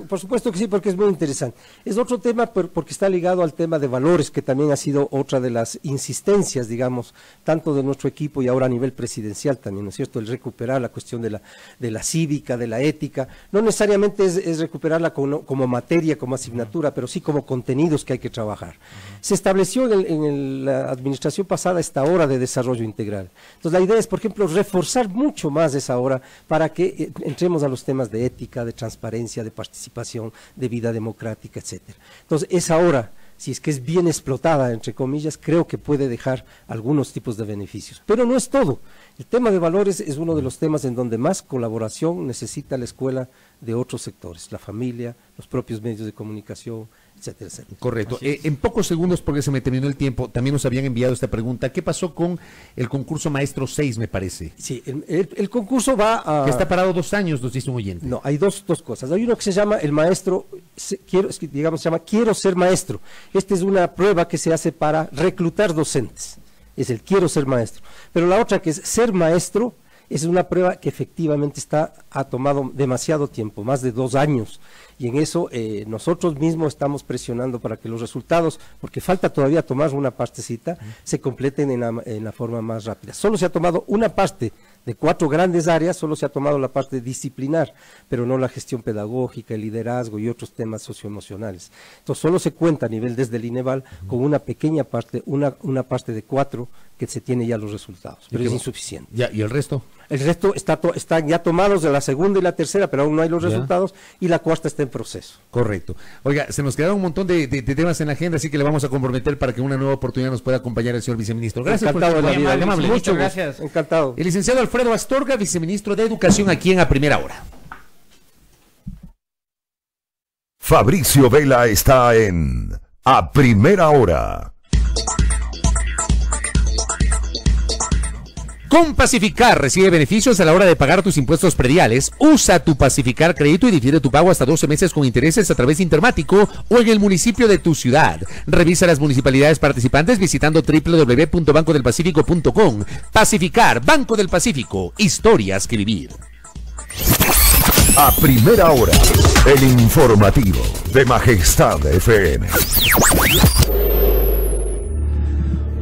Por supuesto que sí, porque es muy interesante. Es otro tema porque está ligado al tema de valores, que también ha sido otra de las insistencias, digamos, tanto de nuestro equipo y ahora a nivel presidencial también, ¿no es cierto? El recuperar la cuestión de la cívica, de la ética, no necesariamente es recuperarla como materia, como asignatura, pero sí como contenidos que hay que trabajar. Se estableció en la administración pasada esta hora de desarrollo integral. Entonces la idea es, por ejemplo, reforzar mucho más esa hora para que entremos a los temas de ética, de transparencia, de participación, de vida democrática, etcétera. Entonces esa hora, si es que es bien explotada, entre comillas, creo que puede dejar algunos tipos de beneficios. Pero no es todo. El tema de valores es uno de los temas en donde más colaboración necesita la escuela de otros sectores, la familia, los propios medios de comunicación, etcétera, etcétera. Correcto. En pocos segundos, porque se me terminó el tiempo, también nos habían enviado esta pregunta. ¿Qué pasó con el concurso Maestro 6, me parece? Sí, el concurso va a... Que está parado 2 años, nos dice un oyente. No, hay dos cosas. Hay uno que se llama el maestro, Quiero ser maestro. Esta es una prueba que se hace para reclutar docentes. Es el quiero ser maestro. Pero la otra, que es ser maestro, es una prueba que efectivamente ha tomado demasiado tiempo, más de 2 años. Y en eso nosotros mismos estamos presionando para que los resultados, porque falta todavía tomar una partecita, se completen en la forma más rápida. Solo se ha tomado una parte de 4 grandes áreas, solo se ha tomado la parte disciplinar, pero no la gestión pedagógica, el liderazgo y otros temas socioemocionales. Entonces solo se cuenta a nivel desde el INEVAL con una pequeña parte, una parte de 4 que se tiene ya los resultados, pero es insuficiente. Ya, ¿y el resto? El resto están ya tomados de la segunda y la tercera, pero aún no hay los resultados, y la cuarta está en proceso. Correcto. Oiga, se nos quedaron un montón de temas en la agenda, así que le vamos a comprometer para que una nueva oportunidad nos pueda acompañar el señor viceministro. Gracias. Encantado por de la vida. amable. Muchas gracias. Encantado. El licenciado Alfredo Astorga, viceministro de Educación, aquí en A Primera Hora. Fabricio Vela está en A Primera Hora. Con Pacificar recibe beneficios a la hora de pagar tus impuestos prediales. Usa tu Pacificar crédito y difiere tu pago hasta 12 meses con intereses a través de Intermático o en el municipio de tu ciudad. Revisa las municipalidades participantes visitando www.bancodelpacifico.com. Pacificar, Banco del Pacífico, historias que vivir. A Primera Hora, el informativo de Majestad FM.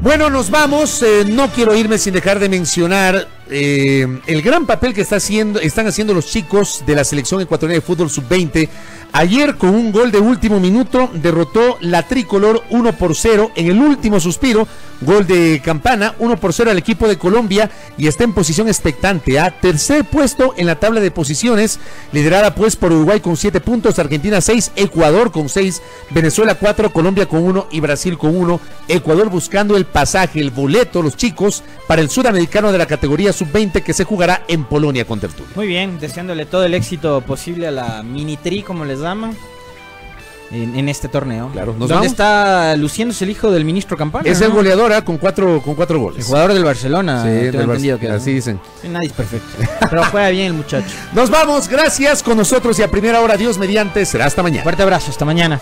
Bueno, nos vamos. No quiero irme sin dejar de mencionar el gran papel que están haciendo los chicos de la selección ecuatoriana de fútbol sub-20. Ayer, con un gol de último minuto, derrotó la tricolor 1-0 en el último suspiro. Gol de Campana, 1-0 al equipo de Colombia, y está en posición expectante. Tercer puesto en la tabla de posiciones, liderada pues por Uruguay con 7 puntos, Argentina 6, Ecuador con 6, Venezuela 4, Colombia con 1 y Brasil con 1. Ecuador buscando el pasaje, el boleto, los chicos, para el sudamericano de la categoría sub-20 que se jugará en Polonia con Tertulia. Muy bien, deseándole todo el éxito posible a la mini tri, como les llaman, en este torneo. Claro, ¿Dónde está luciéndose el hijo del ministro Campana? Es el goleador con cuatro goles. El jugador del Barcelona. Sí, tengo entendido que así dicen. Nadie es perfecto, pero juega bien el muchacho. Nos vamos, gracias con nosotros y A Primera Hora, Dios mediante, será hasta mañana. Fuerte abrazo, hasta mañana.